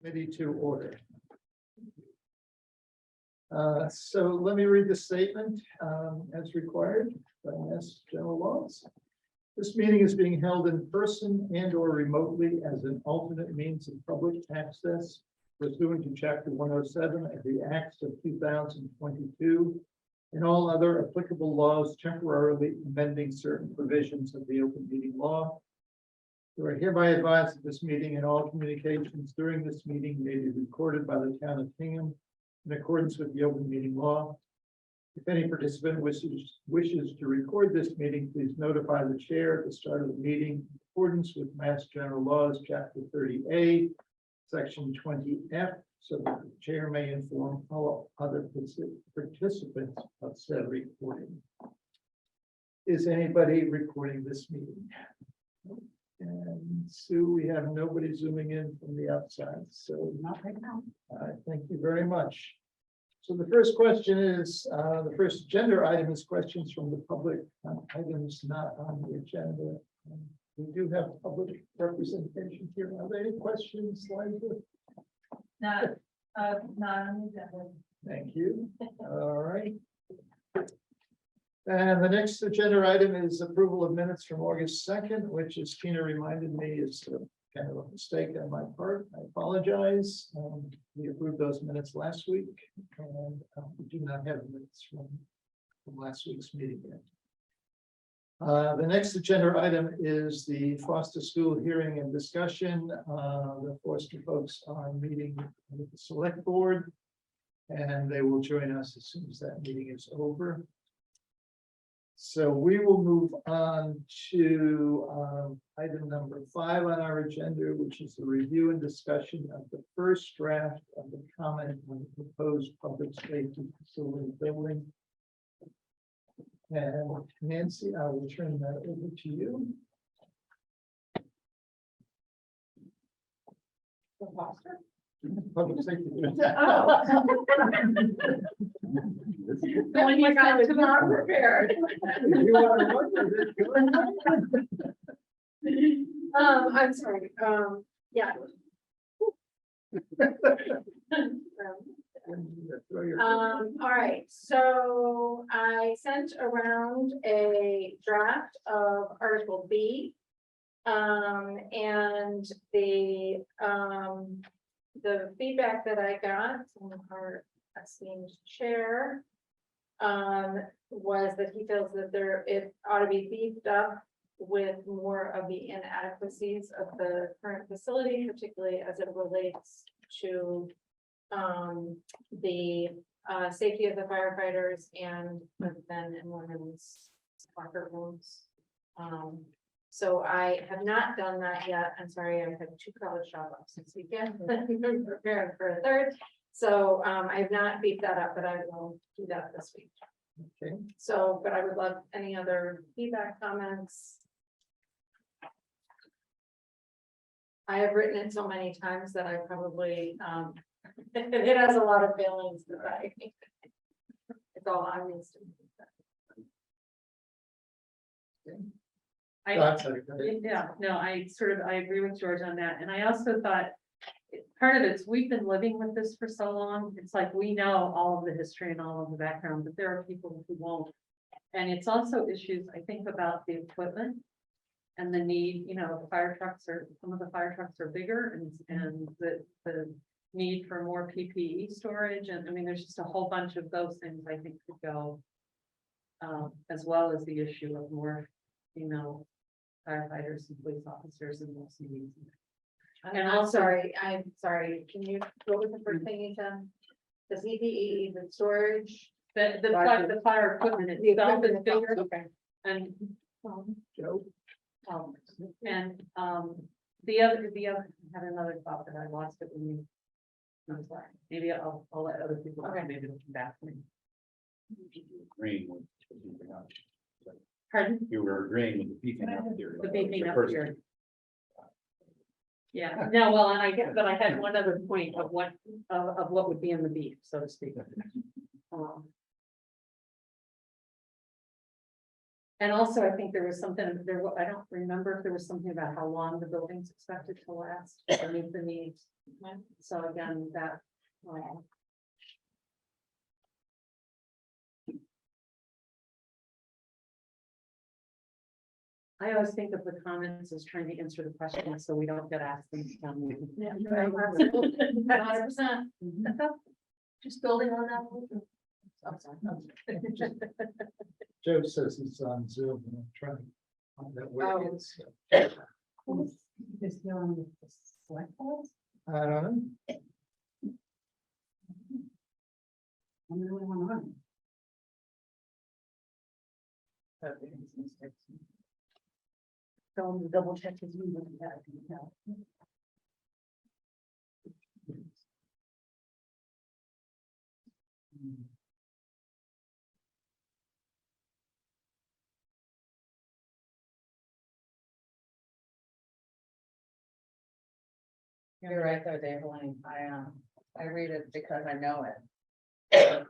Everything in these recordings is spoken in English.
Committee to order. So let me read the statement as required by Mass General Laws. This meeting is being held in person and or remotely as an alternate means of public access pursuant to Chapter 107 of the Acts of 2022 and all other applicable laws temporarily amending certain provisions of the open meeting law. You are hereby advised that this meeting and all communications during this meeting may be recorded by the Town of Hingham in accordance with the open meeting law. If any participant wishes to record this meeting, please notify the chair at the start of the meeting in accordance with Mass General Laws, Chapter 30A, Section 20F, so that the chair may inform all other participants of said recording. Is anybody recording this meeting? And Sue, we have nobody zooming in from the outside, so Not right now. thank you very much. So the first question is, the first agenda item is questions from the public, items not on the agenda. We do have public representation here. Are there any questions, Liza? Not on the agenda. Thank you. All right. And the next agenda item is approval of minutes from August 2nd, which, as Tina reminded me, is kind of a mistake on my part. I apologize. We approved those minutes last week, and we do not have minutes from last week's meeting yet. The next agenda item is the Foster School hearing and discussion. The Foster folks are meeting with the select board, and they will join us as soon as that meeting is over. So we will move on to item number 5 on our agenda, which is the review and discussion of the first draft of the comment on the proposed public safety facility building. And Nancy, I will turn that over to you. Foster? Public safety. Oh. The one you got to not prepared. If you want to look at it, I'm sorry, yeah. throw your- All right, so I sent around a draft of Article B. And the feedback that I got from our esteemed chair was that he feels that it ought to be beefed up with more of the inadequacies of the current facility, particularly as it relates to the safety of the firefighters and the men and women's locker rooms. So I have not done that yet. I'm sorry, I've had 2 college dropouts this weekend. I'm preparing for a third. So I have not beefed that up, but I will do that this week. Okay. So, but I would love any other feedback, comments. I have written it so many times that I probably, it has a lot of feelings that it's all I'm used to. Yeah, no, I agree with George on that. And I also thought part of it's, we've been living with this for so long. It's like, we know all of the history and all of the background, but there are people who won't. And it's also issues, I think, about the equipment and the need, some of the fire trucks are bigger and the need for more PPE storage. And I mean, there's just a whole bunch of those things I think could go, as well as the issue of more, firefighters and police officers and those needs. And I'm also- sorry, can you go with the first thing you said? The CPE, the storage. The fire equipment itself is bigger. Okay. And, Joe? and, the other, I had another thought that I lost it when you. I'm sorry, maybe I'll let other people, Okay. maybe they'll come back to me. Agreeing with Pardon? you were agreeing with the beefing up theory. The beefing up first- theory. Yeah, no, well, and I get, but I had one other point of what would be in the beef, so to speak. And also, I think there was something there, I don't remember if there was something about how long the building's expected to last, or meet the needs. So again, that. I always think of the comments as trying to answer the question, so we don't get asked them. Yeah. 100%. Just building on that. I'm sorry. Joe says he's on Zoom and I'm trying to find out where Oh. it is. Who's this dealing with the select boards? I don't know. I'm the only one on. Tell him to double check his email. You're right there, Dave. I read it because I know it. So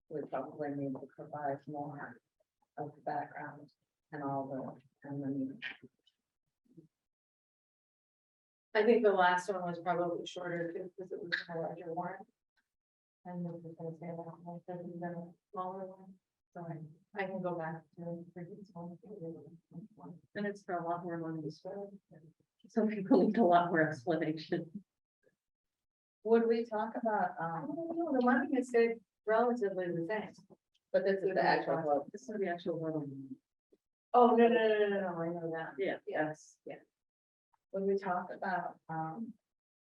we probably need to provide more of the background and all the. I think the last one was probably shorter too, because it was a larger warrant. And then we're gonna say that one, so it's been a smaller one, so I can go back to the previous one. And it's for a lot more money as well. Some people need a lot more explanation. Would we talk about, The money is stayed relatively the same. but this is the actual vote. This is the actual one. Oh, no, I know that. Yeah. Yes, yeah. Would we talk about,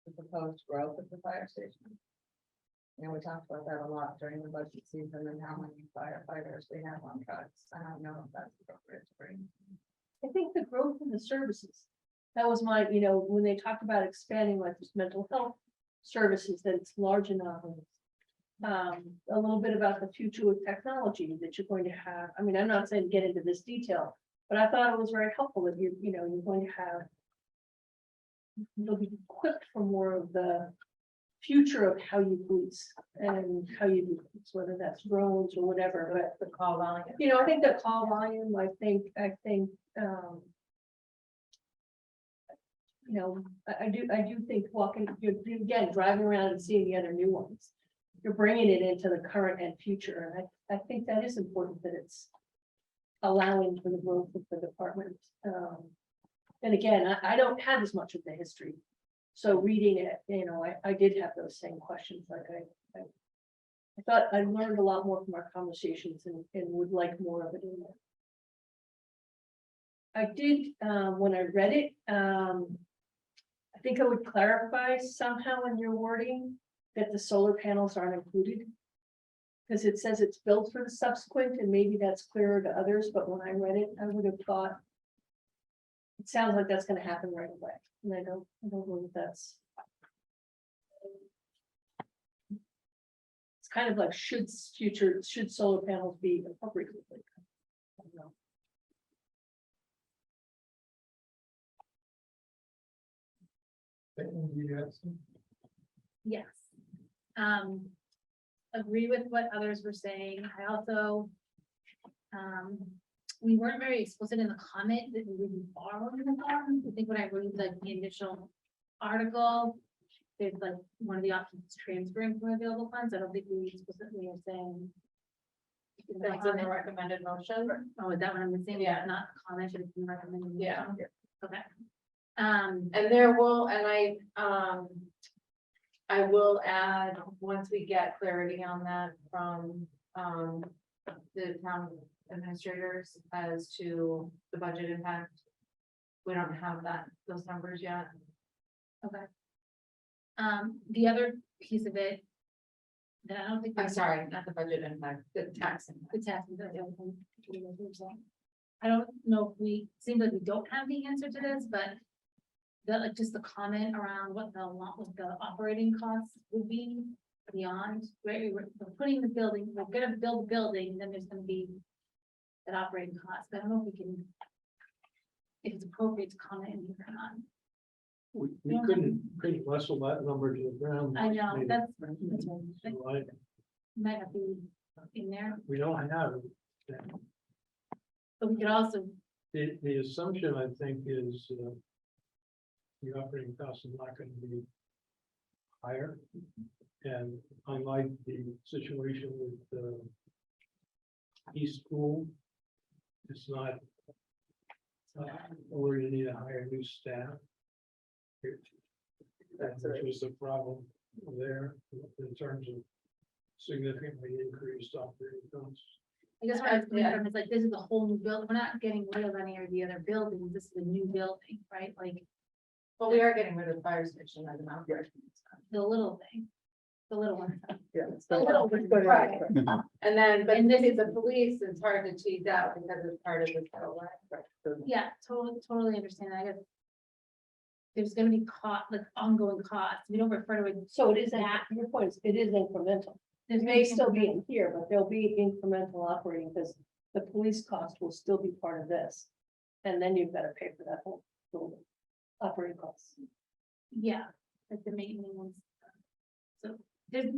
the proposed growth of the fire station? You know, we talked about that a lot during the budget season and how many firefighters we have on trucks. I don't know if that's appropriate to bring. I think the growth in the services, that was my, you know, when they talked about expanding like this mental health services, that it's large enough. A little bit about the future with technology that you're going to have. I mean, I'm not saying get into this detail, but I thought it was very helpful that you know, you're going to have. You'll be equipped for more of the future of how you police and how you do things, whether that's drones or whatever, but The call volume. you know, I think the call volume, I think, you know, I do think walking, you're again, driving around and seeing the other new ones. You're bringing it into the current and future, and I think that is important that it's allowing for the growth of the department. And again, I don't have as much of the history. So reading it, you know, I did have those same questions, like I thought I learned a lot more from our conversations and would like more of it in there. I did, when I read it, I think I would clarify somehow in your wording that the solar panels aren't included. Because it says it's built for the subsequent, and maybe that's clearer to others, but when I read it, I would have thought. It sounds like that's gonna happen right away, and I don't believe that's. It's kind of like should solar panels be appropriately? I don't know. Caitlin, do you have some? Yes. Agree with what others were saying. I also. We weren't very explicit in the comment that we would be borrowing the funds. I think when I read like the initial article. There's like one of the options is transferring from available funds. I don't think we explicitly are saying. That's in the recommended motion. Oh, is that what I'm missing? Yeah. Not comment, but it's in the recommended. Yeah. motion? Okay. And there will, and I will add, once we get clarity on that from, the town administrators as to the budget impact. We don't have those numbers yet. Okay. The other piece of it. That I don't think. I'm sorry, not the budget impact, the tax impact. The tax. The other one. I don't know if seems like we don't have the answer to this, but. Like just the comment around what the operating costs would be beyond, where we're putting the building, we're gonna build a building, then there's gonna be. That operating cost, but I don't know if we can. If it's appropriate to comment in here or not. We couldn't muscle that number to the ground. I know, Maybe. that's. So I- Might not be in there. We don't have. But we could also, The assumption, I think, is the operating costs are not going to be higher. And unlike the situation with the East School, it's not where you need to hire new staff. Which was the problem there in terms of significantly increased operating costs. I guess what I was coming from is like, this is a whole new build, we're not getting rid of any of the other buildings, this is a new building, right? Like, But we are getting rid of the fire station as an operating. the little thing, the little one. Yeah. The little one, Right. And then, but And this the police, it's hard to tease out because it's part of the total. Yeah, totally understand, I guess. There's gonna be like ongoing costs, we don't refer to it. So it isn't, your point is, it is incremental. There's It may still be in here, but there'll be incremental operating, because the police cost will still be part of this. And then you've got to pay for that whole building, operating costs. Yeah, like the maintenance. So there's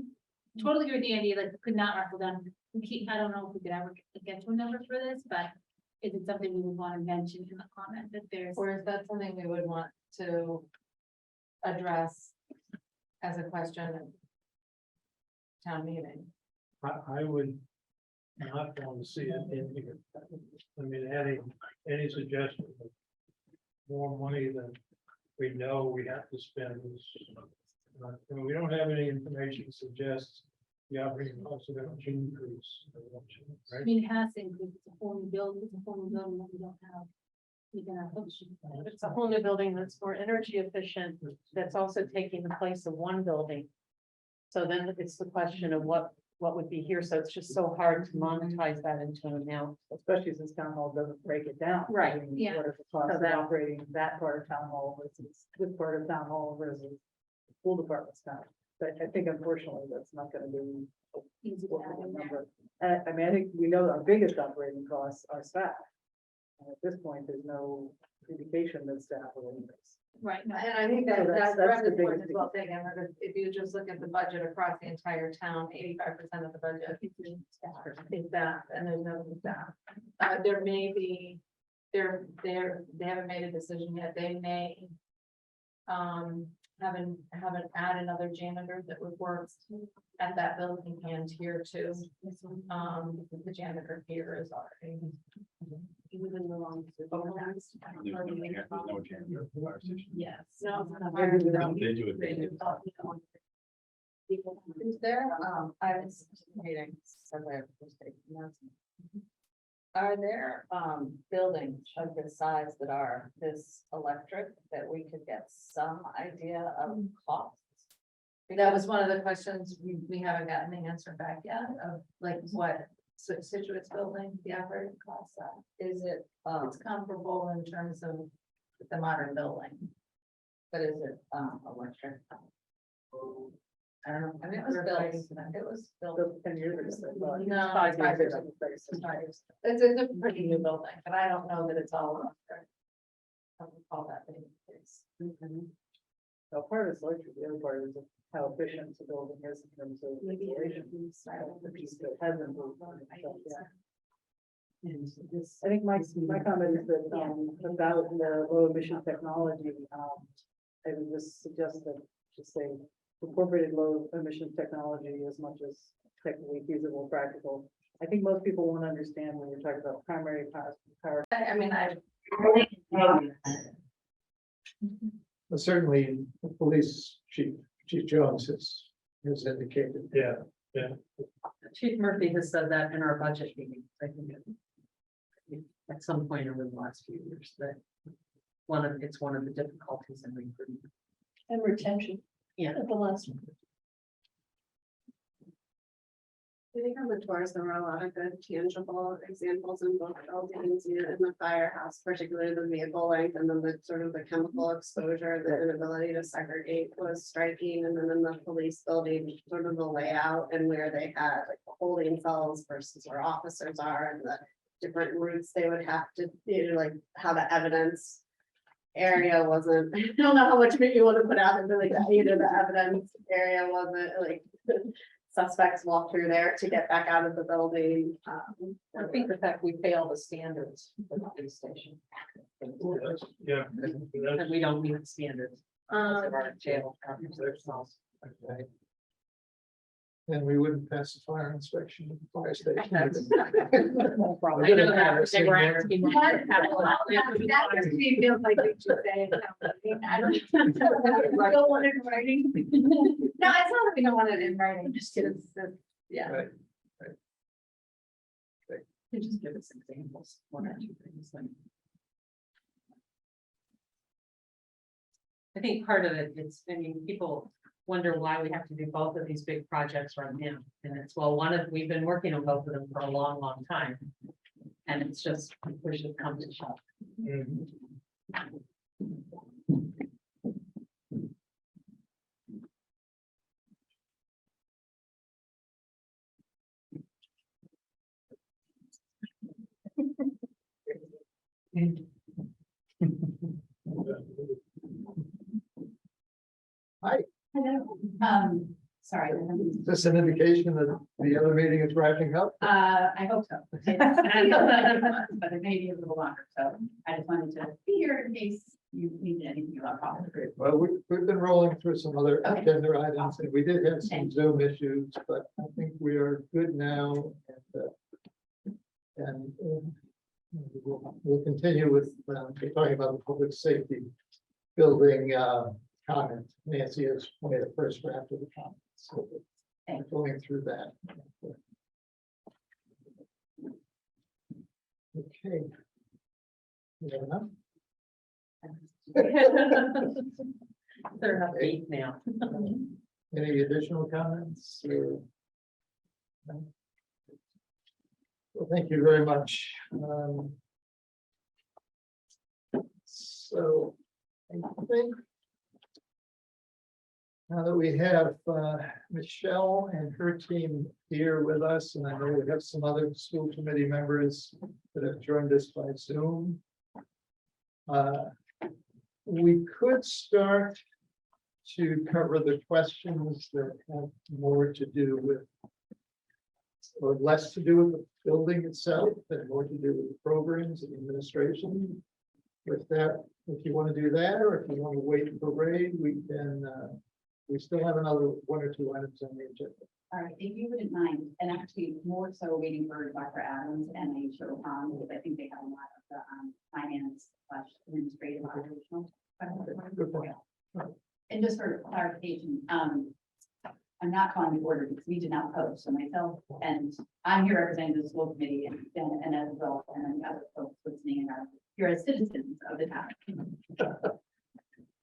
totally agree with the idea, like, we could not ruffle them, I don't know if we could ever get to a number for this, but. Is it something we would want to mention in the comment that there's, Or is that something we would want to address as a question at town meeting? I would not want to see it in here. I mean, any suggestion of more money than we know we have to spend is, and we don't have any information to suggest the operating costs are going to increase. I Right? mean, it has to include, it's a whole new building, it's a whole new building that we don't have. We can have. It's a whole new building that's more energy efficient, that's also taking the place of one building. So then it's the question of what would be here, so it's just so hard to monetize that into an amount. Especially since town hall doesn't break it down. Right, I mean, yeah. What are the costs So of that- operating that part of town hall versus this part of town hall versus the school department's town. But I think unfortunately, that's not gonna be Easy to what add we in there. remember. I mean, I think we know our biggest operating costs are staff. And at this point, there's no indication that staff will increase. Right, no, And I think So that that's that's the Brenda's point biggest as well taken, that if you just look at the budget across the entire town, 85% of the budget is that, and there's no staff. There may be, they haven't made a decision yet, they may have an add another janitor that would work at that building and here too. Because the janitor here is already. Even the wrong. There's no janitor at the fire station. Yes. No. They do it. They do. Is there, I was reading, somewhere, just taking notes. Are there, buildings of this size that are this electric that we could get some idea of costs? That was one of the questions we haven't gotten the answer back yet of like what Situate's building, the operating costs are. Is it, It's comparable in terms of the modern building. but is it, electric? I don't know. I mean, it was built. So 10 years ago. but No, 5 5 years years. ago. It's a pretty new building, but I don't know that it's all electric. I would call that big. So part of it's electric, the other part is how efficient the building is in terms of installation. The piece that hasn't moved on and stuff, yeah. I think my comment is that, about the low emission technology, I would just suggest that, just say, incorporated low emission technology as much as technically feasible, practical. I think most people won't understand when you're talking about primary power. I mean, But certainly, the police chief, Chief Jones has indicated. Yeah. Chief Murphy has said that in our budget meetings, I think. At some point over the last few years, that it's one of the difficulties in recruitment. And retention. Yeah. At the last one. I think on the tours, there were a lot of good tangible examples in both buildings, you know, in the firehouse, particularly the vehicle length and then the sort of the chemical exposure, the inability to segregate was striking. And then in the police building, sort of the layout and where they had like holding cells versus where officers are and the different routes they would have to, you know, like how the evidence area wasn't, I don't know how much meat you want to put out into like, you know, the evidence area wasn't like suspects walk through there to get back out of the building. I think the fact we fail the standards for the police station. Yeah. And we don't meet the standards. Of our jail. Okay. And we wouldn't pass the fire inspection at the fire station. That's- No problem. I know that they were asking. That to me feels like we should say. I don't don't want it in writing. No, it's not that we don't want it in writing, just because, yeah. Right. They just give us examples, one or two things like. I think part of it is, I mean, people wonder why we have to do both of these big projects right now. And it's, well, we've been working on both of them for a long, long time. And it's just, push it come to shove. Mhm. Hello, sorry. Is this an indication that the other meeting is wrapping up? I hope so. But it may be a little longer, so I just wanted to be here in case you needed anything about problems. Okay, well, we've been rolling through some other Okay. agenda items, and we did have some Zoom issues, but I think we are good now. And we'll continue with, talking about the public safety building, comment. Nancy has made a first draft of the comments, so we're going through that. Okay. You have enough? They're not eight now. Any additional comments? or- No? Well, thank you very much. So I think now that we have M.G.L and her team here with us, and I know we have some other school committee members that have joined us by Zoom. We could start to cover the questions that have more to do with, or less to do with the building itself, and more to do with the programs and administration. With that, if you want to do that, or if you want to wait for Ray, we can, we still have another one or two items on the agenda. All right, if you wouldn't mind, and actually more so waiting for Dr. Adams and the show because I think they have a lot of the finance / administrative operational. Good point. And just for clarification, I'm not calling the order because we did not post, so myself, and I'm here representing the school committee and as well, and then the other folks listening and are here as citizens of the town.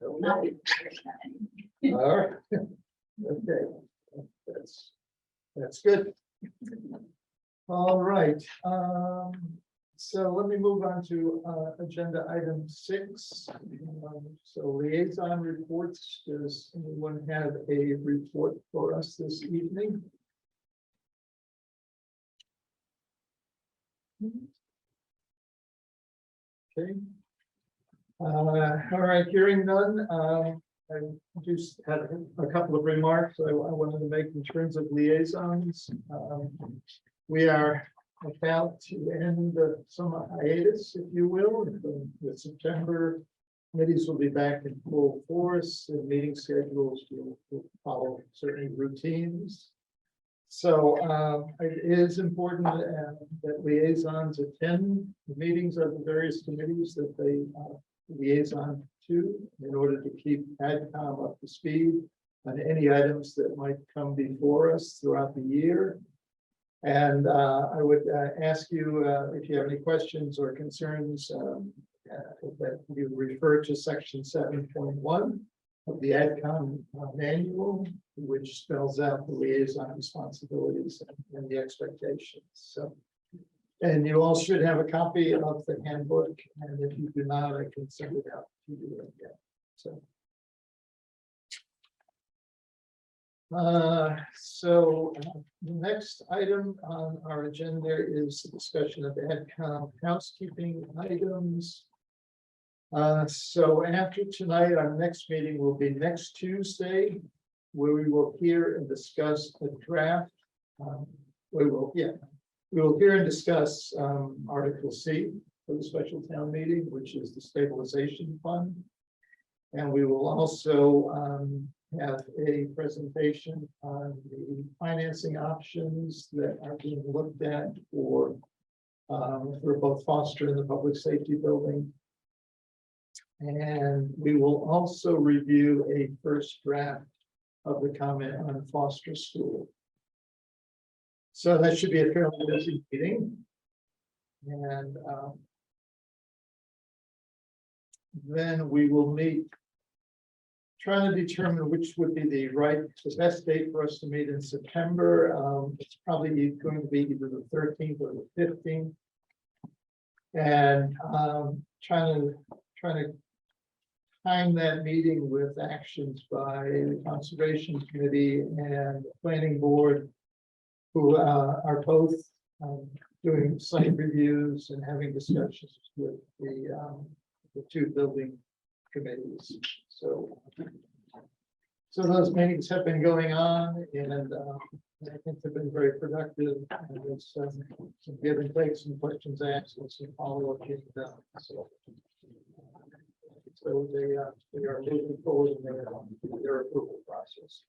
So not be All right. Okay. That's good. All right. So let me move on to agenda item 6. So liaison reports. Does anyone have a report for us this evening? Okay. All right, hearing none. I just had a couple of remarks I wanted to make in terms of liaisons. We are about to end the summer hiatus, if you will. With September, committees will be back in full force, and meeting schedules will follow certain routines. So it is important that liaisons attend the meetings of the various committees that they liaison to, in order to keep AdCom up to speed on any items that might come before us throughout the year. And I would ask you if you have any questions or concerns that you refer to section 7.1 of the AdCom manual, which spells out the liaison responsibilities and the expectations. So, and you all should have a copy of the handbook, and if you do not, I can send it out to you again. So. The next item on our agenda is the discussion of AdCom housekeeping items. So after tonight, our next meeting will be next Tuesday, where we will hear and discuss a draft. We will hear and discuss Article C for the special town meeting, which is the stabilization fund. And we will also have a presentation on the financing options that are being looked at for both Foster and the public safety building. And we will also review a first draft of the comment on Foster School. So that should be a fairly busy meeting. And then we will meet, trying to determine which would be the best date for us to meet in September. It's probably going to be either the 13th or the 15th. And trying to time that meeting with actions by the Conservation Committee and the Planning Board, who are both doing site reviews and having discussions with the two building committees. So those meetings have been going on, and I think they've been very productive. And there's some give and take, some questions asked, and some follow-up getting done. So they are moving forward in their approval process.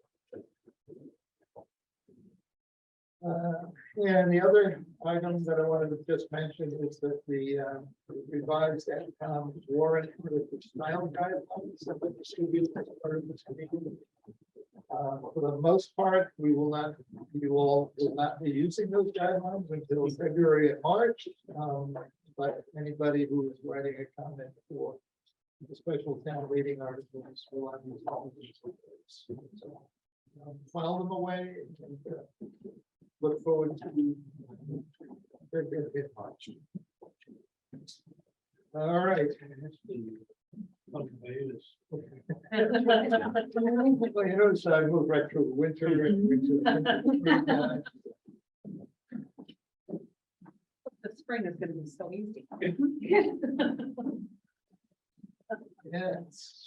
And the other item that I wanted to just mention is that the revised warrant for the style guidelines that the distributed as part of this meeting. For the most part, you all will not be using those guidelines until February and March. But anybody who is writing a comment for the special town meeting articles will have these all these. So file them away and look forward to March. All right. Well, you notice I moved right through the winter and into The spring is gonna be so easy. yes.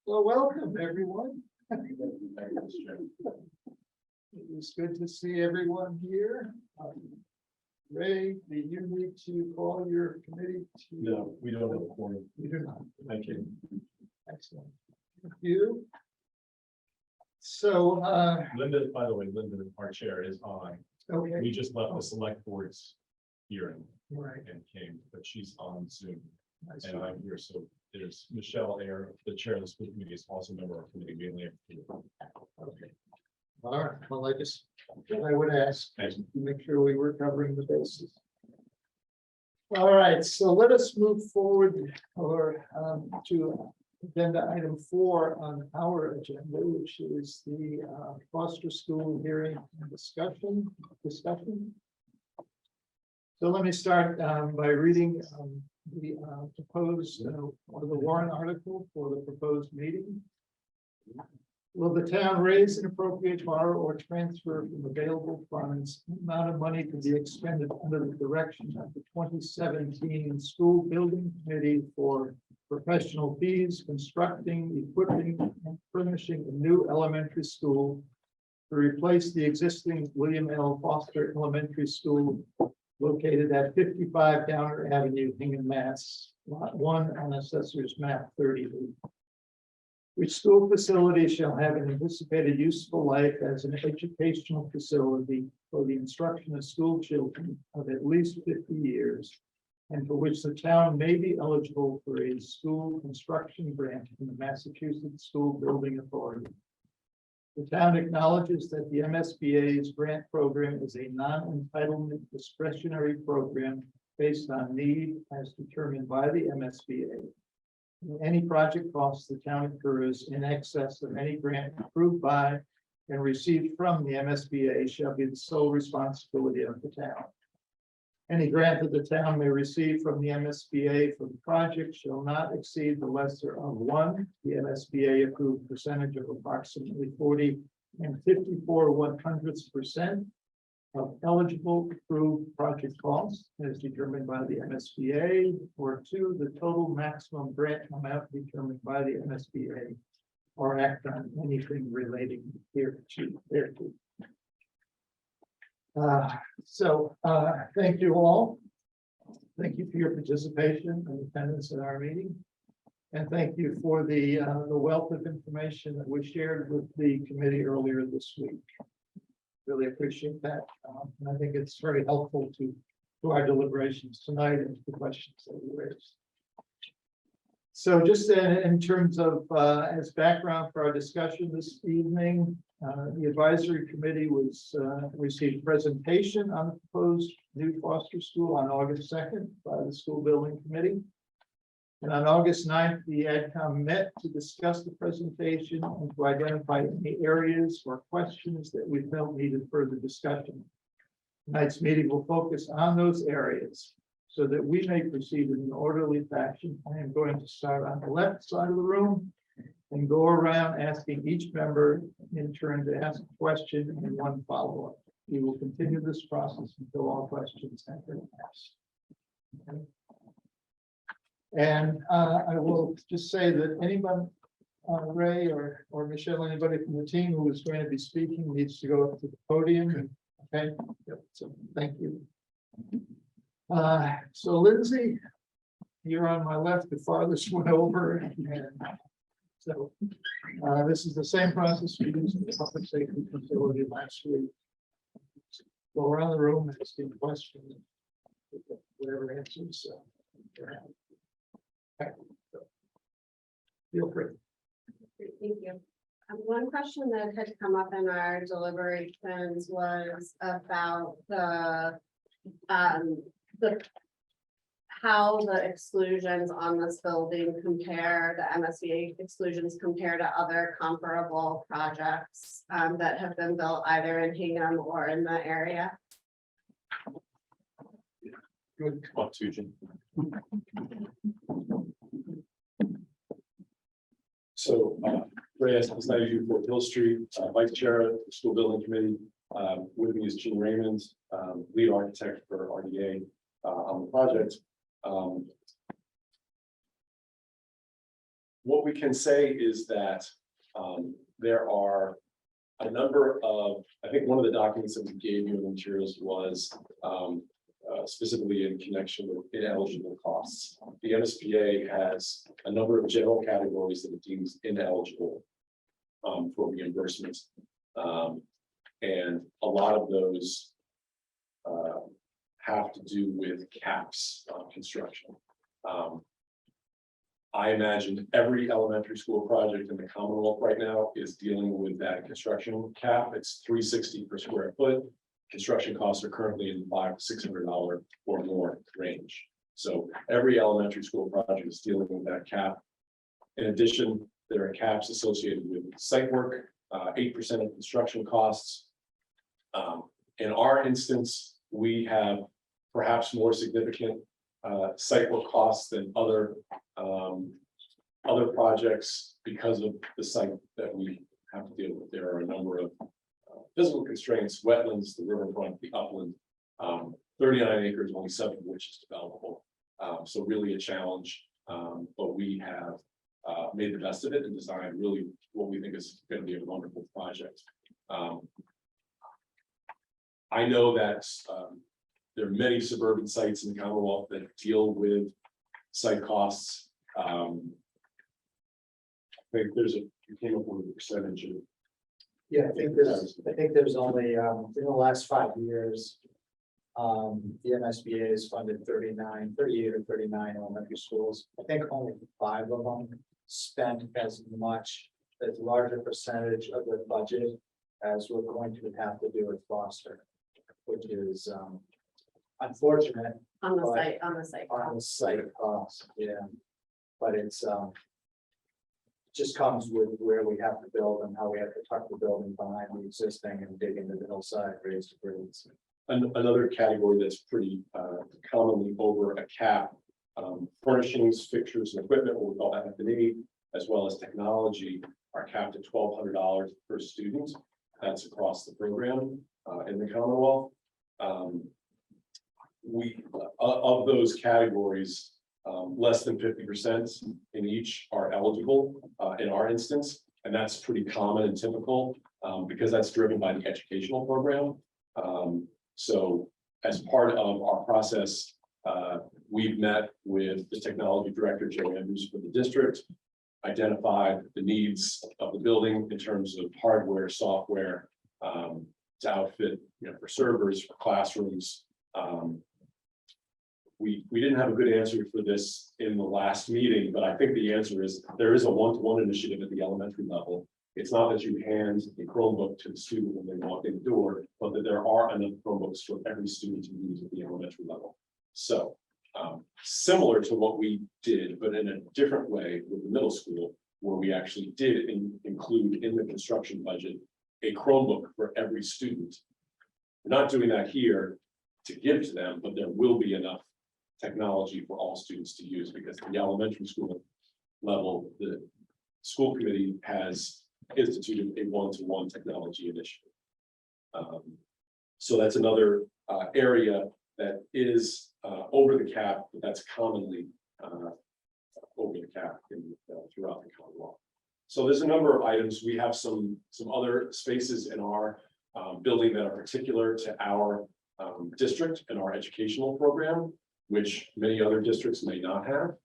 Well, welcome everyone. It's good to see everyone here. Ray, do you need to call your committee? No, we don't have a quorum. You do not. Thank you. Excellent. Thank you. So, Linda, by the way, Linda, our chair, is on. okay. We just left the select board's hearing Right. and came, but she's on Zoom. I see. And I'm here, so there's M.G.L, the chair of the school committee, is also a member of our committee. We only have two. Okay. All right, well, I would ask Thank to you. make sure we were covering the bases. All right, so let us move forward to agenda item 4 on our agenda, which is the Foster School hearing and discussion. So let me start by reading the proposed or the warrant article for the proposed meeting. Will the town raise and appropriate, borrow, or transfer from available funds the amount of money to be expended under the direction of the 2017 School Building Committee for professional fees, constructing, equipping, and furnishing a new elementary school to replace the existing William L. Foster Elementary School located at 55 Downer Avenue, Hingham, Mass. Lot 1 on Assessor's Map 38. Which school facility shall have an anticipated useful life as an educational facility for the instruction of school children of at least 50 years, and for which the town may be eligible for a school construction grant from the Massachusetts School Building Authority. The town acknowledges that the MSBA's grant program is a non-entitlement discretionary program based on need as determined by the MSBA. Any project costs the town incurs in excess of any grant approved by and received from the MSBA shall be the sole responsibility of the town. Any grant that the town may receive from the MSBA for the project shall not exceed the lesser of 1, the MSBA approved percentage of approximately 40 and 54/100% of eligible approved project costs as determined by the MSBA, or 2, the total maximum grant amount determined by the MSBA or act on anything relating thereto. Thank you all. Thank you for your participation and attendance at our meeting. And thank you for the wealth of information that was shared with the committee earlier this week. Really appreciate that. And I think it's very helpful to our deliberations tonight and the questions that we raised. So just in terms of as background for our discussion this evening, the advisory committee received presentation on the proposed new Foster School on August 2nd by the school building committee. And on August 9th, the AdCom met to discuss the presentation and to identify any areas or questions that we felt needed further discussion. Tonight's meeting will focus on those areas so that we may proceed in an orderly fashion. I am going to start on the left side of the room and go around asking each member in turn to ask a question and one follow-up. We will continue this process until all questions have been asked. Okay. And I will just say that anyone, Ray or Michelle, anybody from the team who is going to be speaking needs to go up to the podium. And, okay, yep, so thank you. So Lindsay, you're on my left, the farthest one over. And so this is the same process we used in the public safety facility last week. Go around the room asking questions, whatever answers. Okay. So, feel free. Thank you. One question that had come up in our deliberations was about how the exclusions on this building compare, the MSBA exclusions compare to other comparable projects that have been built either in Hingham or in the area. Good. Come up to Jen. So, Reyes, it's nice you for Hill Street, Vice Chair of the School Building Committee. With me is Gene Raymond, lead architect for RDA on the project. What we can say is that there are a number of, I think one of the documents that we gave you in the materials was specifically in connection with ineligible costs. The MSBA has a number of general categories that it deems ineligible for reimbursement. And a lot of those have to do with caps on construction. I imagine every elementary school project in the Commonwealth right now is dealing with that construction cap. It's $360 per square foot. Construction costs are currently in the $500 to $600 or more range. So every elementary school project is dealing with that cap. In addition, there are caps associated with site work, 8% of construction costs. In our instance, we have perhaps more significant site work costs than other projects because of the site that we have to deal with. There are a number of physical constraints, wetlands, the riverfront, the upland, 39 acres, only 7 of which is developable. So really a challenge, but we have made the best of it and designed really what we think is going to be a wonderful project. I know that there are many suburban sites in the Commonwealth that deal with site costs. I think you came up with a percentage of. Yeah, I think there's only, in the last 5 years, the MSBA has funded 38 or 39 elementary schools. I think only 5 of them spent as larger percentage of their budget as we're going to have to do with Foster, which is unfortunate. On the but site. On the site cost, yeah. But it's just comes with where we have to build and how we have to tuck the building behind the existing and dig into the hillside, raise the grades. Another category that's pretty commonly over a cap, furnishings, fixtures, and equipment, what we call F&E, as well as technology, are capped at $1,200 per student. That's across the program in the Commonwealth. We of those categories, less than 50% in each are eligible in our instance. And that's pretty common and typical, because that's driven by the educational program. So as part of our process, we've met with the technology director, Joe Andrews, for the district, identified the needs of the building in terms of hardware, software, to outfit, for servers, for classrooms. We didn't have a good answer for this in the last meeting, but I think the answer is there is a one-to-one initiative at the elementary level. It's not that you hand a Chromebook to the student when they walk in the door, but that there are enough Chromebooks for every student to use at the elementary level. So similar to what we did, but in a different way with the middle school, where we actually did include in the construction budget a Chromebook for every student. We're not doing that here to give to them, but there will be enough technology for all students to use, because at the elementary school level, the school committee has instituted a one-to-one technology initiative. So that's another area that is over the cap, but that's commonly over the cap throughout the Commonwealth. So there's a number of items. We have some other spaces in our building that are particular to our district and our educational program, which many other districts may not have.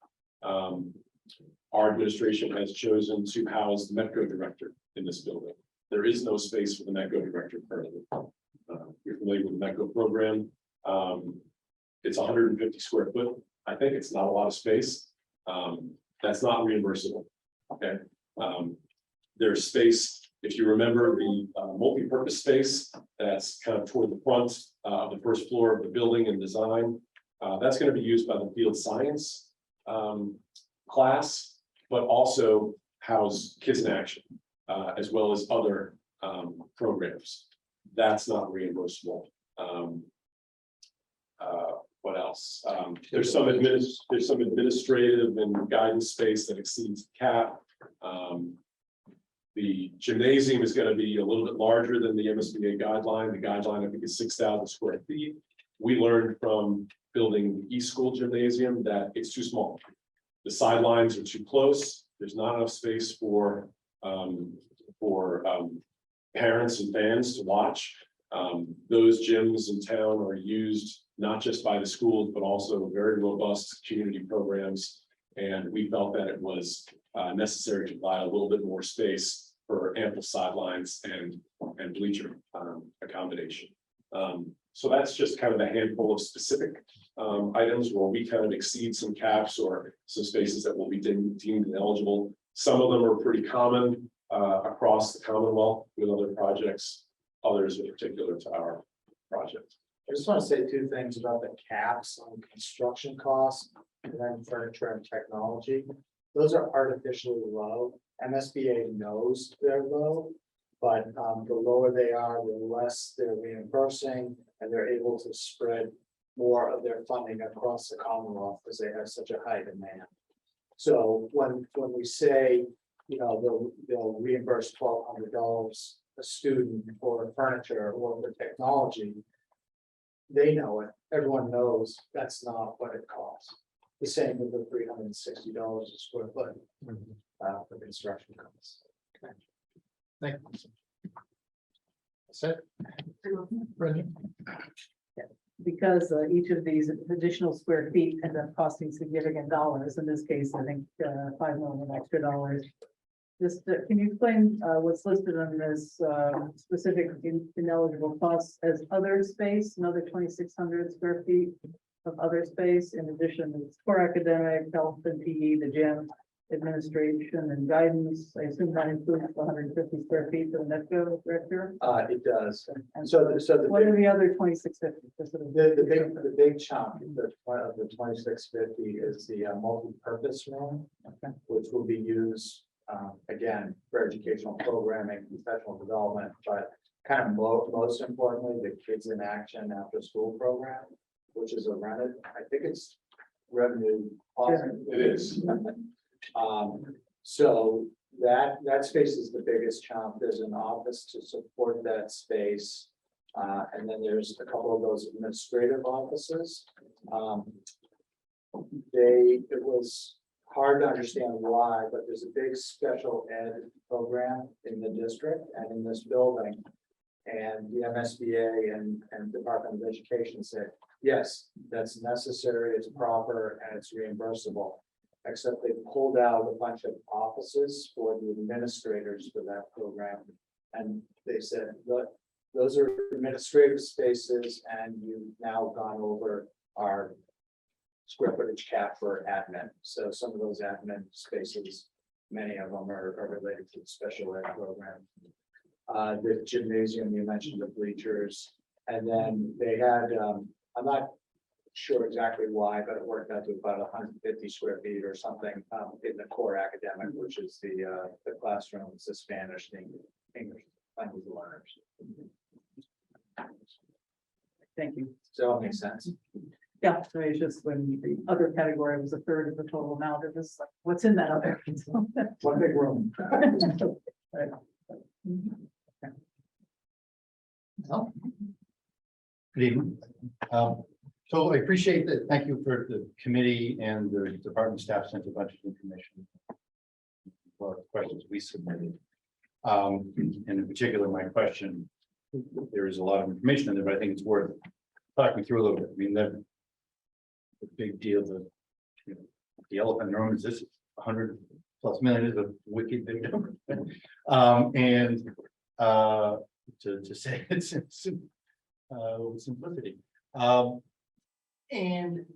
Our administration has chosen to house the METCO director in this building. There is no space for the METCO director currently. You're familiar with the METCO program. It's 150 square foot. I think it's not a lot of space. That's not reimbursable. Okay. There's space, if you remember the multi-purpose space that's kind of toward the front of the first floor of the building and design. That's going to be used by the field science class, but also house Kids in Action, as well as other programs. That's not reimbursable. What else? There's some administrative and guidance space that exceeds the cap. The gymnasium is going to be a little bit larger than the MSBA guideline. The guideline, I think, is 6,000 square feet. We learned from building the East School gymnasium that it's too small. The sidelines are too close. There's not enough space for parents and fans to watch. Those gyms in town are used not just by the schools, but also very robust community programs. And we felt that it was necessary to provide a little bit more space for ample sidelines and bleacher accommodation. So that's just kind of a handful of specific items where we kind of exceed some caps or some spaces that will be deemed ineligible. Some of them are pretty common across the Commonwealth with other projects, others in particular to our project. I just want to say two things about the caps on construction costs and then furniture and technology. Those are artificially low. MSBA knows they're low, but the lower they are, the less they're reimbursing, and they're able to spread more of their funding across the Commonwealth because they have such a high demand. So when we say, they'll reimburse $1,200 a student for furniture or for technology, they know it. Everyone knows that's not what it costs. The same with the $360 a square foot for construction costs. Okay. Thank you. Set. Brendan. Because each of these additional square feet end up costing significant dollars. In this case, I think $5 million extra dollars. Just can you explain what's listed on this specific ineligible costs as other space, another 2,600 square feet of other space, in addition to core academic, health and PE, the gym, administration and guidance? I assume that includes 150 square feet for the NETCO director. It does. And So the what are the other 2,650? the big chunk of the 2,650 is the multi-purpose room, which will be used again for educational programming, professional development, but kind of most importantly, the Kids in Action after school program, which is a rented. I think it's revenue. It is. So that space is the biggest chunk. There's an office to support that space. And then there's a couple of those administrative offices. It was hard to understand why, but there's a big special ed program in the district and in this building. And the MSBA and Department of Education said, yes, that's necessary, it's proper, and it's reimbursable. Except they pulled out a bunch of offices for the administrators for that program. And they said, look, those are administrative spaces, and you've now gone over our square footage cap for admin. So some of those admin spaces, many of them are related to the special ed program. The gymnasium, you mentioned the bleachers, and then they had, I'm not sure exactly why, but it worked out to about 150 square feet or something in the core academic, which is the classrooms, the Spanish, the English language learners. Thank you. So it makes sense. Yeah, so it's just when the other category was a third of the total amount, it was like, what's in that other? One big room. Right. Good evening. So I appreciate that. Thank you for the committee and the department staff sent a bunch of information for questions we submitted. And in particular, my question, there is a lot of information in there, but I think it's worth talking through a little bit. I mean, the big deal, the elephant in the room is this 100+ million is a wicked big number. And to say it's with simplicity. And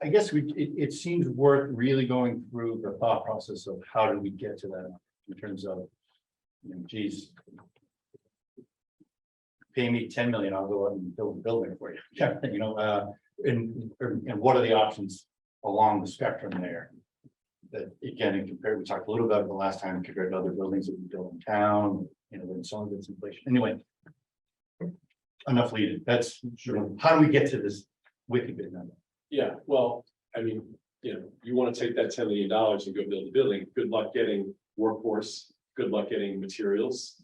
I guess it seems worth really going through the thought process of how do we get to that in terms of, you know, geez, pay me 10 million, I'll go out and build a building for you. You know, and what are the options along the spectrum there? That again, in compared, we talked a little about it the last time compared to other buildings that we built in town, you know, when some of it's inflation. Anyway, enough leading. That's sure. How do we get to this wicked big number? Yeah, well, I mean, you know, you want to take that $10 million and go build a building. Good luck getting workforce. Good luck getting materials.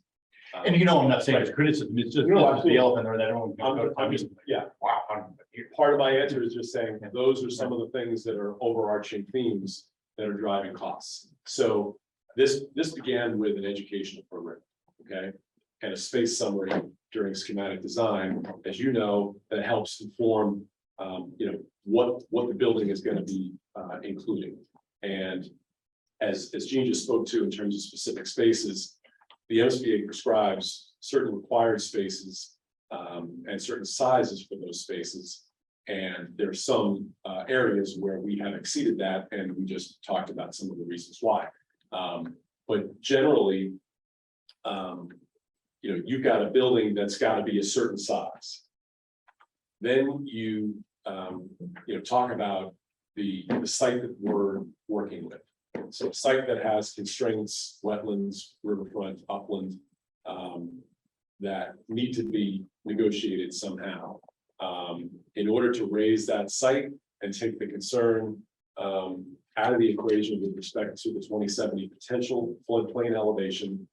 And you know, I'm not saying it's criticism. It's just No, the elephant there that everyone. I'm just, yeah. Wow. Part of my answer is just saying those are some of the things that are overarching themes that are driving costs. So this began with an educational program, okay, and a space summary during schematic design, as you know, that helps inform, you know, what the building is going to be including. And as Jean just spoke to in terms of specific spaces, the MSBA prescribes certain required spaces and certain sizes for those spaces. And there are some areas where we have exceeded that, and we just talked about some of the reasons why. But generally, you know, you've got a building that's got to be a certain size. Then you know, talk about the site that we're working with. So a site that has constraints, wetlands, riverfront, upland, that need to be negotiated somehow. In order to raise that site and take the concern out of the equation with respect to the 2070 potential floodplain elevation,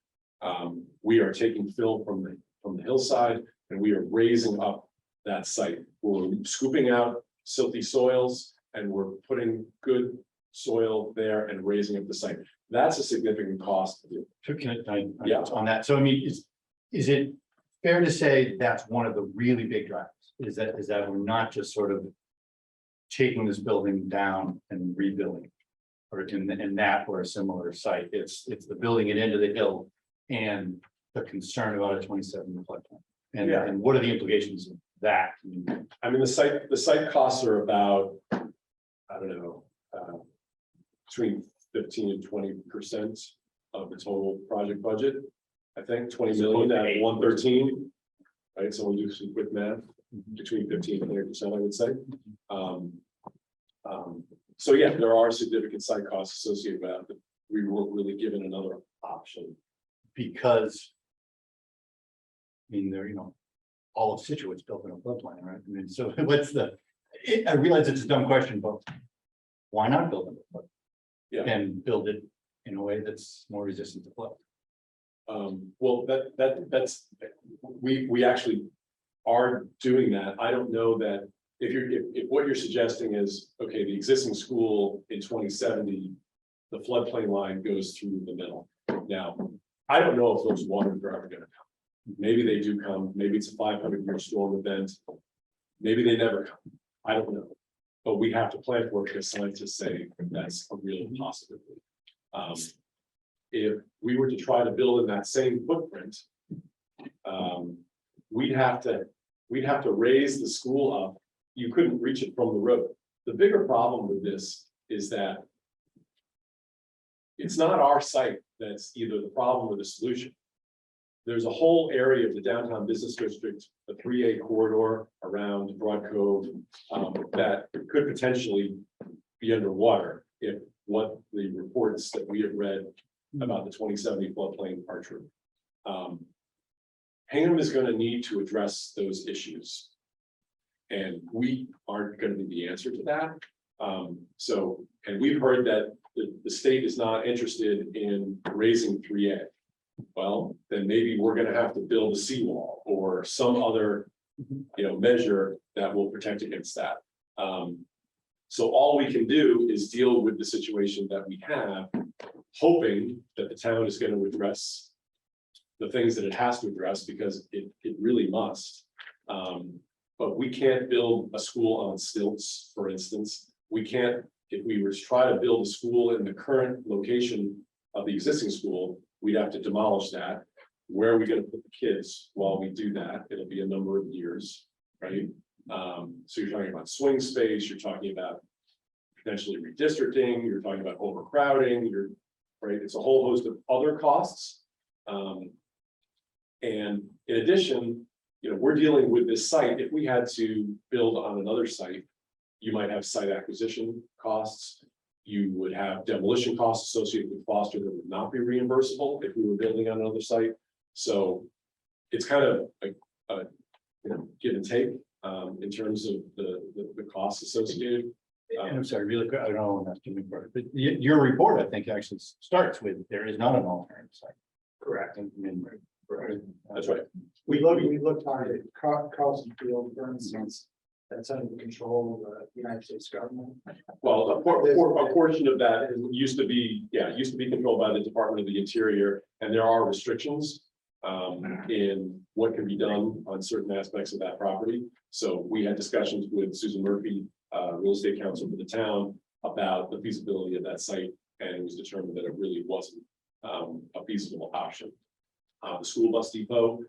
we are taking fill from the hillside and we are raising up that site. We're scooping out silty soils and we're putting good soil there and raising up the site. That's a significant cost. Yeah, on that. So I mean, is it fair to say that's one of the really big drivers? Is that we're not just sort of taking this building down and rebuilding, or in that or a similar site? It's the building it into the hill and the concern about a 27 floodplain. And what are the implications of that? I mean, the site costs are about, I don't know, between 15 and 20% of the total project budget. I think 20 million at 113. Right, so we'll do some quick math, between 15 and 20%, I would say. So yeah, there are significant site costs associated with that, but we weren't really given another option. Because I mean, you know, all of Situate's built in a floodplain, right? I mean, so what's I realize it's a dumb question, but why not build in a flood? Yeah. And build it in a way that's more resistant to flood. Well, that's we actually are doing that. I don't know that if what you're suggesting is, okay, the existing school in 2070, the floodplain line goes through the middle. Now, I don't know if those waters are ever gonna come. Maybe they do come, maybe it's a 500-year storm event. Maybe they never come. I don't know. But we have to plan for it, because scientists say that's a real possibility. If we were to try to build in that same footprint, we'd have to raise the school up. You couldn't reach it from the road. The bigger problem with this is that it's not our site that's either the problem or the solution. There's a whole area of the downtown business district, the 3A corridor around Broad Cove, that could potentially be underwater if what the reports that we have read about the 2070 floodplain are true. Hingham is going to need to address those issues. And we aren't going to be the answer to that. And we've heard that the state is not interested in raising 3A. Well, then maybe we're going to have to build a seawall or some other, measure that will protect against that. So all we can do is deal with the situation that we have, hoping that the town is going to address the things that it has to address, because it really must. But we can't build a school on stilts, for instance. We can't, if we were to try to build a school in the current location of the existing school, we'd have to demolish that. Where are we going to put the kids while we do that? It'll be a number of years, right? So you're talking about swing space, you're talking about potentially redistricting, you're talking about overcrowding, right? It's a whole host of other costs. And in addition, we're dealing with this site. If we had to build on another site, you might have site acquisition costs. You would have demolition costs associated with Foster that would not be reimbursable if we were building on another site. So it's kind of a give and take in terms of the costs associated. And I'm sorry, really quick, I don't know if that's but your report, I think, actually starts with there is not an alternative site. Correct. That's right. We looked hard at Carlson Field, for instance, that's under the control of the United States government. Well, a portion of that used to be controlled by the Department of the Interior, and there are restrictions in what can be done on certain aspects of that property. So we had discussions with Susan Murphy, real estate counsel for the town, about the feasibility of that site, and it was determined that it really wasn't a feasible option. The school bus depot,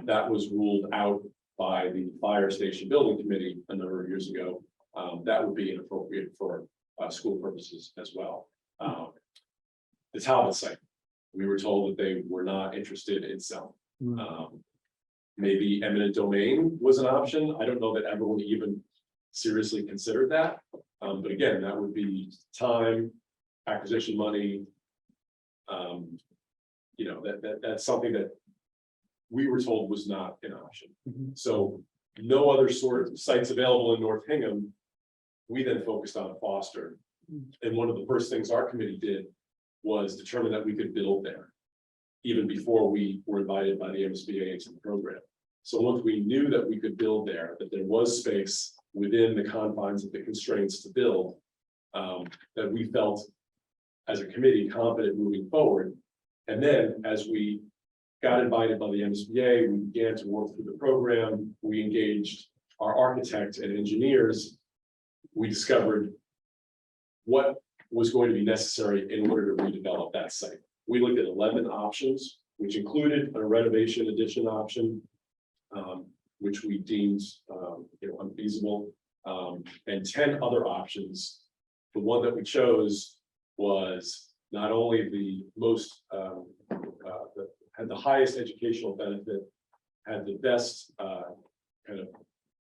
that was ruled out by the fire station building committee a number of years ago. That would be inappropriate for school purposes as well. The Talbot site, we were told that they were not interested in selling. Maybe eminent domain was an option. I don't know that everyone even seriously considered that. But again, that would be time, acquisition money. That's something that we were told was not an option. So no other sort of sites available in North Hingham. We then focused on Foster. And one of the first things our committee did was determine that we could build there, even before we were invited by the MSBA into the program. So once we knew that we could build there, that there was space within the confines of the constraints to build, that we felt as a committee confident moving forward. And then as we got invited by the MSBA, we began to work through the program. We engaged our architect and engineers. We discovered what was going to be necessary in order to redevelop that site. We looked at 11 options, which included a renovation addition option, which we deemed unfeasible, and 10 other options. The one that we chose was not only the most had the highest educational benefit, had the best kind of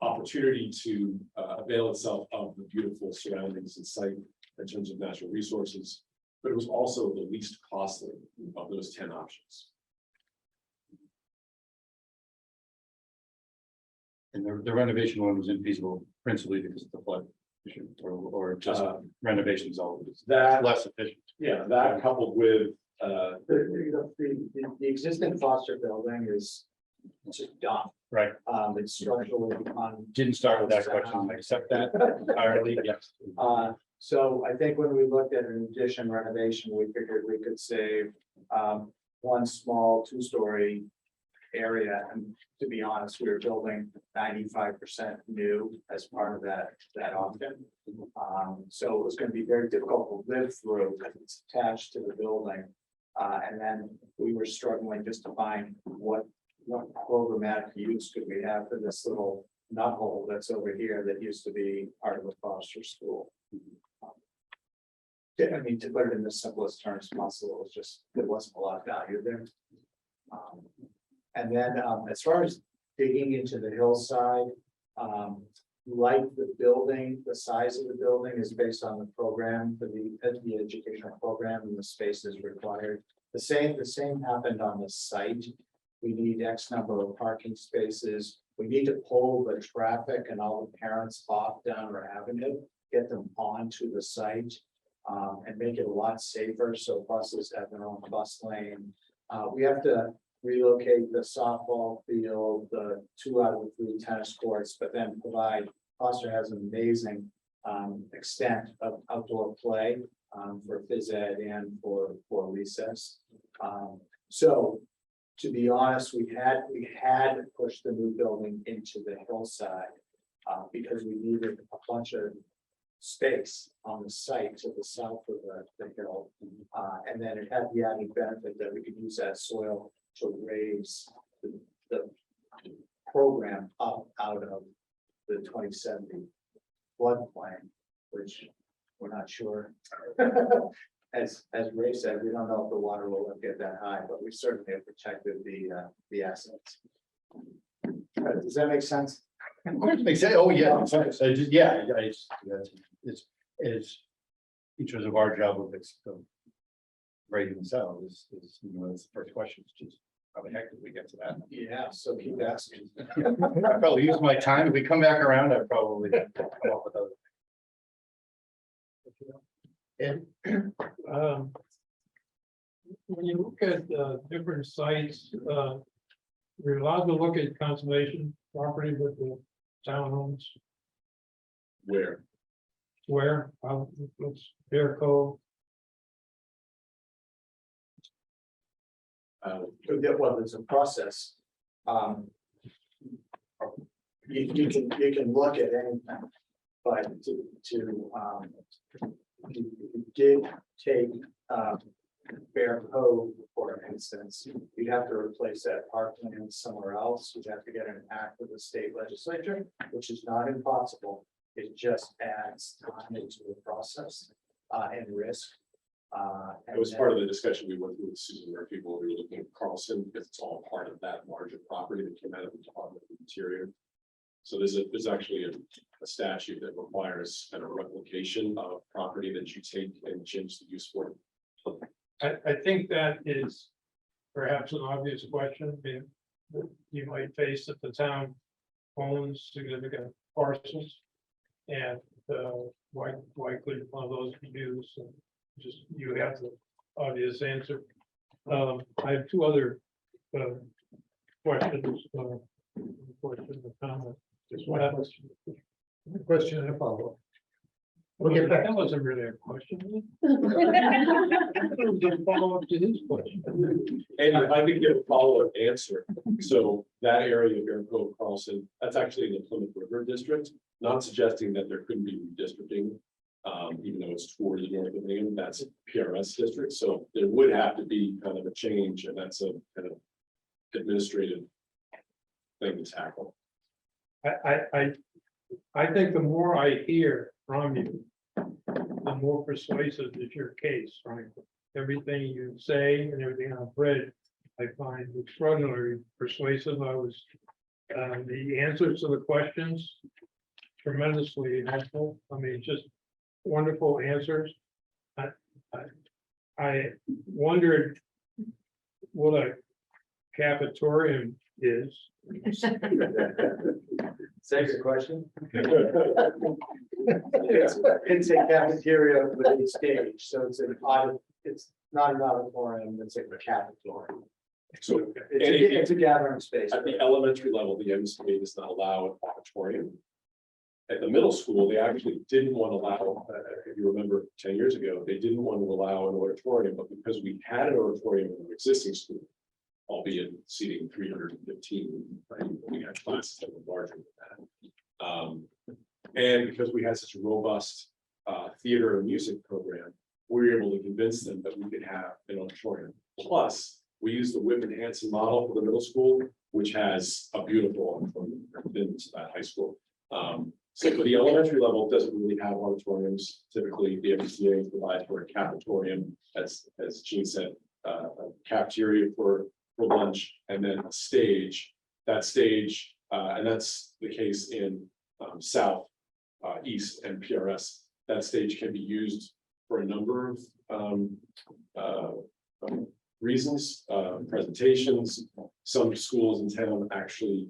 opportunity to avail itself of the beautiful surroundings and site in terms of natural resources, but it was also the least costly of those 10 options. And the renovation one was infeasible principally because of the flood issue, or just renovations always That less efficient. Yeah, that coupled with The existing Foster building is It's just dumb. Right. It's structurally on. Didn't start with that question. I accept that entirely. Yes. So I think when we looked at an addition renovation, we figured we could save one small two-story area. And to be honest, we were building 95% new as part of that option. So it was going to be very difficult to live through because it's attached to the building. And then we were struggling just to find what programmatic use could we have for this little nut hole that's over here that used to be part of the Foster School. I mean, to put it in the simplest terms possible, it was just, there wasn't a lot of value there. And then as far as digging into the hillside, like the building, the size of the building is based on the program for the educational program and the spaces required. The same happened on the site. We need X number of parking spaces. We need to pull the traffic and all the parents off Downer Avenue, get them onto the site. And make it a lot safer, so buses have their own bus lane. We have to relocate the softball field, the 2 out of the 3 tennis courts, but then provide, Foster has an amazing extent of outdoor play for phys ed and for recess. So to be honest, we had to push the new building into the hillside because we needed a bunch of space on the site to the south of the hill. And then it had the added benefit that we could use that soil to raise the program up out of the 2070 floodplain, which we're not sure. As Ray said, we don't know if the water will ever get that high, but we certainly have protected the assets. Does that make sense? Of course, it makes sense. Oh, yeah. It's in terms of our job of raising the salary is, that's the first question. It's just how the heck did we get to that? Yeah, so keep asking. I probably use my time. If we come back around, I probably come up with other. And when you look at different sites, you're allowed to look at conservation property that the town owns. Where, it's Bear Cove. Well, there's a process. You can look at anything, but you did take Bear Cove, for instance, you'd have to replace that parkland somewhere else. You'd have to get an act of the state legislature, which is not impossible. It just adds time into the process and risk. It was part of the discussion we went through with Susan, where people were looking at Carlson, because it's all part of that larger property that came out of the Department of the Interior. So there's actually a statute that requires kind of replication of property that you take and change the use for. I think that is perhaps an obvious question that you might face if the town owns significant parcels. And why couldn't one of those be used? And just you have the obvious answer. I have 2 other questions. Question or comment. Just one question and a follow-up. Okay, that wasn't really a question. It was a follow-up to his question. And I could give a follow-up answer. So that area of Bear Cove, Carlson, that's actually in the Plymouth River District, not suggesting that there couldn't be redistricting. Even though it's toward the north of Hingham, that's PRS district, so there would have to be kind of a change, and that's a kind of administrative thing to tackle. I think the more I hear from you, the more persuasive is your case, frankly. Everything you say and everything I've read, I find extraordinarily persuasive. I was the answers to the questions tremendously helpful. I mean, just wonderful answers. I wondered what a cafetorium is. Say your question. It's a cafeteria with a stage, so it's not an auditorium, it's a cafetorium. So It's a gathering space. at the elementary level, the MSBA does not allow an auditorium. At the middle school, they actually didn't want to allow, if you remember 10 years ago, they didn't want to allow an auditorium, but because we had an auditorium in an existing school, albeit seating 315, right? We had classes that were larger than that. And because we had such a robust theater and music program, we were able to convince them that we could have an auditorium. Plus, we used the Whitman Hanson model for the middle school, which has a beautiful auditorium within that high school. So for the elementary level, it doesn't really have auditoriums. Typically, the MSBA provides for a cafetorium, as Gene said, a cafeteria for lunch, and then a stage. That stage, and that's the case in South, East, and PRS. That stage can be used for a number of reasons, presentations. Some schools in town actually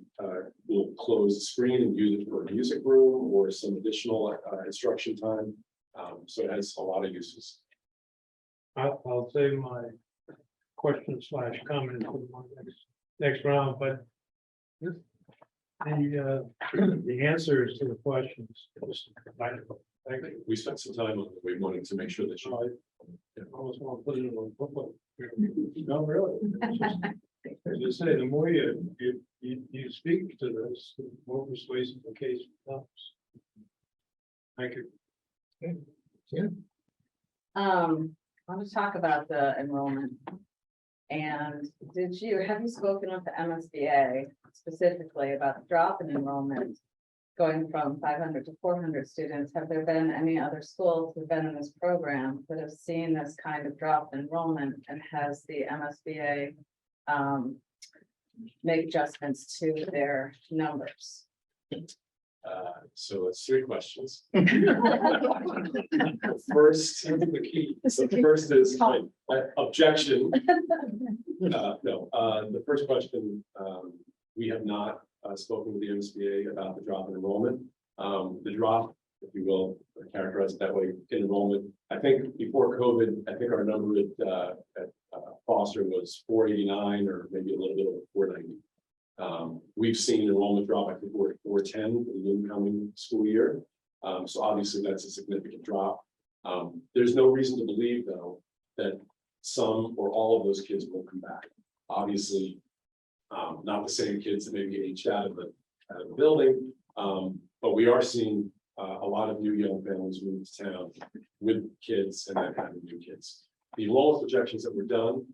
will close the screen and use it for a music room or some additional instruction time. So it has a lot of uses. I'll save my question / comment for the next round, but the answers to the questions. Thank you. We spent some time on it. We wanted to make sure that you. I almost want to put it in a booklet. No, really. As I say, the more you speak to this, the more persuasive the case becomes. Thank you. I want to talk about the enrollment. And have you spoken with the MSBA specifically about the drop in enrollment? Going from 500 to 400 students, have there been any other schools who've been in this program that have seen this kind of drop in enrollment, and has the MSBA make adjustments to their numbers? So it's 3 questions. First, the key. So the first is objection. No, the first question, we have not spoken with the MSBA about the drop in enrollment. The drop, if you will, characterize it that way, in enrollment. I think before COVID, I think our number at Foster was 489 or maybe a little bit over 490. We've seen enrollment drop, I think we're at 410 for the incoming school year. So obviously that's a significant drop. There's no reason to believe, though, that some or all of those kids will come back. Obviously, not the same kids that maybe aged out of the building, but we are seeing a lot of new young families move to town with kids and then having new kids. The enrollment projections that were done,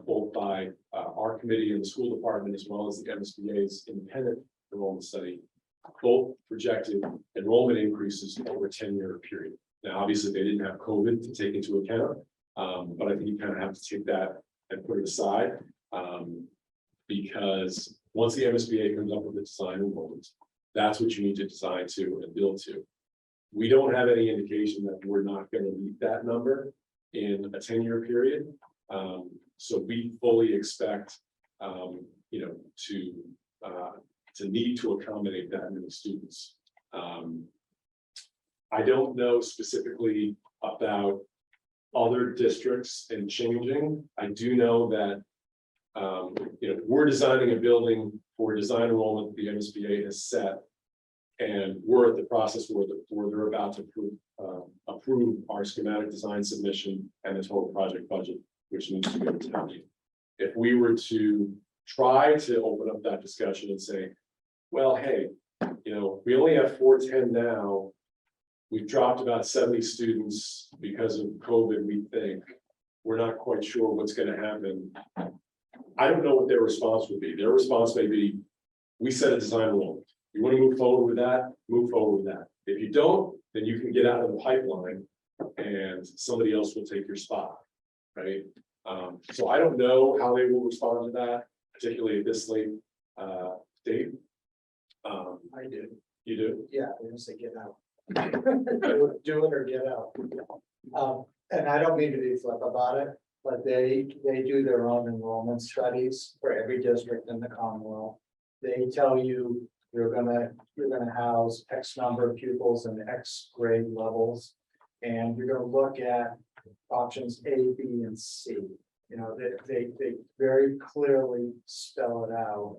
both by our committee and the school department, as well as the MSBA's independent enrollment study, both projected enrollment increases over a 10-year period. Now, obviously, they didn't have COVID to take into account, but I think you kind of have to take that and put it aside. Because once the MSBA comes up with the design enrollment, that's what you need to design to and build to. We don't have any indication that we're not going to meet that number in a 10-year period. So we fully expect, to need to accommodate that many students. I don't know specifically about other districts and changing. I do know that we're designing a building for design enrollment the MSBA has set, and we're at the process where they're about to approve our schematic design submission and the total project budget, which needs to go to town meeting. If we were to try to open up that discussion and say, well, hey, we only have 410 now. We've dropped about 70 students because of COVID, we think. We're not quite sure what's going to happen. I don't know what their response would be. Their response may be, we set a design enrollment. You want to move forward with that, move forward with that. If you don't, then you can get out of the pipeline and somebody else will take your spot, right? So I don't know how they will respond to that, particularly at this late date. I do. You do? Yeah, they're gonna say get out. Do it or get out. And I don't mean to be flip about it, but they do their own enrollment studies for every district in the Commonwealth. They tell you you're gonna house X number of pupils in X grade levels, and you're gonna look at options A, B, and C. You know, they very clearly spell it out.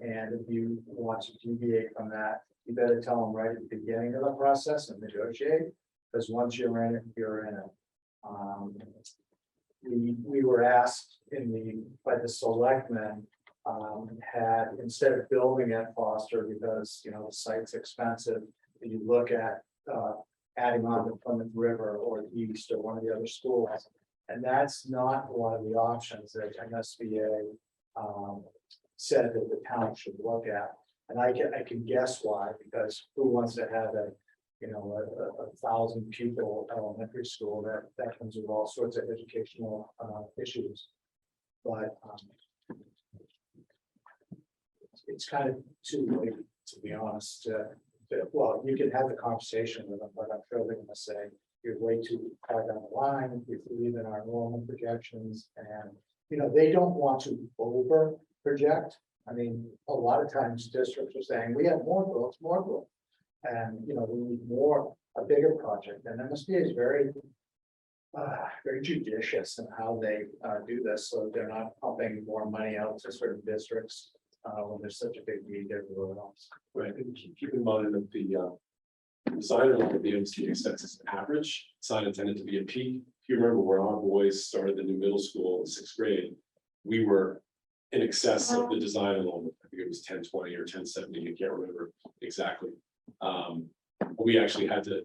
And if you want to deviate from that, you better tell them right at the beginning of the process and negotiate, because once you're in it, you're in it. We were asked by the selectmen, had, instead of building at Foster, because, you know, the site's expensive, you look at, adding on the Plymouth River or East or one of the other schools. And that's not one of the options that MSBA, said that the town should look at. And I can guess why, because who wants to have a, you know, a 1,000 pupil elementary school that comes with all sorts of educational issues. But it's kind of too late, to be honest. Well, you can have the conversation with them, but I'm sure they're gonna say, you're way too far down the line, we believe in our enrollment projections, and, you know, they don't want to over project. I mean, a lot of times districts are saying, we have more growth. And, you know, we need a bigger project, and MSBA is very judicious in how they do this, so they're not pumping more money out to certain districts when there's such a big need everywhere else. Right, and keep in mind that the design of the MSBA sets as an average, it's not intended to be a peak. If you remember where our boys started the new middle school in 6th grade, we were in excess of the design enrollment. I think it was 1020 or 1070, I can't remember exactly. We actually had to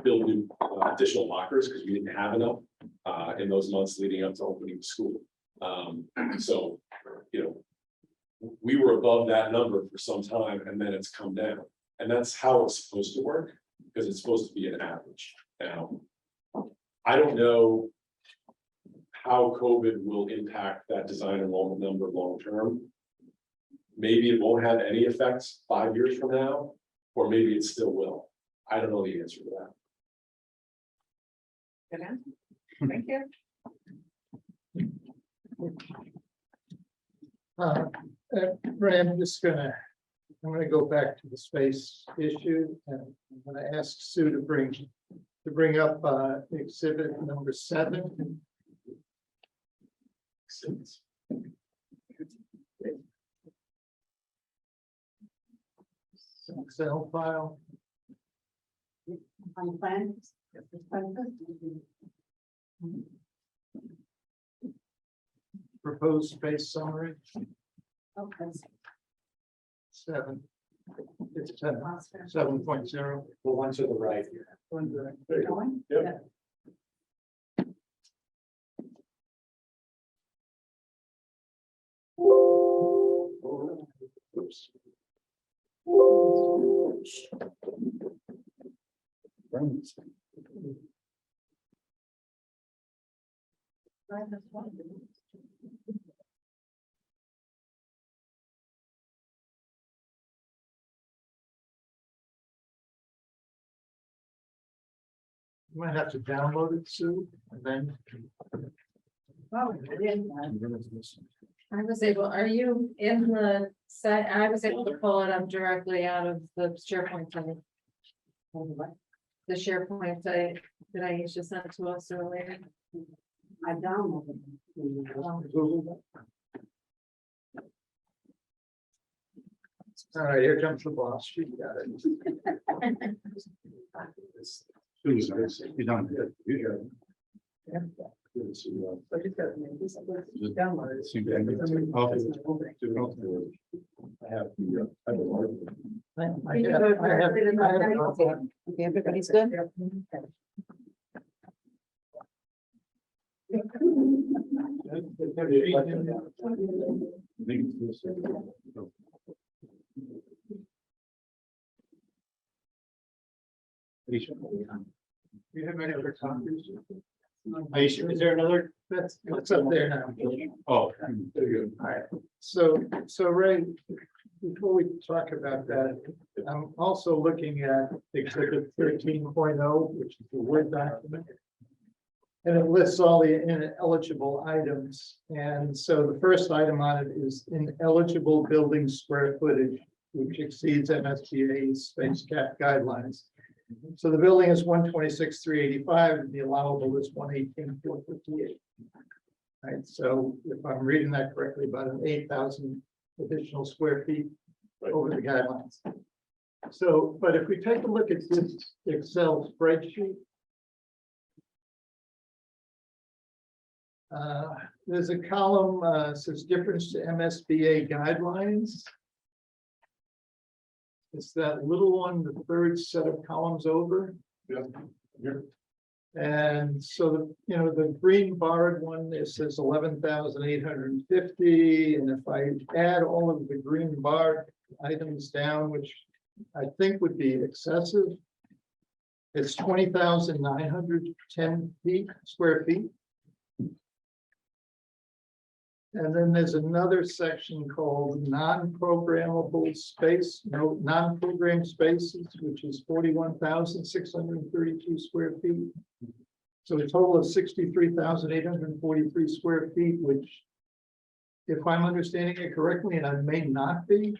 build new additional lockers because we didn't have enough in those months leading up to opening the school. So, you know, we were above that number for some time, and then it's come down. And that's how it's supposed to work, because it's supposed to be an average. Now, I don't know how COVID will impact that design enrollment number long term. Maybe it won't have any effects 5 years from now, or maybe it still will. I don't know the answer to that. Good answer. Thank you. Ray, I'm gonna go back to the space issue, and I'm gonna ask Sue to bring up exhibit number 7. Excel file. On the plan. Proposed space summary. Okay. 7. It's 7.0. The one to the right. There you go. Yep. Oops. You might have to download it, Sue, and then. I was able, are you in the site? I was able to pull it up directly out of the SharePoint site. The SharePoint site that I used to send to us earlier. I downloaded. All right, here comes the boss. She got it. You don't. But he's got, he's downloaded. Okay, everybody's good? You have any other copies? Aisha, is there another? That's up there now. Oh. All right, so Ray, before we talk about that, I'm also looking at exhibit 13.0, which is the Word document. And it lists all the ineligible items. And so the first item on it is ineligible building square footage, which exceeds MSBA's space cap guidelines. So the building is 126,385, and the allowable is 118,458. Right, so if I'm reading that correctly, about an 8,000 additional square feet over the guidelines. So, but if we take a look at this Excel spreadsheet. There's a column, says difference to MSBA guidelines. It's that little one, the third set of columns over. Yeah. And so, the green barred one, it says 11,850, and if I add all of the green barred items down, which I think would be excessive, it's 20,910 square feet. And then there's another section called non-programmable space, non-programmed spaces, which is 41,632 square feet. So a total of 63,843 square feet, which, if I'm understanding it correctly, and I may not be,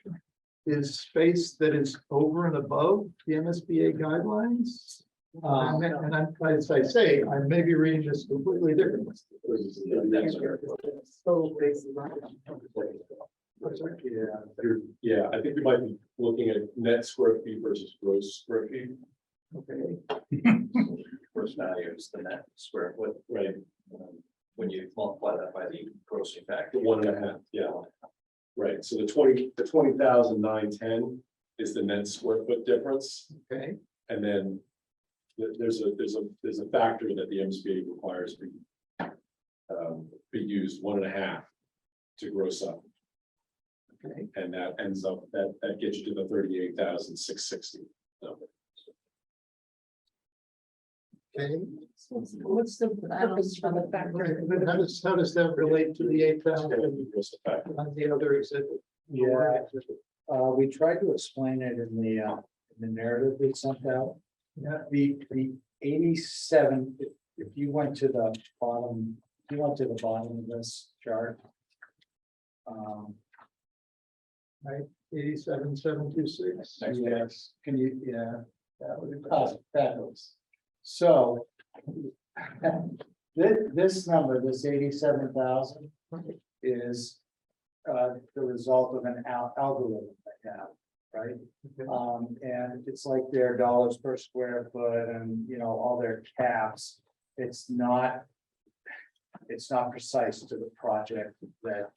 is space that is over and above the MSBA guidelines. And I'm, as I say, I may be reading this completely differently. Yeah, I think we might be looking at net square feet versus gross square feet. Okay, Gross value is the net square foot, Right, when you multiply that by the grossing factor. the 1.5, yeah. Right, so the 20,910 is the net square foot difference, okay, and then there's a factor that the MSBA requires be used 1.5 to gross up. okay. And that ends up, that gets you to the 38,660 number. Okay. What's the purpose of the factor? Right, but how does that relate to the 8,000 Gross effect. on the other exhibit? Yeah, we tried to explain it in the narrative we sent out. Yeah. The 87, if you went to the bottom, if you went to the bottom of this chart. Right, 87,726. Yes, can you, yeah, that would be fabulous. So. This number, this 87,000 is the result of an algorithm they have, right? And it's like their dollars per square foot and, all their caps. It's not precise to the project that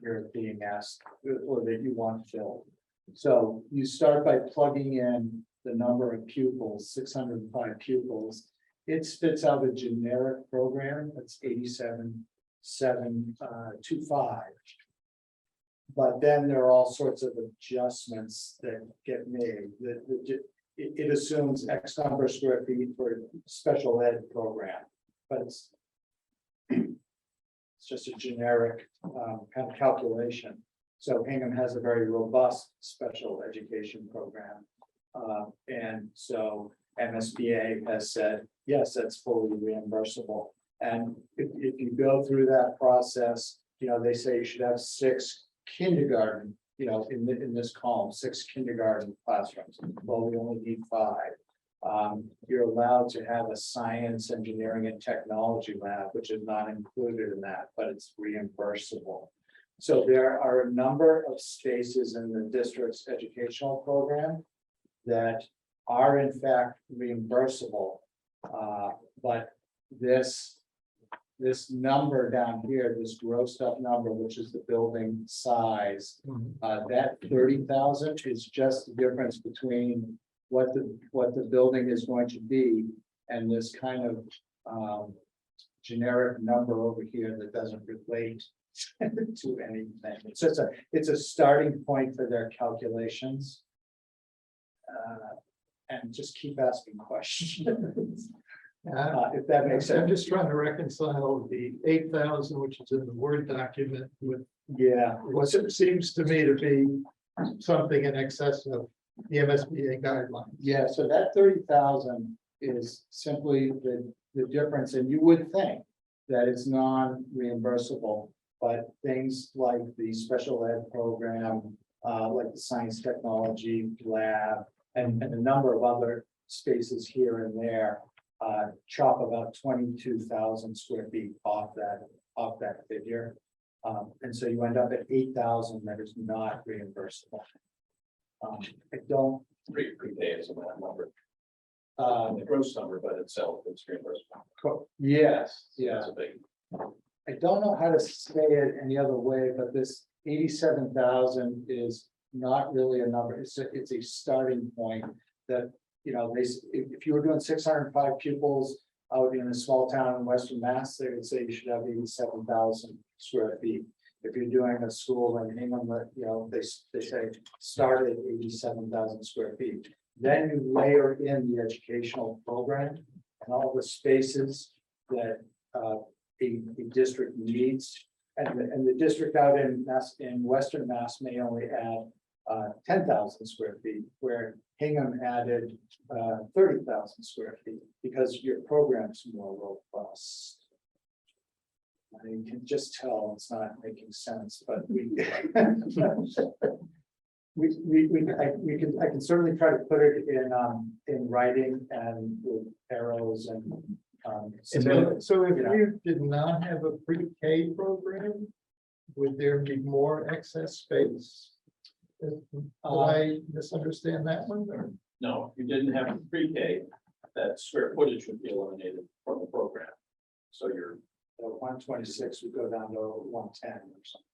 you're being asked or that you want to build. So you start by plugging in the number of pupils, 605 pupils. It spits out a generic program that's 87,725. But then there are all sorts of adjustments that get made. It assumes X number of square feet for a special ed program, but it's just a generic kind of calculation. So Hingham has a very robust special education program. And so MSBA has said, yes, that's fully reimbursable. And if you go through that process, they say you should have 6 kindergarten, in this column, 6 kindergarten classrooms. Well, we only need 5. You're allowed to have a science, engineering, and technology lab, which is not included in that, but it's reimbursable. So there are a number of spaces in the district's educational program that are in fact reimbursable. But this number down here, this grossed up number, which is the building size, that 30,000 is just the difference between what the building is going to be and this kind of generic number over here that doesn't relate to anything. It's just it's a starting point for their calculations. And just keep asking questions. If that makes sense. I'm just trying to reconcile the 8,000, which is in the Word document, with what it seems to me to be something in excess of the MSBA guidelines. Yeah, so that 30,000 is simply the difference, and you would think that it's non-reimbursable, but things like the special ed program, like the science technology lab, and a number of other spaces here and there, chop about 22,000 square feet off of that figure. And so you end up at 8,000 that is not reimbursable. I don't, Pre-pay is a bad number, the gross number, but itself, it's reimbursable. yes, That's a big. I don't know how to say it any other way, but this 87,000 is not really a number. It's a starting point that, you know, if you were doing 605 pupils out in a small town in Western Mass, they would say you should have 87,000 square feet. If you're doing a school in Hingham, you know, they say start at 87,000 square feet. Then you layer in the educational program and all the spaces that a district needs. And the district out in Western Mass may only add 10,000 square feet, where Hingham added 30,000 square feet, because your program's more robust. You can just tell it's not making sense, but I can certainly try to put it in writing and with arrows and. So if you know. you did not have a pre-K program, would there be more excess space? Did I misunderstand that one, or? No, if you didn't have pre-K, that square footage would be eliminated from the program. So you're 126 would go down to 110 or something.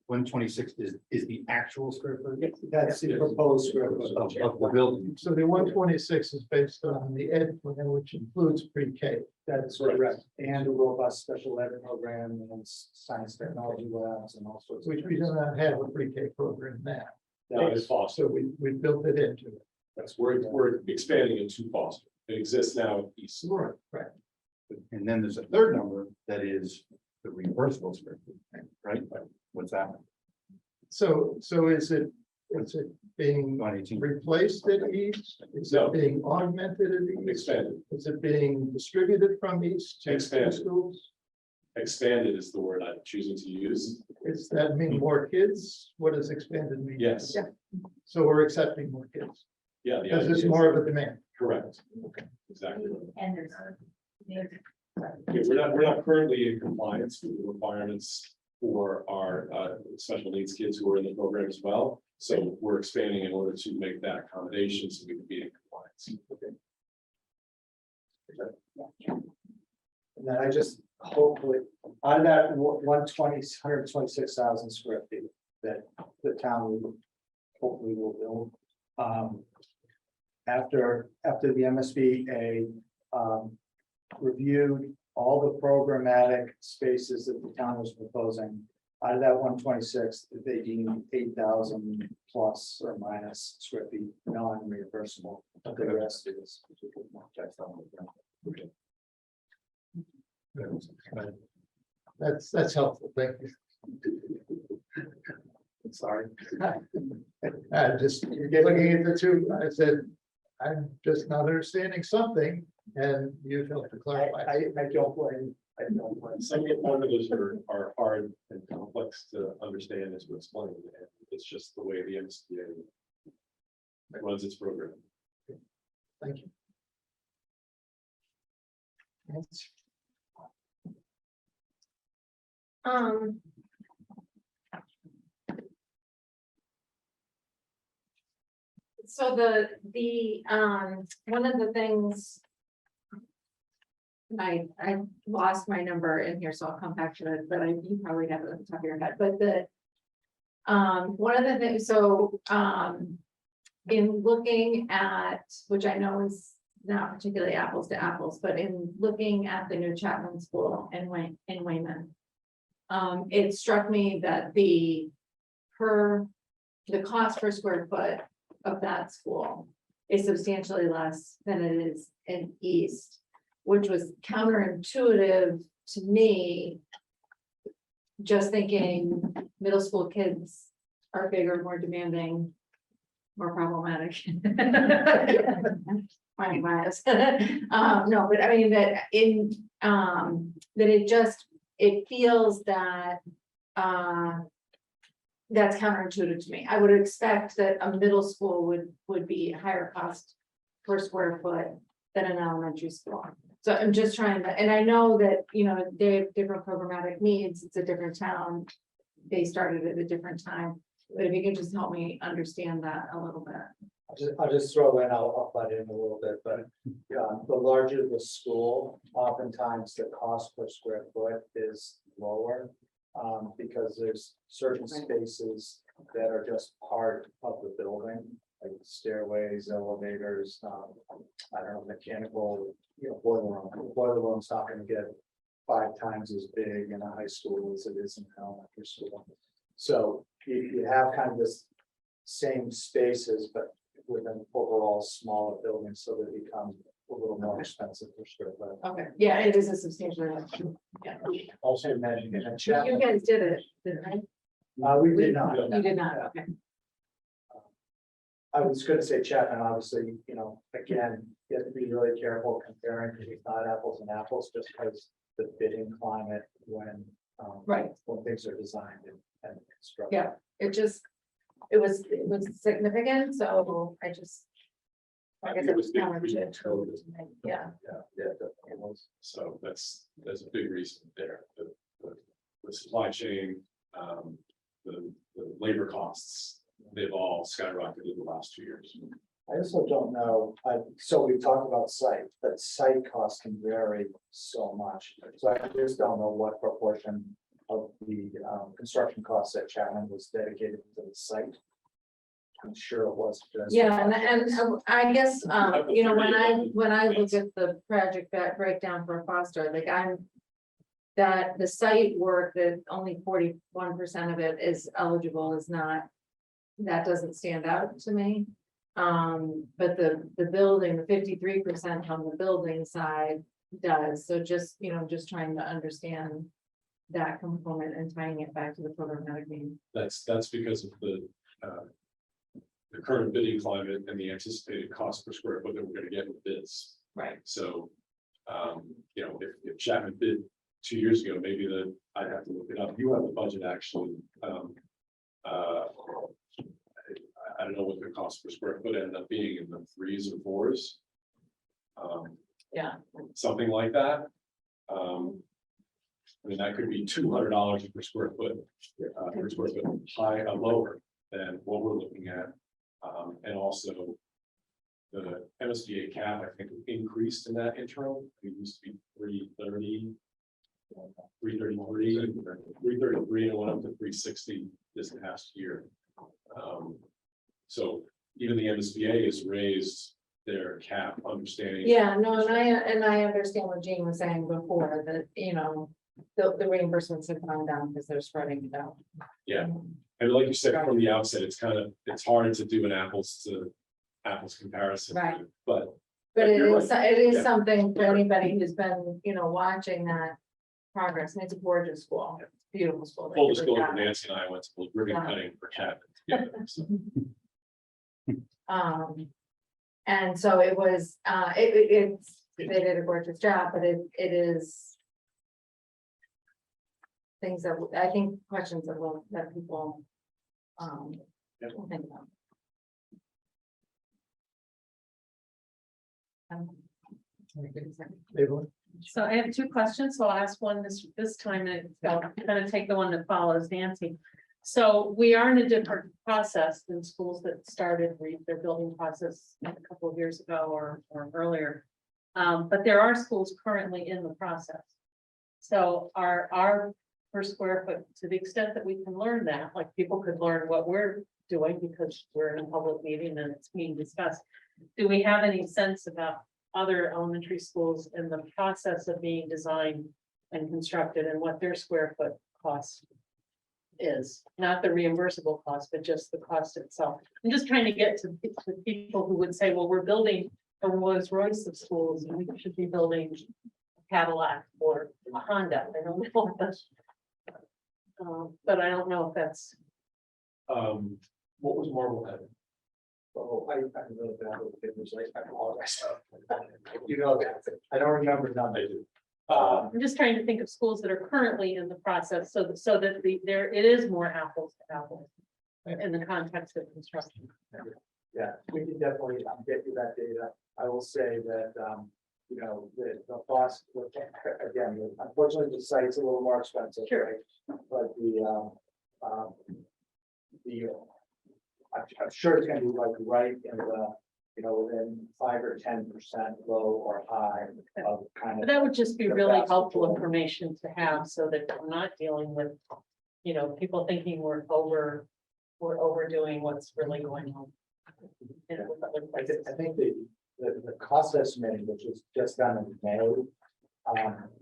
126 is the actual square footage That's the proposed square footage. of the building. So the 126 is based on the ed plan, which includes pre-K. That is correct. And a robust special ed program and science technology labs and all sorts of. Which we do not have a pre-K program now. That is Foster. So we built it into it. That's we're expanding into Foster. It exists now at East. Right. And then there's a third number that is the reimbursable square feet, right? What's that? So is it being 118. replaced at East? Is No. it being augmented at East? Expanded. Is it being distributed from East to Expanded. schools? Expanded is the word I'm choosing to use. Does that mean more kids? What does expanded mean? Yes. Yeah. So we're accepting more kids, Yeah. the because idea there's is- more of a demand. Correct. Okay. Exactly. And there's. Yeah, we're not currently in compliance with the requirements for our special needs kids who are in the program as well. So we're expanding in order to make that accommodation so we can be in compliance. And then I just hopefully, out of that 126,000 square feet that the town will hopefully will build. After the MSBA reviewed all the programmatic spaces that the town was proposing, out of that 126, they deemed 8,000 plus or minus square feet non-reimbursable. The rest is. That's helpful, thank you. Sorry. Just looking at the two, I said, I'm just not understanding something, and you helped to clarify. I don't blame. I don't blame. Some of the formulas are hard and complex to understand as to explain. It's just the way the MSBA runs its program. Thank you. So one of the things. I lost my number in here, so I'll come back to it, but you probably have it on the top of your head, but one of the things, so, in looking at, which I know is not particularly apples to apples, but in looking at the new Chapman School in Wayman. It struck me that the cost per square foot of that school is substantially less than it is in East, which was counterintuitive to me. Just thinking middle school kids are bigger, more demanding, more problematic. Finding bias. No, but I mean that it feels that that's counterintuitive to me. I would expect that a middle school would be higher cost per square foot than an elementary school. So I'm just trying to, and I know that, you know, they have different programmatic needs, it's a different town. They started at a different time, but if you can just help me understand that a little bit. I'll just throw in, I'll butt in a little bit, but the larger the school, oftentimes the cost per square foot is lower. Because there's certain spaces that are just part of the building, like stairways, elevators, I don't know, mechanical, boiler room. Boiler room's not gonna get 5 times as big in a high school as it is in an elementary school. So you have kind of this same spaces, but with an overall smaller building, so that it becomes a little more expensive per square foot. Okay, yeah, it is a substantial reduction. Yeah. Also imagine in a You chapter, guys did it, didn't we did not. you did not, okay. I was gonna say Chapman, obviously, again, you have to be really careful comparing, because it's not apples and apples, just because the bidding climate when. Right. When things are designed and constructed. Yeah, it was significant, so I just. Like I said, it was It was yeah. Yeah, definitely was. So that's a big reason there. The supply chain, the labor costs, they've all skyrocketed in the last 2 years. I also don't know, so we've talked about site, but site costs can vary so much. So I just don't know what proportion of the construction costs at Chapman was dedicated to the site. I'm sure it was. just- Yeah, and I guess, you know, when I look at the project that breakdown for Foster, like that the site work, that only 41% of it is eligible is not, that doesn't stand out to me. But the building, the 53% on the building side does, so just, you know, just trying to understand that component and tying it back to the programmatic need. That's because of the current bidding climate and the anticipated cost per square foot that we're gonna get with bids. Right. So, you know, if Chapman bid 2 years ago, maybe I'd have to look it up. You have the budget actually. I don't know what the cost per square foot ended up being in the 3s or 4s. Yeah. Something like that. I mean, that could be $200 per square foot, high, lower than what we're looking at. And also the MSBA cap, I think, increased in that interim. It used to be 330, 333, and it went up to 360 this past year. So even the MSBA has raised their cap, understanding. Yeah, no, and I understand what Jean was saying before, that, you know, the reimbursements have gone down because they're spreading it out. Yeah. And like you said from the outset, it's hard to do an apples to apples comparison. Right. But But you're it is Yeah. something for anybody who's been, you know, watching that progress, and it's a gorgeous school, it's a beautiful school. full disclosure, Nancy and I went to ribbon Yeah. cutting for Chapman together. So, And so it was, they did a gorgeous job, but it is. Things that, I think, questions that people, will think about. So I have 2 questions, so I'll ask one this time, and I'll kind of take the one that follows Nancy. So we are in a different process than schools that started their building process a couple of years ago or earlier. But there are schools currently in the process. So our per square foot, to the extent that we can learn that, like people could learn what we're doing because we're in a public meeting and it's being discussed. Do we have any sense about other elementary schools in the process of being designed and constructed and what their square foot cost is? Not the reimbursable cost, but just the cost itself. I'm just trying to get to people who would say, well, we're building a Rolls Royce of schools and we should be building a Cadillac or a Honda. I don't know if that's, but I don't know if that's. what was Marblehead? Oh, I really bad with papers, I apologize. You know, that, I don't remember none. I do. I'm just trying to think of schools that are currently in the process, so that it is more apples to apples in the context of construction. Yeah, we can definitely get you that data. I will say that you know, the cost, again, unfortunately, the site's a little more expensive. Sure. Right? But I'm sure it's gonna be like right in the, you know, within 5 or 10% low or high of kind But of. that would just be The really best helpful one. information to have so that we're not dealing with, you know, people thinking we're overdoing what's really going on. You know, with other places. I think the cost estimate, which was just done in May,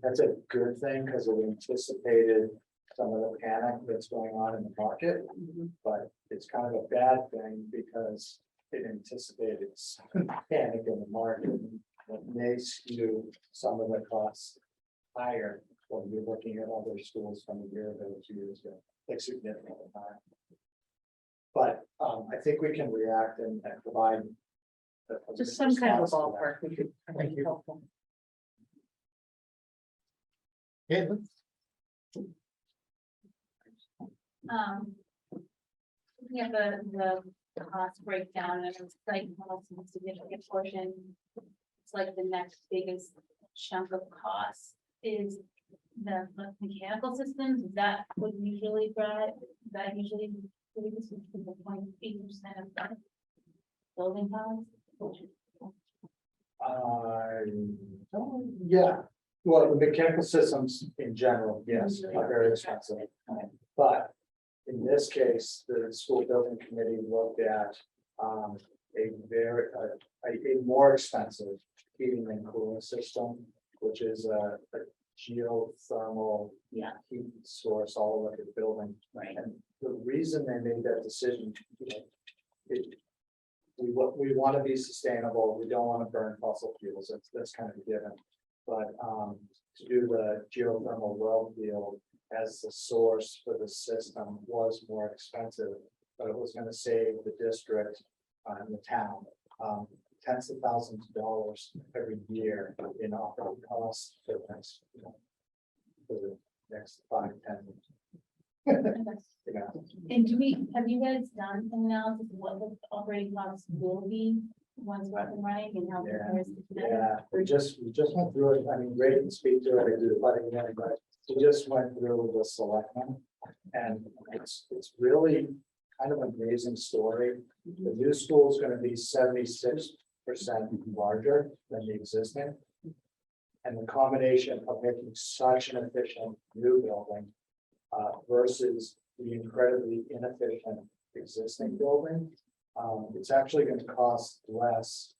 that's a good thing because it anticipated some of the panic that's going on in the market. But it's kind of a bad thing because it anticipated some panic in the market that may skew some of the costs higher when you're looking at other schools from a year ago, 2 years ago, like significantly higher. But I think we can react and provide. Just some kind of a response to that. ballpark, we could, I think, you. helpful. Yeah, Looking at the cost breakdown, and it's like almost a significant portion. It's like the next biggest chunk of cost is the mechanical systems. Is that what usually drive, that usually 0.8% of the building costs? Yeah, well, the mechanical systems in general, yes, are very expensive. But in this case, the school building committee looked at a more expensive heating and cooling system, which is a geothermal heat source all over the building. Right. And the reason they made that decision, we want to be sustainable. We don't want to burn fossil fuels. That's kind of a given. But to do the geothermal well field as the source for the system was more expensive, but it was going to save the district and the town tens of thousands of dollars every year in operating costs for the next, for the next 5, 10 years. Yeah. And have you guys done an analysis of what the operating costs will be once we're up and running and how it compares to today? Yeah, we just went through it. I mean, Ray can speak to it. I do the budget again, but we just went through the selectmen. And it's really kind of an amazing story. The new school is going to be 76% larger than the existing. And the combination of making such an efficient new building versus the incredibly inefficient existing building. It's actually going to cost less.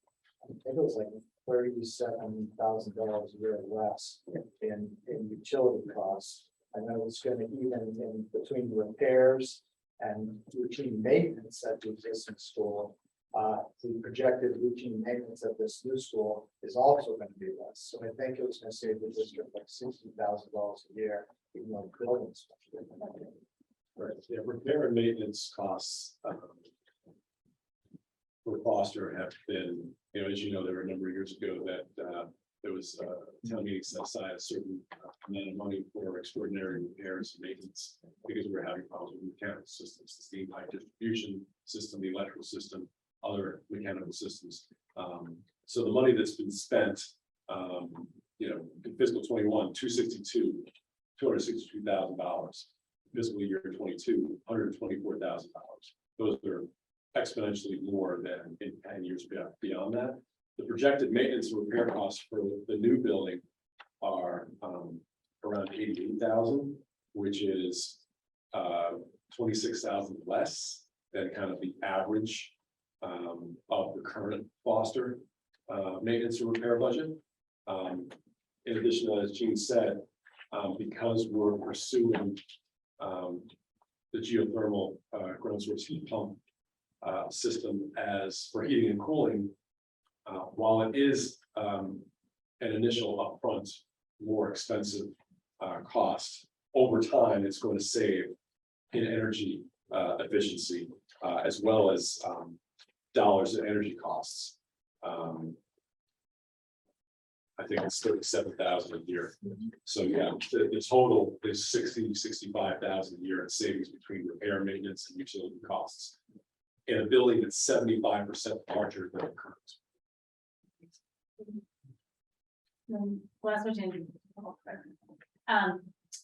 I think it was like $37,000 a year less in utility costs. I know it's going to even in between repairs and routine maintenance at the existing school. The projected routine maintenance at this new school is also going to be less. So I think it was going to save the district like $60,000 a year, even though the buildings. Right, yeah, repair and maintenance costs for Foster have been, you know, as you know, there were a number of years ago that there was town meeting set aside a certain amount of money for extraordinary repairs and maintenance because we were having problems with mechanical systems, the steam pipe distribution system, the electrical system, other mechanical systems. So the money that's been spent, you know, in fiscal 21, $262,000. Fiscal year 22, $124,000. Those are exponentially more than in 10 years beyond that. The projected maintenance and repair costs for the new building are around $88,000, which is 26,000 less than kind of the average of the current Foster maintenance and repair budget. In addition to, as Gene said, because we're pursuing the geothermal ground source heat pump system as for heating and cooling, while it is an initial upfront more expensive cost, over time it's going to save in energy efficiency as well as dollars in energy costs. I think it's 37,000 a year. So yeah, the total is 65,000 a year in savings between repair, maintenance, and utility costs. In a building that's 75% larger than the current. Last question.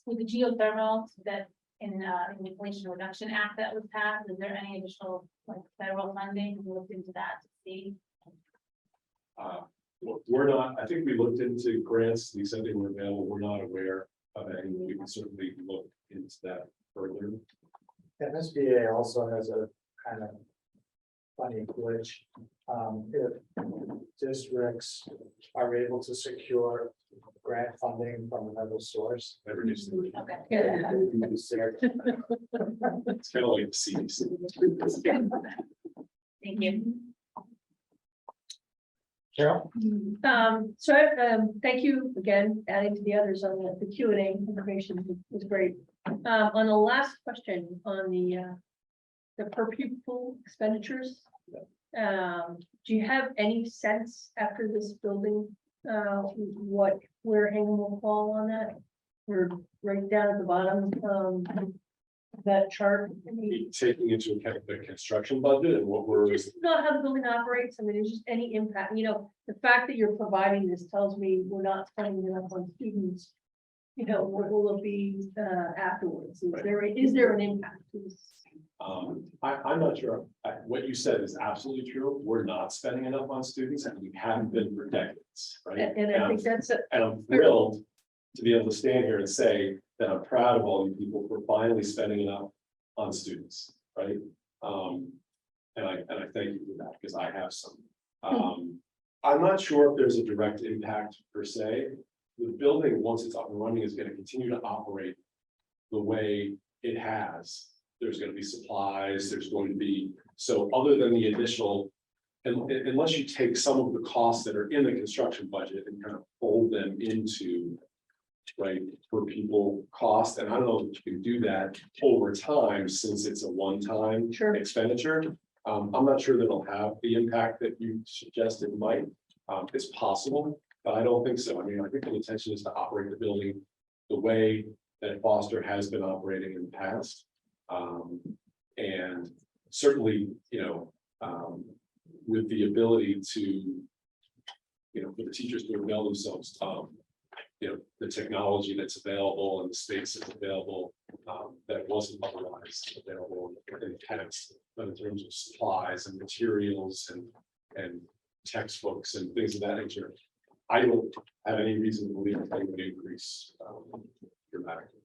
With the geothermal that in the Inflation Reduction Act that was passed, is there any additional like federal funding? Have you looked into that to see? We're not, I think we looked into grants, they said they were available, we're not aware of any, we can certainly look into that further. MSBA also has a kind of funny glitch. If districts are able to secure grant funding from another source. That reduces the- Okay. It's kind of like the CDC. Thank you. Carol? Thank you again, adding to the others on the Q and A information was great. On the last question on the per pupil expenditures. Do you have any sense after this building, where Hingham will fall on that? We're right down at the bottom, that chart. Taking into account the construction budget and what we're. Just not how the building operates. I mean, there's just any impact, the fact that you're providing this tells me we're not spending enough on students. What will it be afterwards? Is there an impact to this? I'm not sure. What you said is absolutely true. We're not spending enough on students and we haven't been for decades, right? And I think that's it. And I'm thrilled to be able to stand here and say that I'm proud of all you people for finally spending enough on students, right? And I thank you for that because I have some. I'm not sure if there's a direct impact per se. The building, once it's up and running, is going to continue to operate the way it has. There's going to be supplies, there's going to be, so other than the additional, unless you take some of the costs that are in the construction budget and kind of fold them into, right, per pupil cost, and I don't know if you can do that over time since it's a one-time expenditure. I'm not sure that it'll have the impact that you suggested it might. It's possible, but I don't think so. I mean, I think the intention is to operate the building the way that Foster has been operating in the past. And certainly, with the ability to, for the teachers to avail themselves, the technology that's available and the space that's available, that wasn't otherwise available in the past, but in terms of supplies and materials and textbooks and things of that nature, I don't have any reason to believe that they would increase dramatically.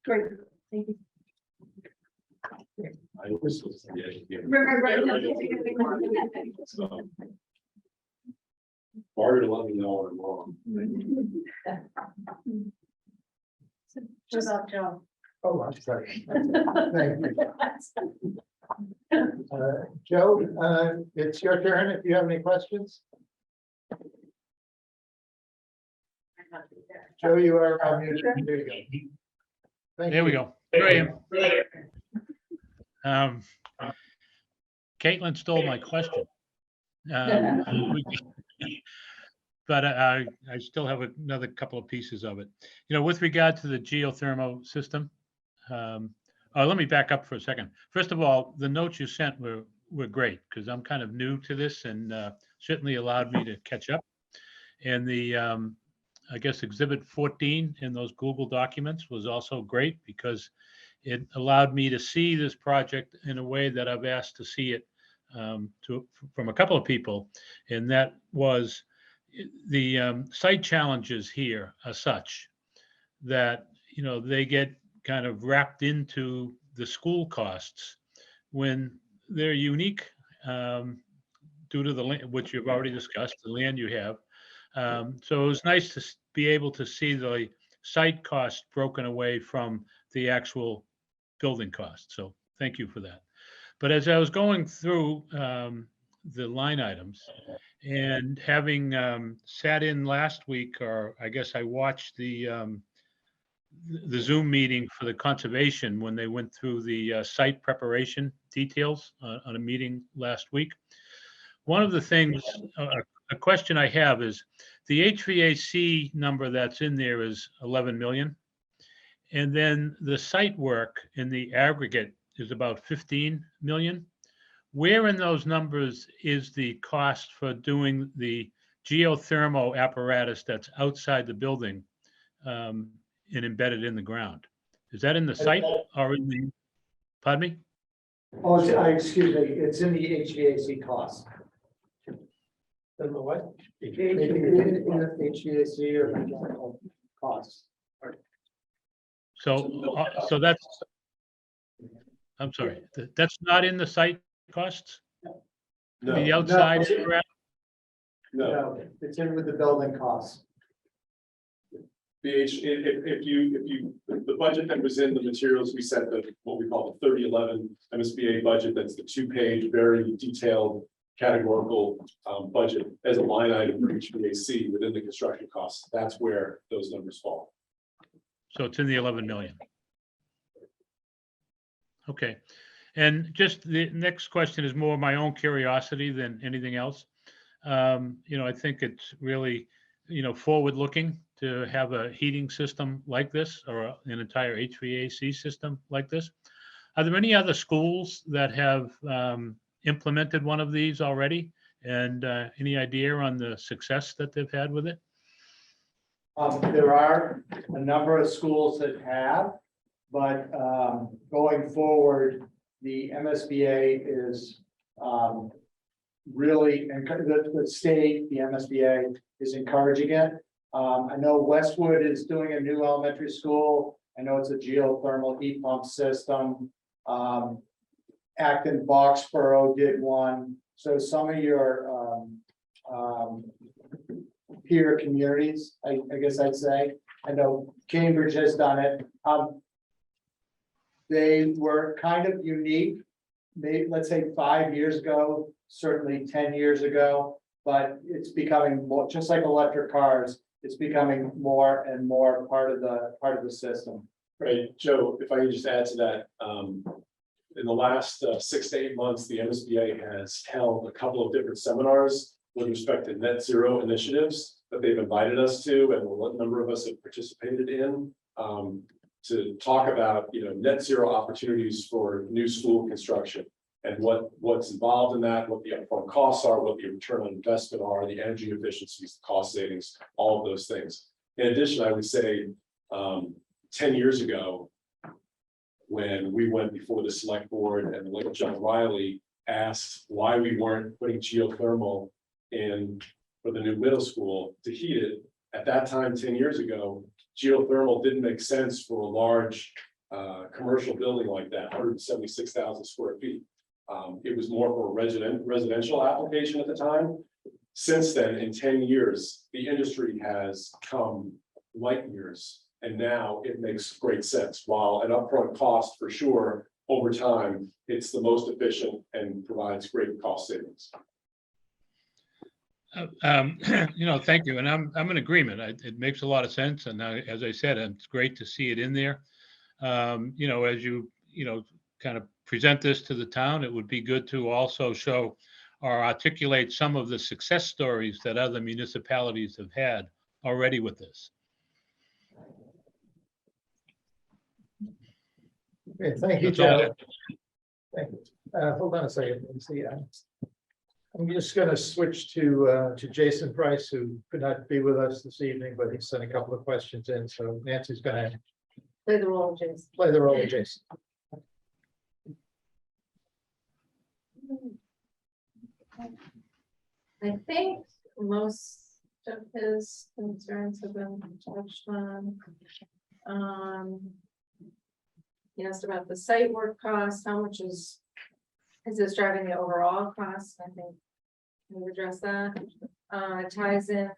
Great, thank you. I was so, Barter to let me know when I'm wrong. What about Joe? Oh, I'm sorry. Thank you. Joe, it's your turn if you have any questions. Joe, you are on mute. There you go. There we go. There I am. Caitlin stole my question. But I still have another couple of pieces of it. With regard to the geothermal system, let me back up for a second. First of all, the notes you sent were great because I'm kind of new to this and certainly allowed me to catch up. And the I guess Exhibit 14 in those Google documents was also great because it allowed me to see this project in a way that I've asked to see it from a couple of people. And that was the site challenges here are such that, they get kind of wrapped into the school costs when they're unique due to the land, which you've already discussed, the land you have. So it was nice to be able to see the site cost broken away from the actual building cost. So thank you for that. But as I was going through the line items and having sat in last week, or I guess I watched the Zoom meeting for the conservation when they went through the site preparation details on a meeting last week. One of the things, a question I have is the HVAC number that's in there is 11 million. And then the site work in the aggregate is about 15 million. where in those numbers is the cost for doing the geothermal apparatus that's outside the building and embedded in the ground? Is that in the site or in the, pardon me? Oh, excuse me, it's in the HVAC cost. Then the what? In the HVAC or mechanical costs. So that's, I'm sorry, that's not in the site costs? No, The outside No. apparatus? no. It's in with the building costs. The budget that was in the materials, we set the, what we call the 3011 MSBA budget, that's the 2-page, very detailed categorical budget as a line item for HVAC within the construction costs. That's where those numbers fall. So it's in the 11 million. Okay, and just the next question is more my own curiosity than anything else. I think it's really, forward-looking to have a heating system like this or an entire HVAC system like this. Are there any other schools that have implemented one of these already? And any idea on the success that they've had with it? There are a number of schools that have, but going forward, the MSBA is really, and the state, the MSBA is encouraging it. I know Westwood is doing a new elementary school. I know it's a geothermal heat pump system. Acton Boxborough did one. So some of your peer communities, I guess I'd say. I know Cambridge has done it. They were kind of unique, maybe let's say 5 years ago, certainly 10 years ago, but it's becoming more, just like electric cars, it's becoming more and more part of the system. Right, Joe, if I could just add to that, in the last 6 to 8 months, the MSBA has held a couple of different seminars with respect to net zero initiatives that they've invited us to, and a number of us have participated in, to talk about, net zero opportunities for new school construction and what's involved in that, what the upfront costs are, what the return on investment are, the energy efficiencies, the cost savings, all of those things. In addition, I would say 10 years ago, when we went before the select board and like John Riley asked why we weren't putting geothermal in for the new middle school to heat it. At that time, 10 years ago, geothermal didn't make sense for a large commercial building like that, 176,000 square feet. It was more for a residential application at the time. Since then, in 10 years, the industry has come light years. And now it makes great sense. While an upfront cost for sure, over time, it's the most efficient and provides great cost savings. Thank you. And I'm in agreement. It makes a lot of sense. And as I said, it's great to see it in there. As you, kind of present this to the town, it would be good to also show or articulate some of the success stories that other municipalities have had already with this. Okay, thank you, That's all I Joe. have. Thank you. Hold on a second. Let me see. I'm just going to switch to Jason Price, who could not be with us this evening, but he sent a couple of questions in. So Nancy's going to Play the role of Jason. play the role of Jason. I think most of his concerns have been touched on. He asked about the site work cost, how much is this driving the overall cost? I think we've addressed that. Ties in,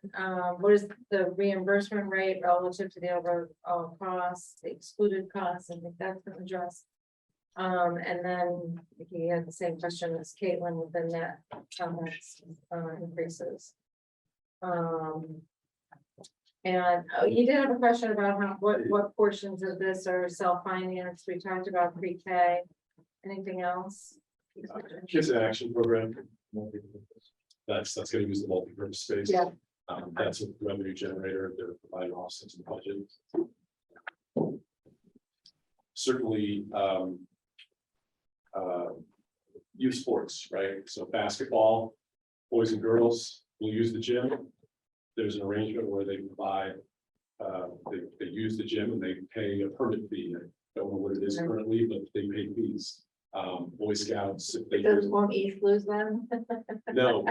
what is the reimbursement rate relative to the overall costs, the excluded costs? I think that's been addressed. And then he had the same question as Caitlin within that, how much increases. And you did have a question about what portions of this are self-financed. We talked about pre-K. Anything else? Kids in Action program. That's going to use the multi-purpose space. Yeah. That's a revenue generator. They're providing offsets in the budget. Certainly, youth sports, right? So basketball, boys and girls will use the gym. There's an arrangement where they provide, they use the gym and they pay a permit fee. I don't know what it is currently, but they pay fees. Boy Scouts, if they use, Won't East lose them? no,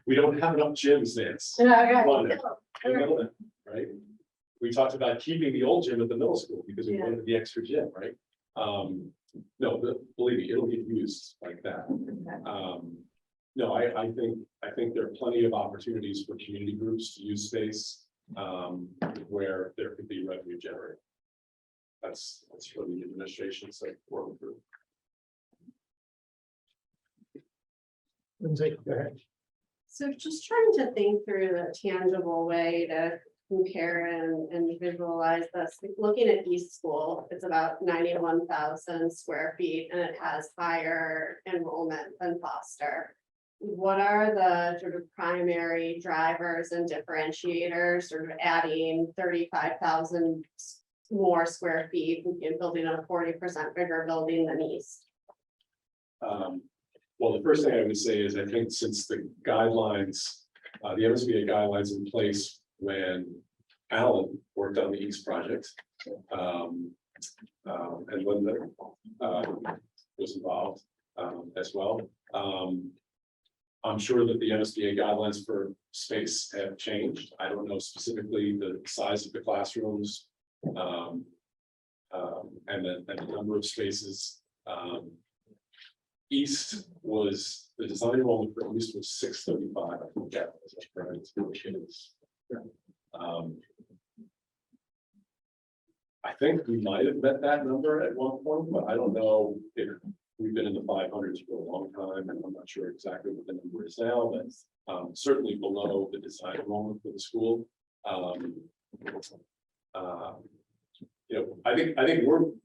we don't have enough gyms, Nance. Okay. Come on now. You know that, right? We talked about keeping the old gym at the middle school because we wanted the extra gym, right? No, believe me, it'll get used like that. No, I think there are plenty of opportunities for community groups to use space, where there could be revenue generated. That's for the administration's like working through. Lindsay, go ahead. So just trying to think through the tangible way to compare and visualize this, looking at East School, it's about 91,000 square feet and it has higher enrollment than Foster. What are the sort of primary drivers and differentiators, sort of adding 35,000 more square feet and building a 40% bigger building than East? Well, the first thing I would say is I think since the guidelines, the MSBA guidelines in place when Alan worked on the East project, and Linda was involved as well. I'm sure that the MSBA guidelines for space have changed. I don't know specifically the size of the classrooms and the number of spaces. East was, the design enrollment for East was 635. I think that was right. I think we might have met that number at one point, but I don't know if we've been in the 500s for a long time, and I'm not sure exactly what the number is now, but certainly below the design enrollment for the school. I think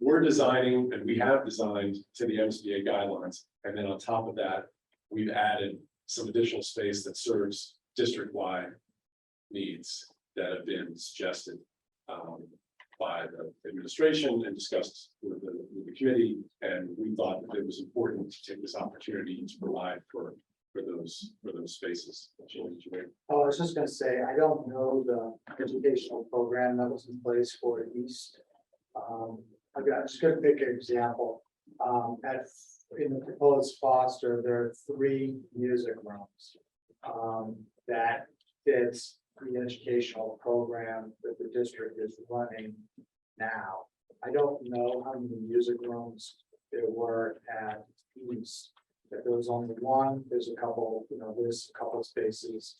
we're designing, and we have designed to the MSBA guidelines, and then on top of that, we've added some additional space that serves district-wide needs that have been suggested by the administration and discussed with the committee, and we thought that it was important to take this opportunity to provide for those spaces. Oh, I was just gonna say, I don't know the educational program that was in place for East. I'm just gonna pick an example. In the proposed Foster, there are 3 music rooms that fits the educational program that the district is running now. I don't know how many music rooms there were at East. If there was only one, there's a couple, there's a couple spaces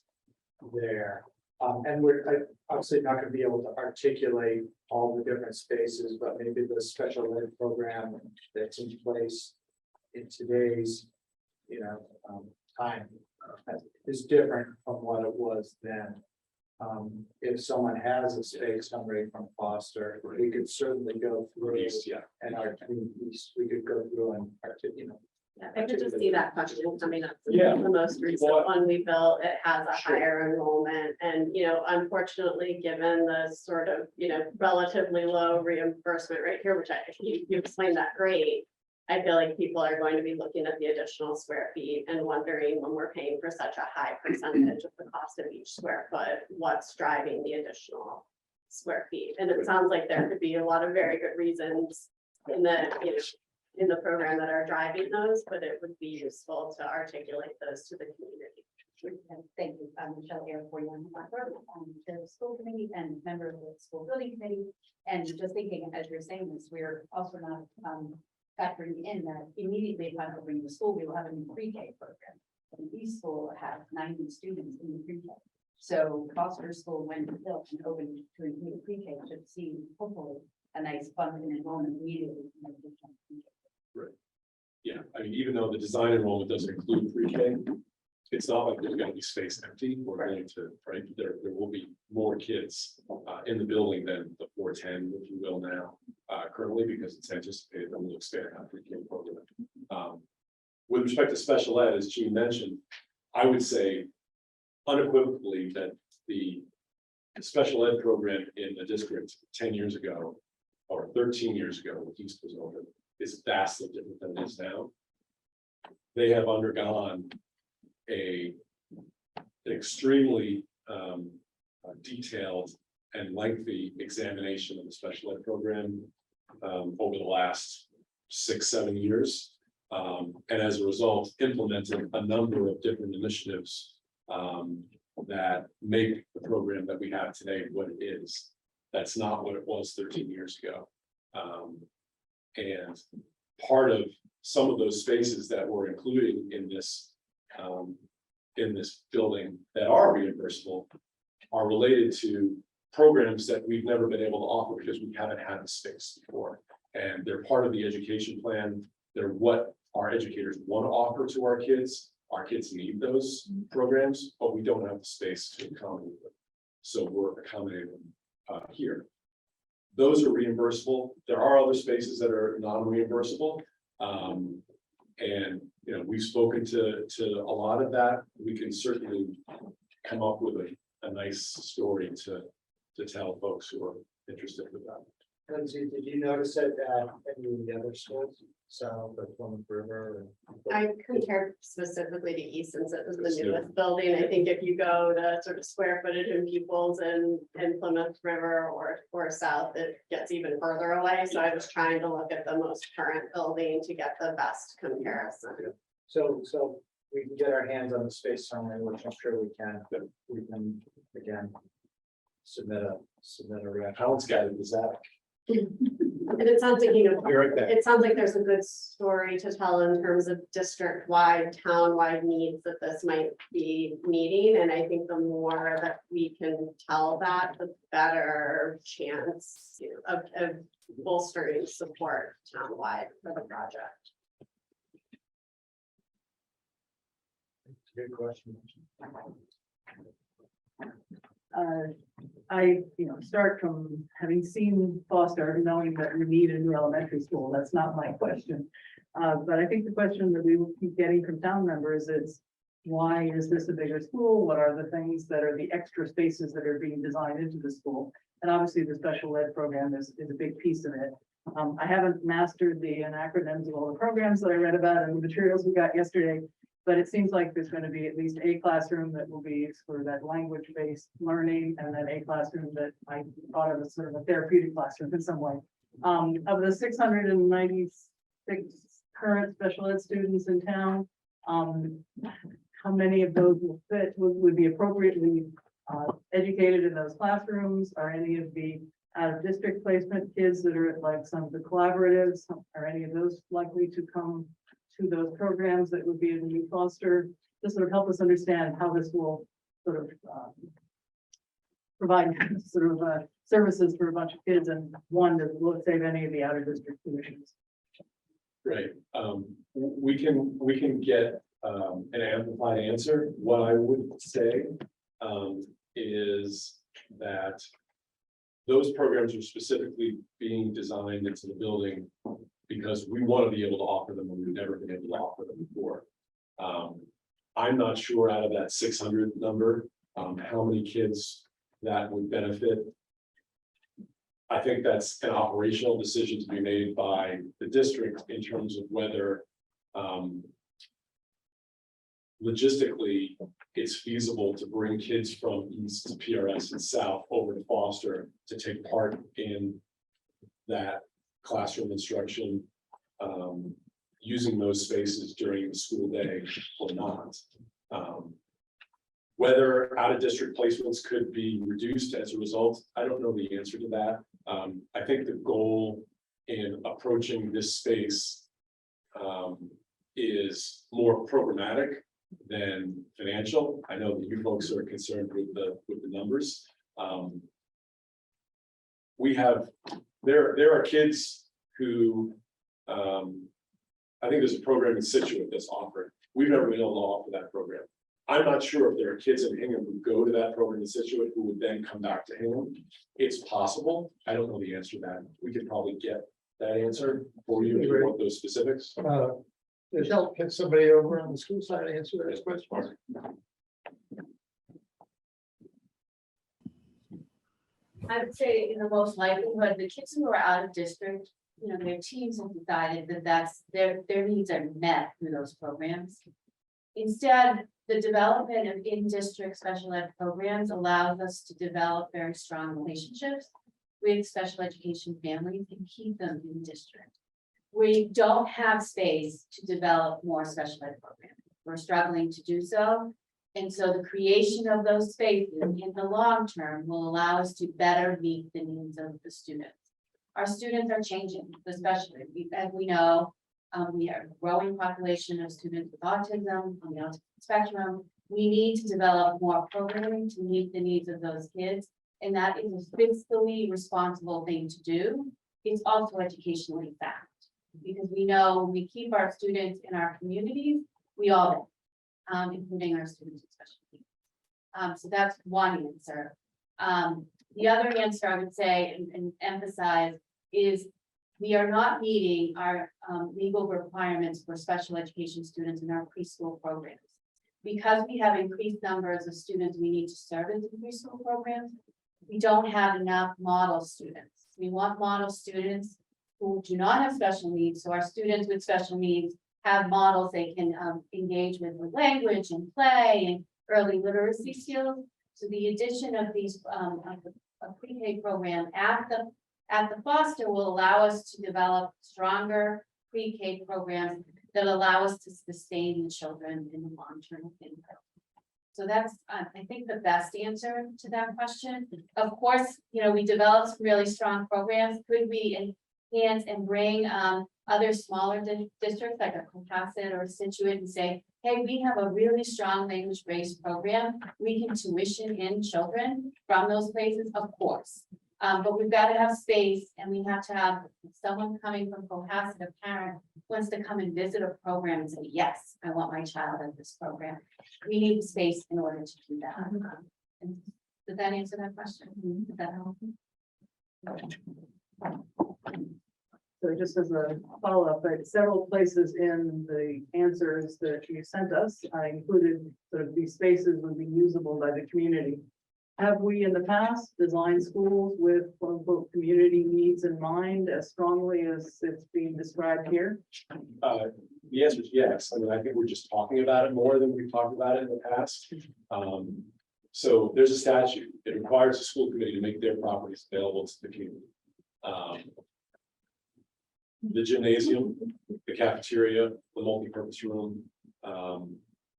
there. And we're obviously not going to be able to articulate all the different spaces, but maybe the special ed program that's in place in today's, time is different from what it was then. If someone has a space hungry from Foster, we could certainly go through East, yeah. and we could go through and articulate. Yeah, I could just see that question coming up. Yeah. The most recent one we built, it has a Sure. higher enrollment and, unfortunately, given the sort of, relatively low reimbursement rate here, which you explained that great. I feel like people are going to be looking at the additional square feet and wondering when we're paying for such a high percentage of the cost of each square foot, what's driving the additional square feet? And it sounds like there could be a lot of very good reasons in the program that are driving those, but it would be useful to articulate those to the community. Thank you, Michelle here for you on the school committee and member of the school building committee. And just thinking, as you're saying this, we're also not factoring in that immediately upon opening the school, we will have a new pre-K program. And East School have 90 students in the pre-K. So Foster School, when built and opened to include pre-K, should see hopefully a nice bump in enrollment immediately. Right. Yeah, I mean, even though the design enrollment doesn't include pre-K, it's not like there's gonna be space empty. We're going to, right, there will be more kids in the building than the 410, if you will, now currently, because it's anticipated that we'll expand our pre-K program. With respect to special ed, as Gene mentioned, I would say unequivocally that the special ed program in the district 10 years ago or 13 years ago, when East was open, is vastly different than it is now. they have undergone a extremely detailed and lengthy examination of the special ed program over the last 6-7 years. And as a result, implemented a number of different initiatives that make the program that we have today what it is. That's not what it was 13 years ago. And part of some of those spaces that we're including in this building that are reimbursable are related to programs that we've never been able to offer because we haven't had the space before. And they're part of the education plan. They're what our educators want to offer to our kids. Our kids need those programs, but we don't have the space to accommodate them. So we're accommodating them here. Those are reimbursable. There are other spaces that are non-reimbursable. And we've spoken to a lot of that. We can certainly come up with a nice story to tell folks who are interested with that. And did you notice it at any of the other schools? So the Plymouth River. I compared specifically to East since it was the newest building. I think if you go to sort of square footage and pupils in Plymouth River or south, it gets even further away. So I was trying to look at the most current building to get the best comparison. So we can get our hands on the space summary, which I'm sure we can, but we can again submit a reaction. Howard's guided is that. And it sounds like, it sounds like there's a good story to tell in terms of district-wide, town-wide needs that this might be meeting. And I think the more that we can tell that, the better chance of bolstering support town-wide for the project. Good question. I start from having seen Foster, knowing that we need a new elementary school. That's not my question. But I think the question that we will keep getting from town members is, why is this a bigger school? What are the things that are the extra spaces that are being designed into the school? And obviously the special ed program is a big piece of it. I haven't mastered the acronyms of all the programs that I read about and the materials we got yesterday. But it seems like there's going to be at least a classroom that will be for that language-based learning, and then a classroom that I thought of as sort of a therapeutic classroom in some way. Of the 696 current special ed students in town, how many of those will fit, would be appropriately educated in those classrooms? Are any of the out-of-district placement kids that are at like some of the collaboratives, are any of those likely to come to those programs that would be in the new Foster, to sort of help us understand how this will sort of provide sort of services for a bunch of kids, and one that will save any of the outer district tuitions. Right. We can get an amplified answer. What I would say is that those programs are specifically being designed into the building because we want to be able to offer them when we've never been able to offer them before. I'm not sure out of that 600 number, how many kids that would benefit. I think that's an operational decision to be made by the district in terms of whether logistically it's feasible to bring kids from east to PRS and south over to Foster to take part in that classroom instruction using those spaces during the school day or not. Whether out-of-district placements could be reduced as a result, I don't know the answer to that. I think the goal in approaching this space is more programmatic than financial. I know that you folks are concerned with the numbers. There are kids who I think there's a program in Situate that's offered. We've never been able to offer that program. I'm not sure if there are kids in Hingham who go to that program in Situate who would then come back to Hingham. It's possible. I don't know the answer to that. We could probably get that answer for you if you want those specifics. Michelle, can somebody over on the school side answer that question? I would say in the most likelihood, the kids who are out of district their teams have decided that their needs are met through those programs. Instead, the development of in-district special ed programs allows us to develop very strong relationships with special education families and keep them in district. We don't have space to develop more special ed programs. We're struggling to do so. And so the creation of those spaces in the long term will allow us to better meet the needs of the students. Our students are changing, especially as we know, we have a growing population of students with autism on the autism spectrum. We need to develop more programming to meet the needs of those kids. And that is a fiscally responsible thing to do. It's also educationally fact. Because we know when we keep our students in our communities, we all win, including our students with special needs. So that's one answer. The other answer I would say and emphasize is we are not meeting our legal requirements for special education students in our preschool programs. Because we have increased numbers of students we need to service in preschool programs, we don't have enough model students. We want model students who do not have special needs, so our students with special needs have models they can engage with language and play and early literacy skills. So the addition of these a pre-K program at the Foster will allow us to develop stronger pre-K programs that allow us to sustain the children in the long-term impact. So that's, I think, the best answer to that question. Of course, we developed some really strong programs. Could we enhance and bring other smaller districts like a Cohasset or Situate and say, hey, we have a really strong language-based program. We can tuition in children from those places, of course. But we've got to have space, and we have to have someone coming from Cohasset, a parent wants to come and visit a program and say, yes, I want my child in this program. We need space in order to do that. And did that answer that question? Did that help? So just as a follow-up, but several places in the answers that you sent us, I included sort of these spaces would be usable by the community. Have we in the past designed schools with quote unquote community needs in mind as strongly as it's being described here? The answer is yes. I mean, I think we're just talking about it more than we've talked about it in the past. So there's a statute. It requires the school committee to make their properties available to the community. The gymnasium, the cafeteria, the multi-purpose room,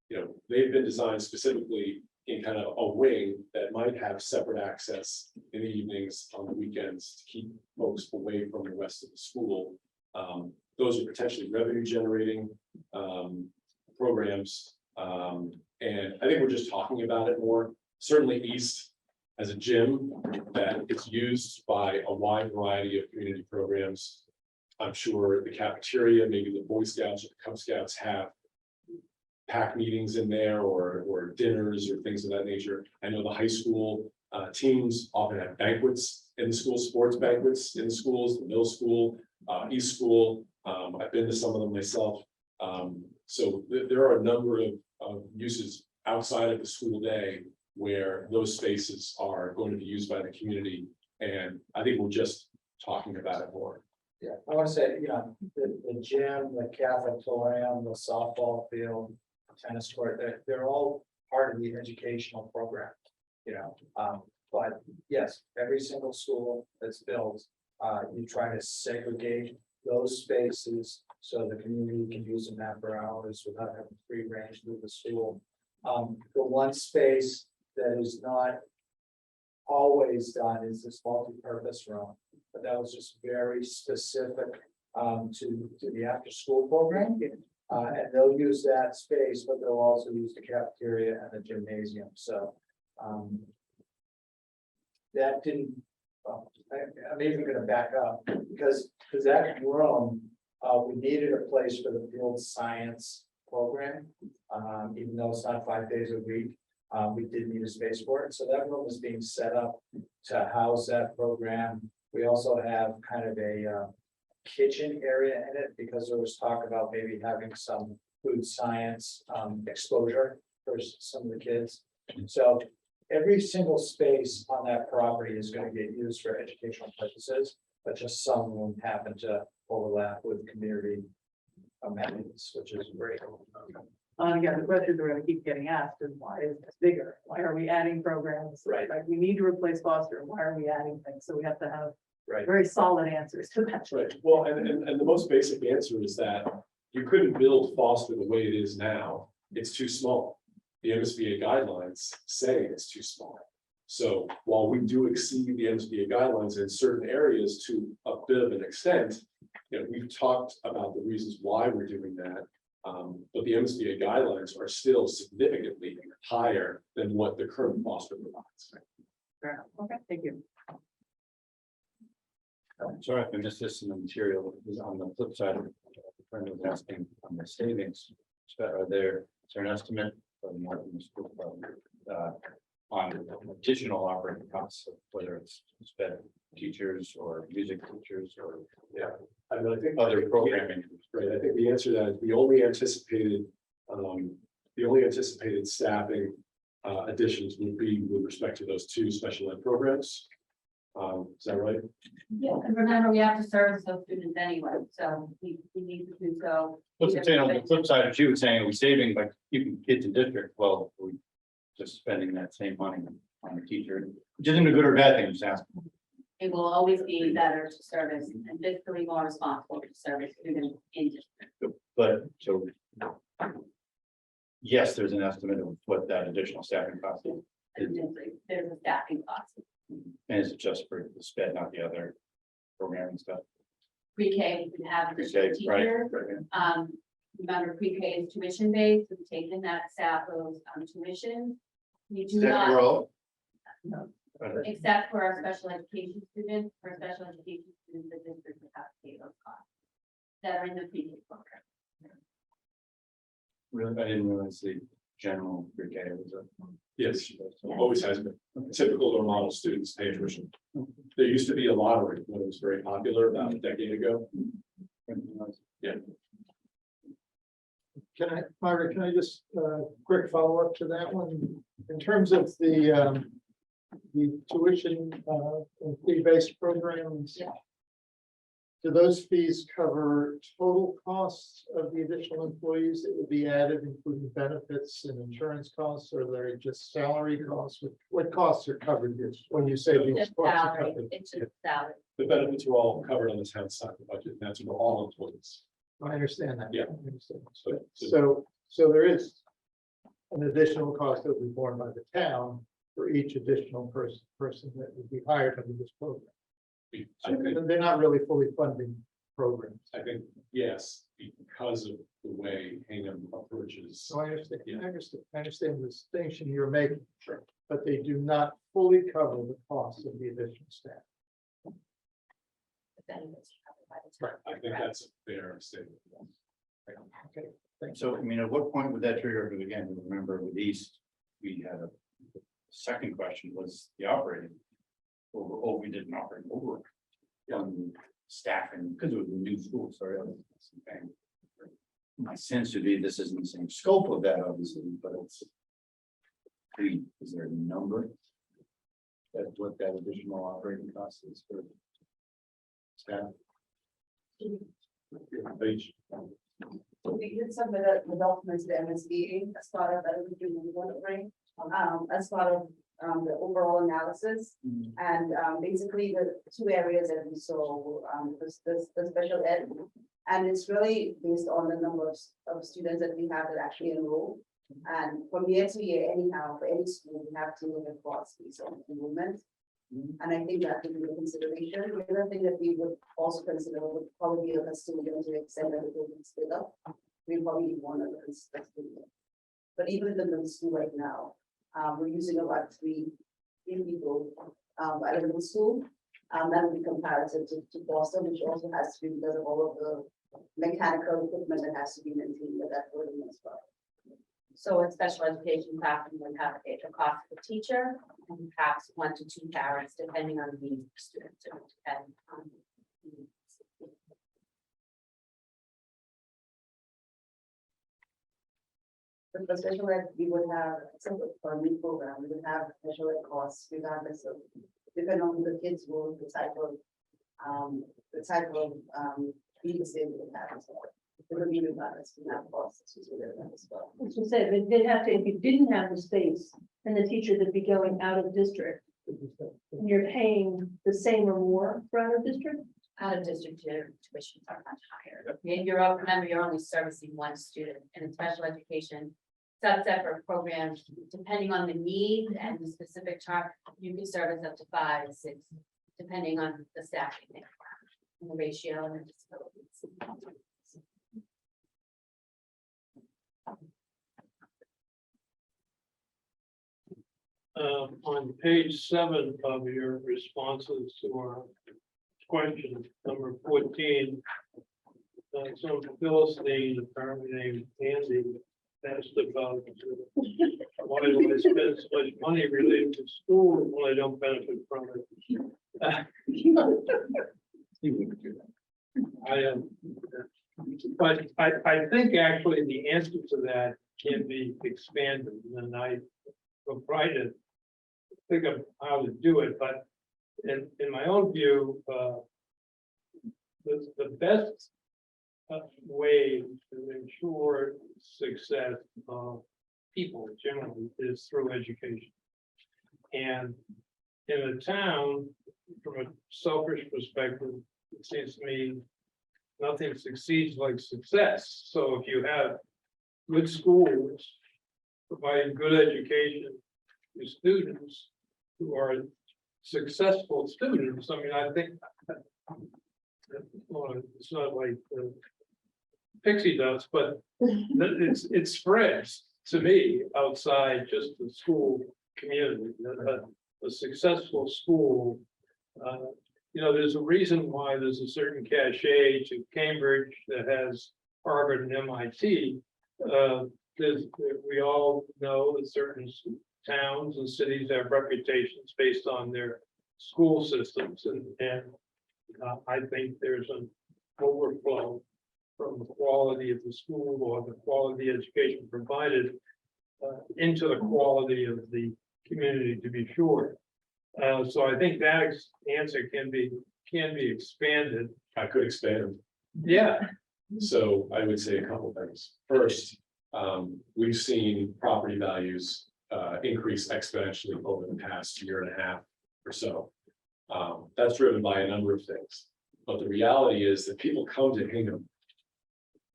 they've been designed specifically in kind of a wing that might have separate access in the evenings, on the weekends, to keep folks away from the rest of the school. Those are potentially revenue generating programs. And I think we're just talking about it more. Certainly East has a gym that is used by a wide variety of community programs. I'm sure the cafeteria, maybe the Boy Scouts or the Cub Scouts have pack meetings in there or dinners or things of that nature. I know the high school teams often have banquets in the school, sports banquets in the schools, the middle school, East School. I've been to some of them myself. So there are a number of uses outside of the school day where those spaces are going to be used by the community. And I think we're just talking about it more. Yeah, I want to say, the gym, the cafetorium, the softball field, tennis court, they're all part of the educational program, but yes, every single school that's built, you try to segregate those spaces so the community can use them after hours without having free range through the school. The one space that is not always done is this multi-purpose room, but that was just very specific to the after-school program. And they'll use that space, but they'll also use the cafeteria and the gymnasium. So that didn't. I'm even going to back up because that room, we needed a place for the field science program, even though it's not 5 days a week. We did need a space for it. So that room is being set up to house that program. We also have kind of a kitchen area in it because there was talk about maybe having some food science exposure for some of the kids. So every single space on that property is going to get used for educational purposes. but just some will happen to overlap with community amendments, which is great. Again, the questions we're gonna keep getting asked is why is this bigger? Why are we adding programs? Right. Like, we need to replace Foster, why are we adding things? So we have to have Right. very solid answers to that. Right, well, and the most basic answer is that you couldn't build Foster the way it is now, it's too small. The MSBA guidelines say it's too small. So while we do exceed the MSBA guidelines in certain areas to a bit of an extent, you know, we've talked about the reasons why we're doing that. But the MSBA guidelines are still significantly higher than what the current Foster provides. Fair enough. Okay, thank you. I'm sorry if I missed this in the material, it was on the flip side, the friend was asking on the savings. So is there an estimate of the school department, on additional operating costs, whether it's sped teachers or music teachers or I mean, I think other programming? right, I think the answer to that is the only anticipated staffing additions would be with respect to those two special ed programs. Is that right? Yeah, and remember, we have to service those students anyway, so we need to do so. What's it saying on the flip side, if you were saying, are we saving by keeping kids in district? Well, we just spending that same money on the teacher, which isn't a good or bad thing, I'm just asking. It will always be better to service and fiscally more responsible to service students in district. But so. Yes, there's an estimate of what that additional staffing cost is. There's a staffing cost. And is it just for the sped, not the other programming stuff? Pre-K, we can have a Pre-K, teacher. right. Remember, pre-K is tuition based, we've taken that staff goes on tuition. We do Is that not, for all? No. except for our special education students, for special education students, the district would have to pay those costs that are in the pre-K program. Really, I didn't realize the general pre-K was a. Yes, always has been. Typical or model students pay tuition. There used to be a lottery when it was very popular about a decade ago. Yeah. Myra, can I just, quick follow-up to that one? In terms of the tuition, and fee-based programs. Yeah. Do those fees cover total costs of the additional employees that would be added, including benefits and insurance costs, or are they just salary costs? What costs are covered here when you say these Just costs are salary, covered? it's just salary. The benefits are all covered on the town side of the budget, and that's for all employees. I understand that. Yeah. I understand. So- So there is an additional cost that will be borne by the town for each additional person that would be hired under this program. I think, They're not really fully funding programs. yes, because of the way Hingham approaches. So I understand, Yeah. I understand the distinction you're making. Sure. But they do not fully cover the cost of the additional staff. The benefits are covered by the town. I think that's a fair statement. Okay, thanks. So, I mean, at what point would that trigger? Because again, remember with East, we had a second question was the operating. Oh, we didn't operate over. Staffing, because it was a new school, sorry. My sense would be this isn't the same scope of that, obviously, but it's. Is there a number? That's what that additional operating cost is for. Staff. Page. We did some of the documents, the MSBA, as part of that, as part of the overall analysis. And basically the two areas that we saw, the special ed. And it's really based on the number of students that we have that actually enroll. And from year to year, anyhow, for any school, we have to look at costs based on enrollment. And I think that would be a consideration. The other thing that we would also consider would probably be a student to extend that it will be split up. We probably want to. But even in the middle school right now, we're using about three people at a middle school. That would be comparative to Boston, which also has to be because of all of the mechanical equipment that has to be maintained at that building as well. So in special education classroom, we have a cost for the teacher and perhaps 1 to 2 parents, depending on the students. It would depend on the needs. But for special ed, we would have, except for a new program, we would have special ed costs regardless of, depending on who the kids were, the type of the type of, meetings they would have as well. It would be new matters in that process, as well. As you said, they'd have to, if you didn't have the space, and the teacher would be going out of district, and you're paying the same or more for out of district? Out of district, your tuitions are much higher. Remember, you're only servicing one student in a special education. Subset for programs, depending on the need and the specific chart, you can service up to 5 to 6, depending on the staffing and the ratio and the disabilities. On page 7 of your responses to our question, number 14, some Philistine, apparently named Andy, asked about why do I spend so much money related to school when I don't benefit from it? I am, but I think actually the answer to that can be expanded, and I will try to think of how to do it, but in my own view, the best way to ensure success of people generally is through education. And in a town, from a selfish perspective, it seems to me nothing succeeds like success. So if you have good schools providing good education to students who are successful students, I mean, I think well, it's not like Pixie dust, but it spreads to me outside just the school community. A successful school, there's a reason why there's a certain cachet to Cambridge that has Harvard and MIT. We all know that certain towns and cities have reputations based on their school systems, and I think there's an overflow from the quality of the school or the quality of education provided into the quality of the community, to be sure. So I think that answer can be expanded. I could expand. Yeah. So I would say a couple things. First, we've seen property values increase exponentially over the past year and a half or so. That's driven by a number of things. But the reality is that people come to Hingham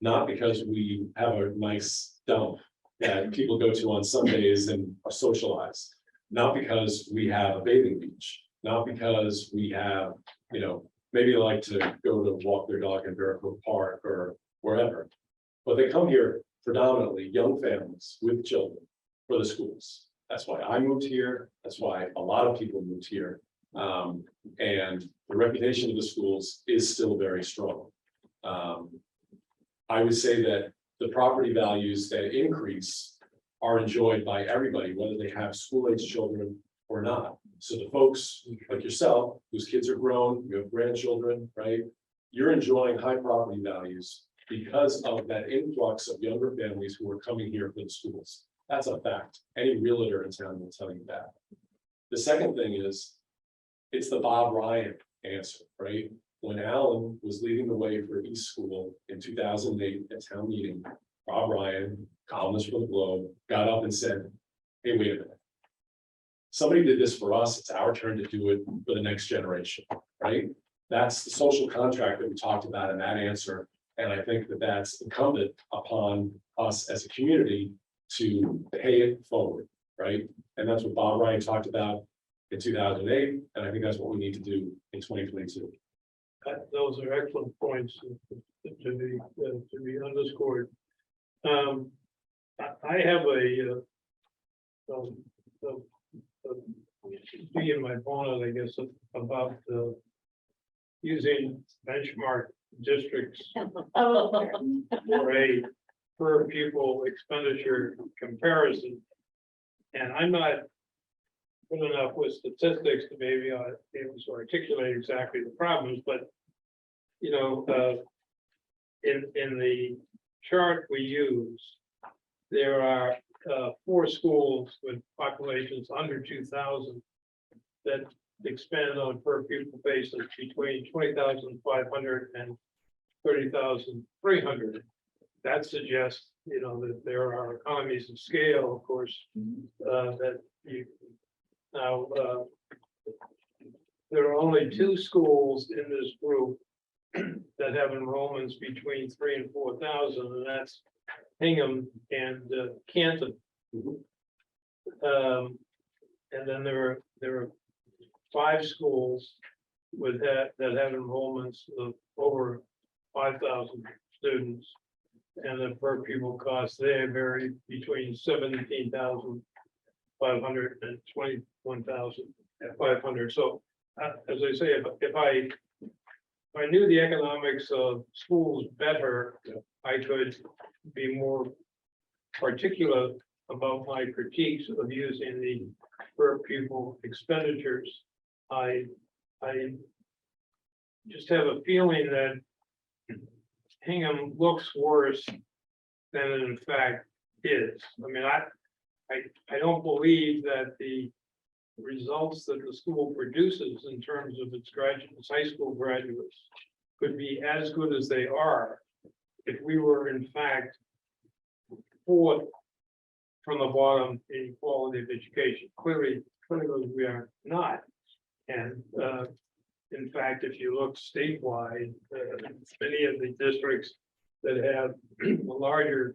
not because we have a nice dump that people go to on Sundays and are socialized, not because we have a bathing beach, not because we have, maybe they like to go to walk their dog in Barracourt Park or wherever. But they come here predominantly young families with children for the schools. That's why I moved here. That's why a lot of people moved here. And the reputation of the schools is still very strong. I would say that the property values that increase are enjoyed by everybody, whether they have school-age children or not. So the folks like yourself, whose kids are grown, you have grandchildren, right? You're enjoying high property values because of that influx of younger families who are coming here for the schools. That's a fact. Any realtor in town will tell you that. The second thing is, it's the Bob Ryan answer, right? When Alan was leading the way for East School in 2008 at town meeting, Bob Ryan, columnist for the Globe, got up and said, hey, wait a minute. Somebody did this for us. It's our turn to do it for the next generation, right? That's the social contract that we talked about in that answer. And I think that that's incumbent upon us as a community to pay it forward, right? And that's what Bob Ryan talked about in 2008. And I think that's what we need to do in 2022. Those are excellent points to be underscored. I have a bee in my bonnet, I guess, about using benchmark districts for a per pupil expenditure comparison. And I'm not good enough with statistics to maybe be able to articulate exactly the problems, but in the chart we use, there are 4 schools with populations under 2,000 that expand on per pupil basis between 20,500 and 30,300. That suggests, that there are economies of scale, of course, that you now, there are only 2 schools in this group that have enrollments between 3,000 and 4,000, and that's Hingham and Canton. And then there are 5 schools with that have enrollments of over 5,000 students. And the per pupil costs there vary between 17,500 and 21,500. So as I say, if I knew the economics of schools better, I could be more particular about my critiques of using the per pupil expenditures. I just have a feeling that Hingham looks worse than it in fact is. I mean, I don't believe that the results that the school produces in terms of its graduates, high school graduates, could be as good as they are if we were in fact fourth from the bottom in quality of education. Clearly we are not. And in fact, if you look statewide, many of the districts that have larger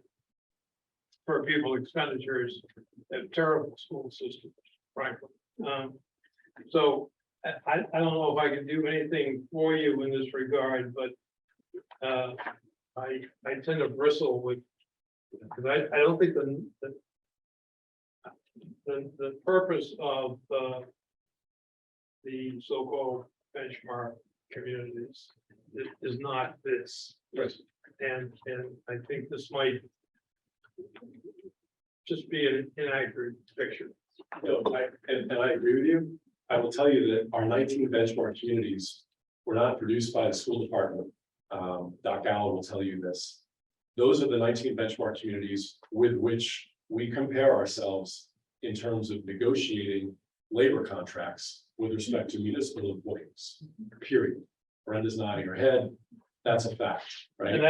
per pupil expenditures have terrible school systems, frankly. So I don't know if I can do anything for you in this regard, but I tend to bristle with, because I don't think the purpose of the so-called benchmark communities is not this. And I think this might just be an inaccurate picture. No, and I agree with you. I will tell you that our 19 benchmark communities were not produced by the school department. Dr. Allen will tell you this. Those are the 19 benchmark communities with which we compare ourselves in terms of negotiating labor contracts with respect to municipal employees, period. Brenda's nodding her head. That's a fact, right? And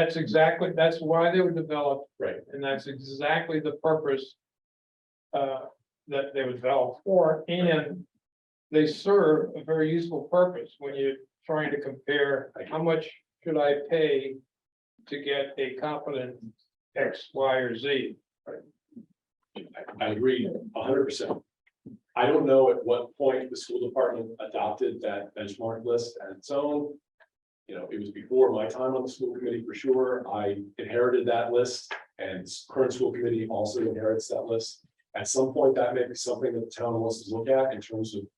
that's why they were developed. Right. And that's exactly the purpose that they were developed for, and they serve a very useful purpose when you're trying to compare how much should I pay to get a competent X, Y, or Z. I agree 100%. I don't know at what point the school department adopted that benchmark list as its own. It was before my time on the school committee for sure. I inherited that list, and current school committee also inherits that list. At some point, that may be something that the town wants to look at in terms of,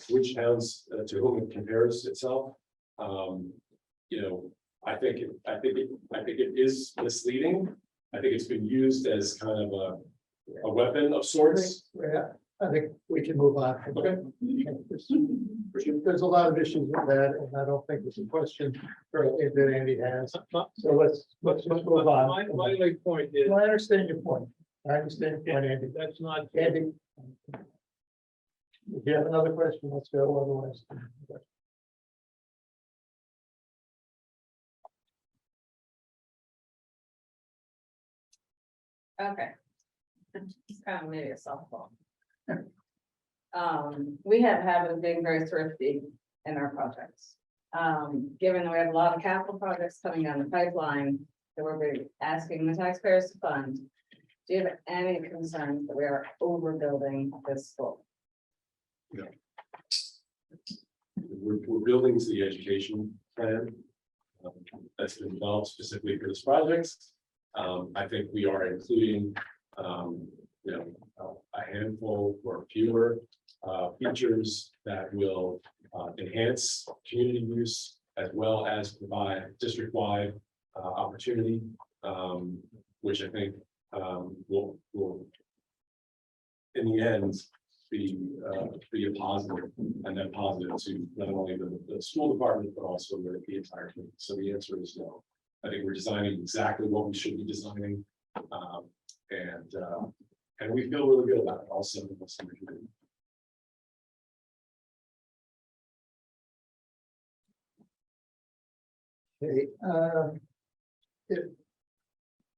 which towns to whom it compares itself. I think it is misleading. I think it's been used as kind of a weapon of sorts. Yeah, I think we can move on. Okay. There's a lot of issues with that, and I don't think it's a question that Andy has. So let's move on. My only point is, I understand your point. Andy. that's not, Andy. If you have another question, let's go, otherwise. Okay. It's kind of maybe a softball. We have habit of being very thrifty in our projects. Given that we have a lot of capital projects coming down the pipeline that we're asking the taxpayers to fund, do you have any concerns that we are overbuilding this school? We're building to the education plan that's been developed specifically for this project. I think we are including, a handful or fewer features that will enhance community use as well as provide district-wide opportunity, which I think will in the end be a positive, and then positive to not only the school department but also the entire community. So the answer is no. I think we're designing exactly what we should be designing, and we feel really good about it. Also, Okay, if,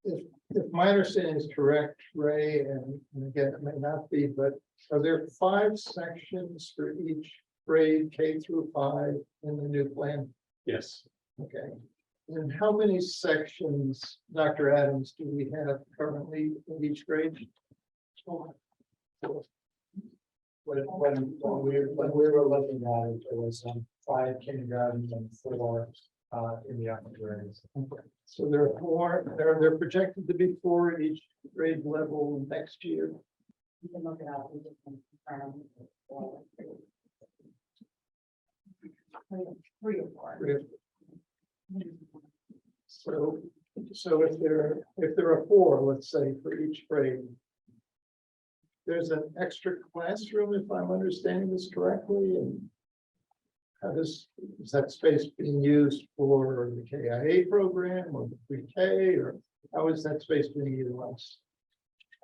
if my understanding is correct, Ray, and again, it may not be, but are there 5 sections for each grade, K through 5 in the new plan? Yes, Okay. And how many sections, Dr. Adams, do we have currently in each grade? 4. When we were looking at it, it was 5 kindergartens and 4 in the upper grades. Okay. So there are 4, they're projected to be 4 at each grade level next year. You can look it up. We just confirm. 3 or 4. So if there are 4, let's say, for each grade, there's an extra classroom, if I'm understanding this correctly, and how is that space being used for the KIA program or the pre-K, or how is that space being utilized?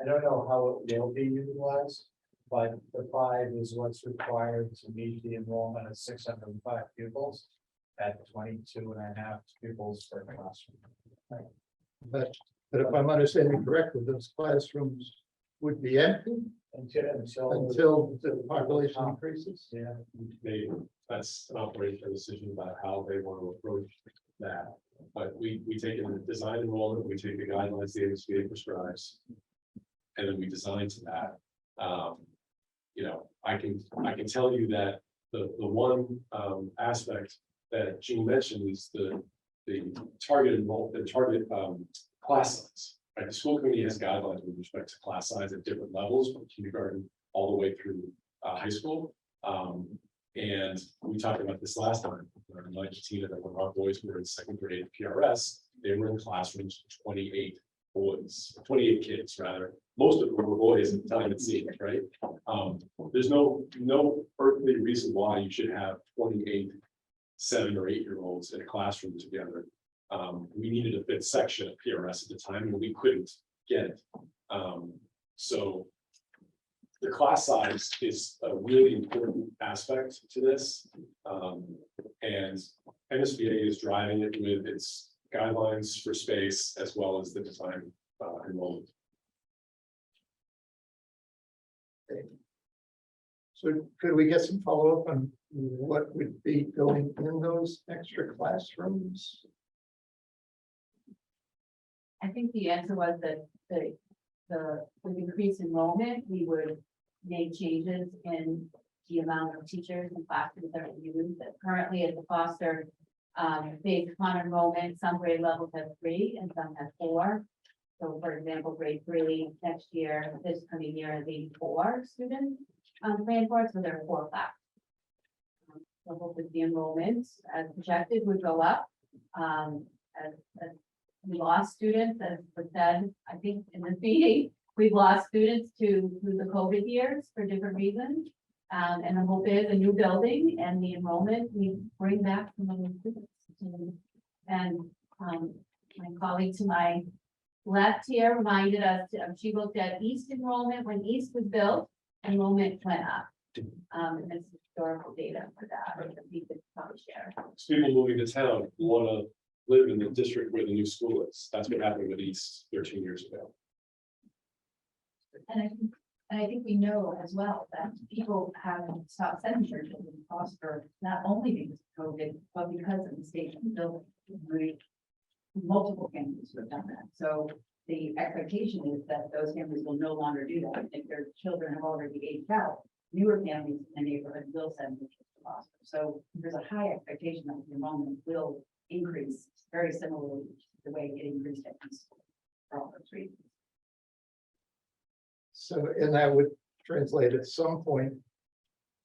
I don't know how it will be utilized, but the 5 is what's required to meet the enrollment of 605 pupils at 22.5 pupils per classroom. But if I'm understanding correctly, those classrooms would be empty until the population increases. Yeah. that's an operational decision about how they want to approach that. But we take in the design enrollment, we take the guidelines the MSBA prescribes. And then we design to that. You know, I can tell you that the one aspect that Jean mentioned is the target enrollment, the target class size. Right, the school committee has guidelines with respect to class size at different levels, from kindergarten all the way through high school. And we talked about this last time. I reminded Tina that when our boys were in 2nd grade PRS, they were in classrooms of 28 boys, 28 kids rather. Most of them were boys at the time it seemed, right? There's no earthly reason why you should have 28 7 or 8 year olds in a classroom together. We needed a 5th section of PRS at the time and we couldn't get it. So the class size is a really important aspect to this. And MSBA is driving it with its guidelines for space as well as the design enrollment. So could we get some follow-up on what would be going in those extra classrooms? I think the answer was that with increased enrollment, we would make changes in the amount of teachers and classrooms that are used. That currently at the Foster, based upon enrollment, some grade levels have 3 and some have 4. So for example, grade 3 next year, this coming year, the 4 students planned for it, so there are 4 classes. So hopefully the enrollment as projected would go up. As we lost students, as was said, I think in this meeting, we've lost students through the COVID years for different reasons. And the hope is a new building and the enrollment, we bring back some of the students. And my colleague to my left here reminded us, she looked at East enrollment. When East was built, enrollment went up. And there's historical data for that, that we could probably share. People moving to town want to live in the district where the new school is. That's what happened with East 13 years ago. And I think we know as well that people haven't stopped sending children in Foster, not only because of COVID, but because of the state of the building. Multiple families who have done that. So the expectation is that those families will no longer do that. If their children have already aged out, newer families in the neighborhood will send their kids to Foster. So there's a high expectation that the enrollment will increase very similarly to the way it increased at East for all those reasons. So, and that would translate at some point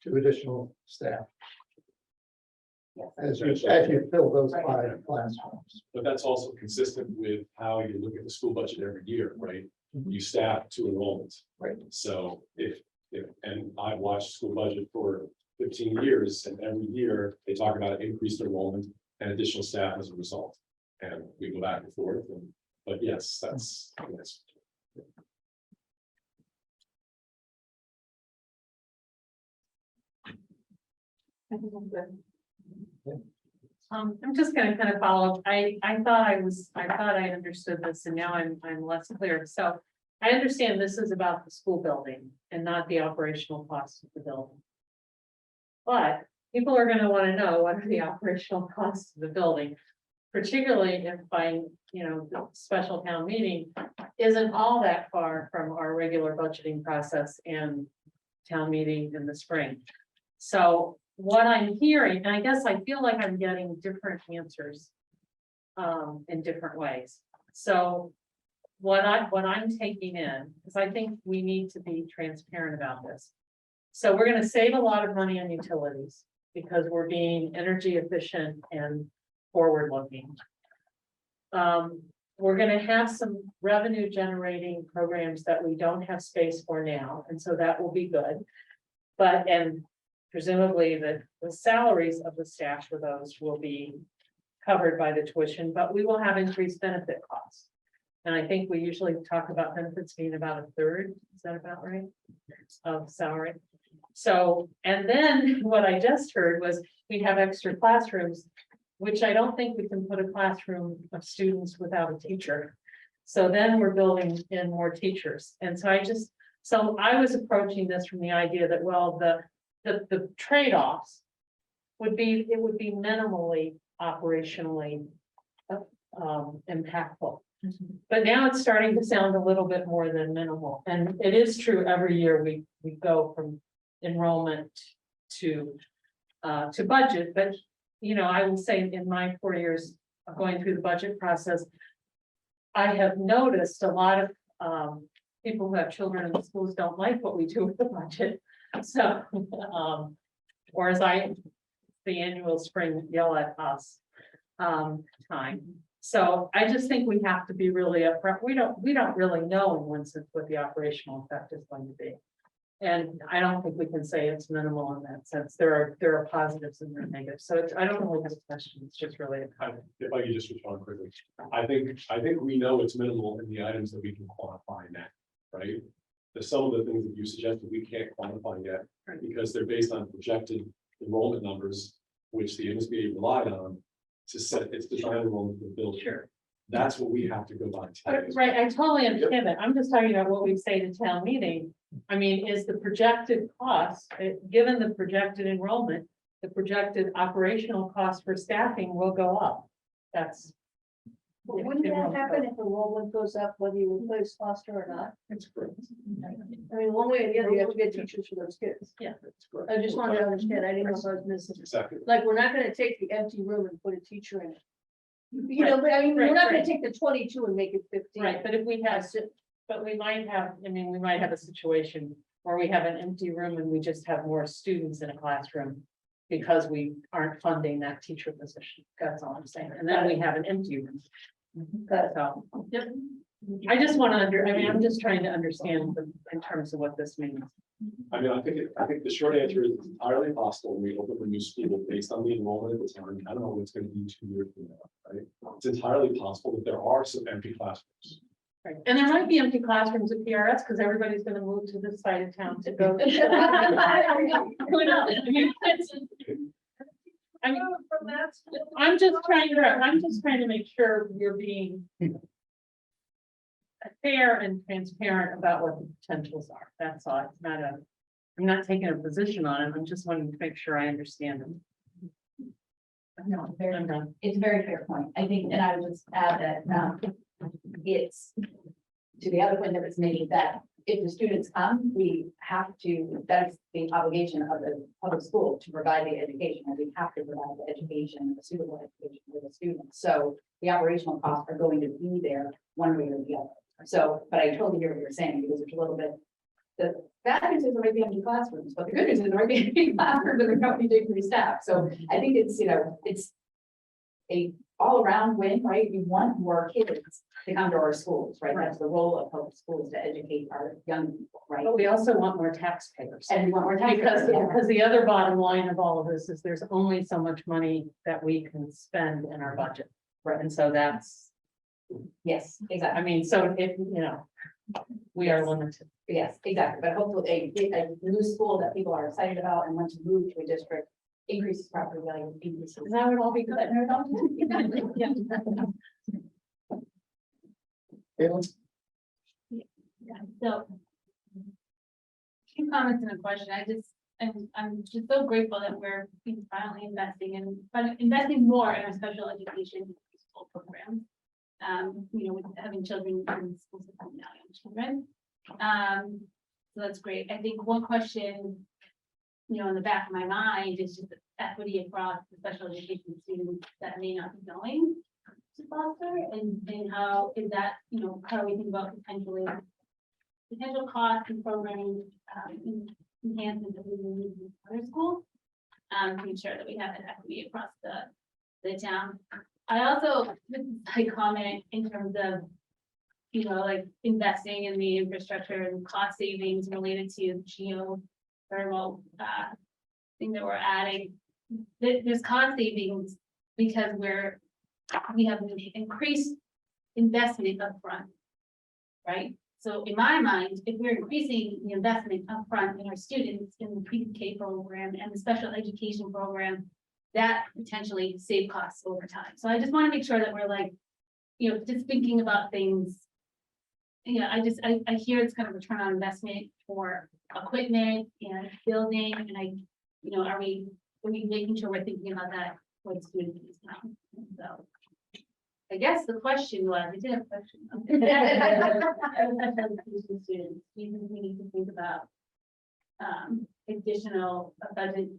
to additional staff as you fill those 5 classrooms. But that's also consistent with how you look at the school budget every year, right? You staff to enrollment. Right. So and I've watched school budget for 15 years and every year they talk about increased enrollment and additional staff as a result. And we go back and forth. But yes, that's. I'm just gonna kind of follow up. I thought I understood this and now I'm less clear. So I understand this is about the school building and not the operational costs of the building. But people are gonna want to know what are the operational costs of the building, particularly if by, the special town meeting isn't all that far from our regular budgeting process and town meeting in the spring. So what I'm hearing, and I guess I feel like I'm getting different answers in different ways. So what I'm taking in, because I think we need to be transparent about this. So we're gonna save a lot of money on utilities because we're being energy efficient and forward-looking. We're gonna have some revenue generating programs that we don't have space for now, and so that will be good. But, and presumably the salaries of the staff for those will be covered by the tuition, but we will have increased benefit costs. And I think we usually talk about benefits being about a third, is that about right? Of salary. So, and then what I just heard was we'd have extra classrooms, which I don't think we can put a classroom of students without a teacher. So then we're building in more teachers. And so I was approaching this from the idea that, well, the trade-offs would be, it would be minimally operationally impactful. But now it's starting to sound a little bit more than minimal. And it is true, every year we go from enrollment to budget. But, I will say in my 4 years of going through the budget process, I have noticed a lot of people who have children in the schools don't like what we do with the budget. So, or as the annual spring yell at us time. So I just think we have to be really upfront. We don't really know in one sense what the operational effect is going to be. And I don't think we can say it's minimal in that sense. There are positives and there are negatives. So I don't really have a question. It's just really a comment. If I could just respond quickly, I think we know it's minimal in the items that we can quantify now, right? There's some of the things that you suggested we can't quantify yet because they're based on projected enrollment numbers, which the MSBA relied on to set its design enrollment for the building. Sure. That's what we have to go by today. Right, I totally understand that. I'm just talking about what we say to town meeting. I mean, is the projected cost, given the projected enrollment, the projected operational cost for staffing will go up. That's. But wouldn't that happen if enrollment goes up, whether you replace Foster or not? That's correct. I mean, one way or the other, you have to get teachers for those kids. Yeah. That's correct. I just wanted to understand, I didn't know if I was missing. Exactly. Like, we're not gonna take the empty room and put a teacher in it. But I mean, we're Right, not gonna right. take the 22 and make it 15. Right, but if we have, but we might have, we might have a situation where we have an empty room and we just have more students in a classroom because we aren't funding that teacher position. That's all I'm saying. And then we have an empty room. That's all. Yep. I just want to I'm just trying to understand in terms of what this means. I think the short answer is it's entirely possible when we open a new school based on the enrollment at the time. I don't know what's going to be 2 years from now, right? It's entirely possible that there are some empty classrooms. Right. And there might be empty classrooms at PRS because everybody's going to move to this side of town to go. Who knows? I'm just trying to make sure you're being fair and transparent about what the potentials are. That's all. It's not I'm not taking a position on it. I'm just wanting to make sure I understand them. No, I'm done. it's a very fair point. I think, and I would just add that it's to the other point that was made that if the students come, we have to, that's the obligation of the public school to provide the education, and we have to provide the education, the suitable education for the students. So the operational costs are going to be there one way or the other. So, but I totally hear what you're saying, because there's a little bit, the bad news is there might be empty classrooms, but the good news is there might be empty classrooms and there might be decreased staff. So I think it's, it's a all around win, right? We want more kids to come to our schools, right? That's the role of public schools, to educate our young people, right? But we also want more taxpayers. And we want more taxpayers. Because the other bottom line of all of this is there's only so much money that we can spend in our budget. Right. And so that's, Yes, exactly. so if, we are limited. Yes, exactly. But hopefully a new school that people are excited about and want to move to a district increases property value, increases. That would all be good. Caitlin? Yeah, so. Two comments and a question. I'm just so grateful that we're finally investing more in our special education school program. With having children in school system now, young children. So that's great. I think one question, in the back of my mind is just the equity across the special education students that may not be going to Foster, and how is that, how do we think about potential costs and programming enhancements that we will need in other schools to ensure that we have that equity across the town. I also like comment in terms of, investing in the infrastructure and cost savings related to geothermal thing that we're adding. There's cost savings because we have increased investment upfront, right? So in my mind, if we're increasing the investment upfront in our students in the pre-K program and the special education program, that potentially save costs over time. So I just want to make sure that we're just thinking about things. I hear it's kind of return on investment for equipment and building, and are we making sure we're thinking about that for the students in this town? So I guess the question was, I did have a question. Students, do you think we need to think about additional budget?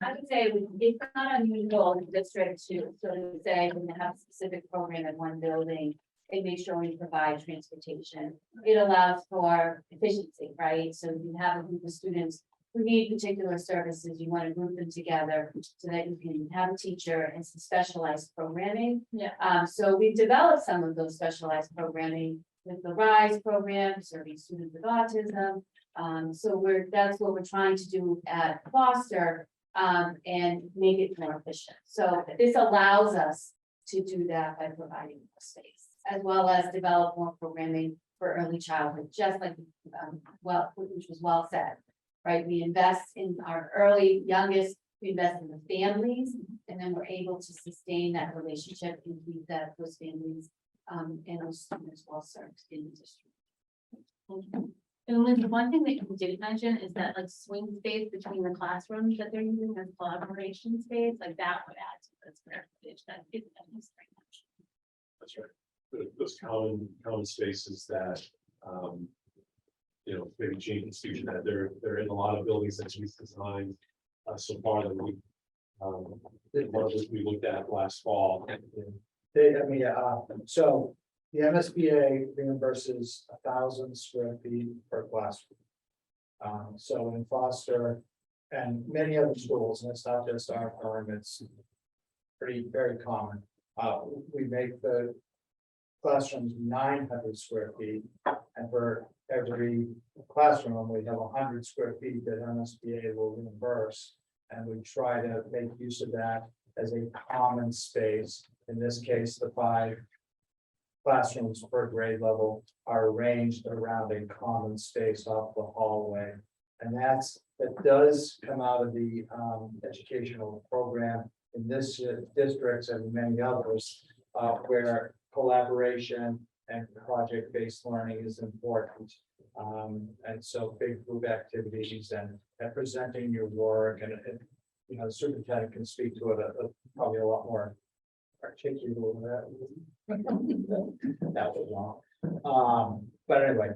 I would say it's not unusual in the district to sort of say when they have a specific program in one building, and make sure we provide transportation. It allows for efficiency, right? So you have a group of students who need particular services, you want to group them together so that you can have a teacher and some specialized programming. Yeah. So we've developed some of those specialized programming with the RISE program, serving students with autism. So that's what we're trying to do at Foster, and make it more efficient. So this allows us to do that by providing more space, as well as develop more programming for early childhood, just like, which was well said, right? We invest in our youngest, we invest in the families, and then we're able to sustain that relationship and keep those families, and those students well served in the district. And Linda, one thing that you didn't mention is that swing space between the classrooms that they're using as collaboration space, that would add to the square footage that isn't very much. That's right. Those common spaces that, maybe Gene and Susan had, they're in a lot of buildings that we've designed so far that we looked at last fall. So the MSBA reimburses 1,000 square feet per classroom. So in Foster and many other schools, and it's not just our firm, it's very common. We make the classrooms 900 square feet, and for every classroom, we have 100 square feet that MSBA will reimburse. And we try to make use of that as a common space. In this case, the 5 classrooms per grade level are arranged around a common space off the hallway. And that does come out of the educational program in this district and many others, where collaboration and project-based learning is important. And so big group activities and presenting your work, and the superintendent can speak to it probably a lot more articulate that was wrong. But anyway,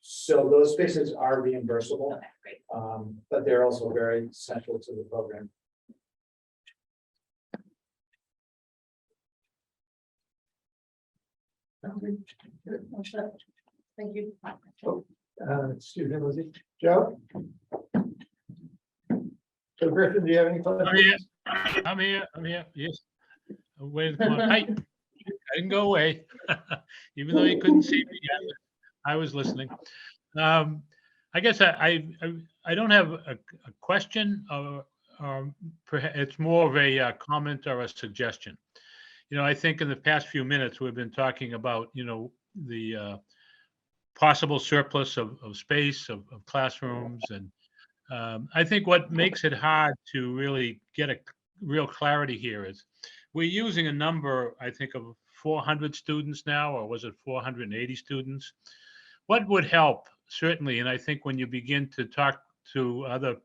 so those spaces are reimbursable, but they're also very central to the program. Thank you. Student, was it Joe? So Griffin, do you have any questions? I'm here, yes. Wait, I didn't go away, even though you couldn't see me. I was listening. I guess I don't have a question, or it's more of a comment or a suggestion. I think in the past few minutes, we've been talking about, the possible surplus of space, of classrooms. And I think what makes it hard to really get a real clarity here is we're using a number, I think, of 400 students now, or was it 480 students? What would help, certainly, and I think when you begin to talk to other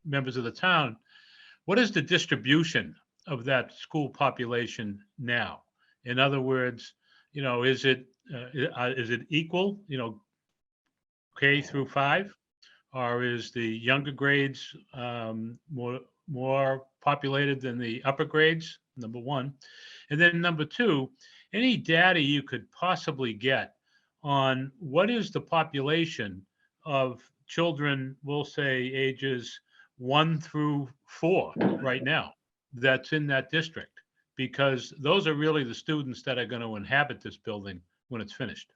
members of the town, what is the distribution of that school population now? In other words, is it equal, K through 5? Or is the younger grades more populated than the upper grades? Number one. And then number two, any data you could possibly get on what is the population of children, we'll say ages 1 through 4 right now that's in that district, because those are really the students that are going to inhabit this building when it's finished.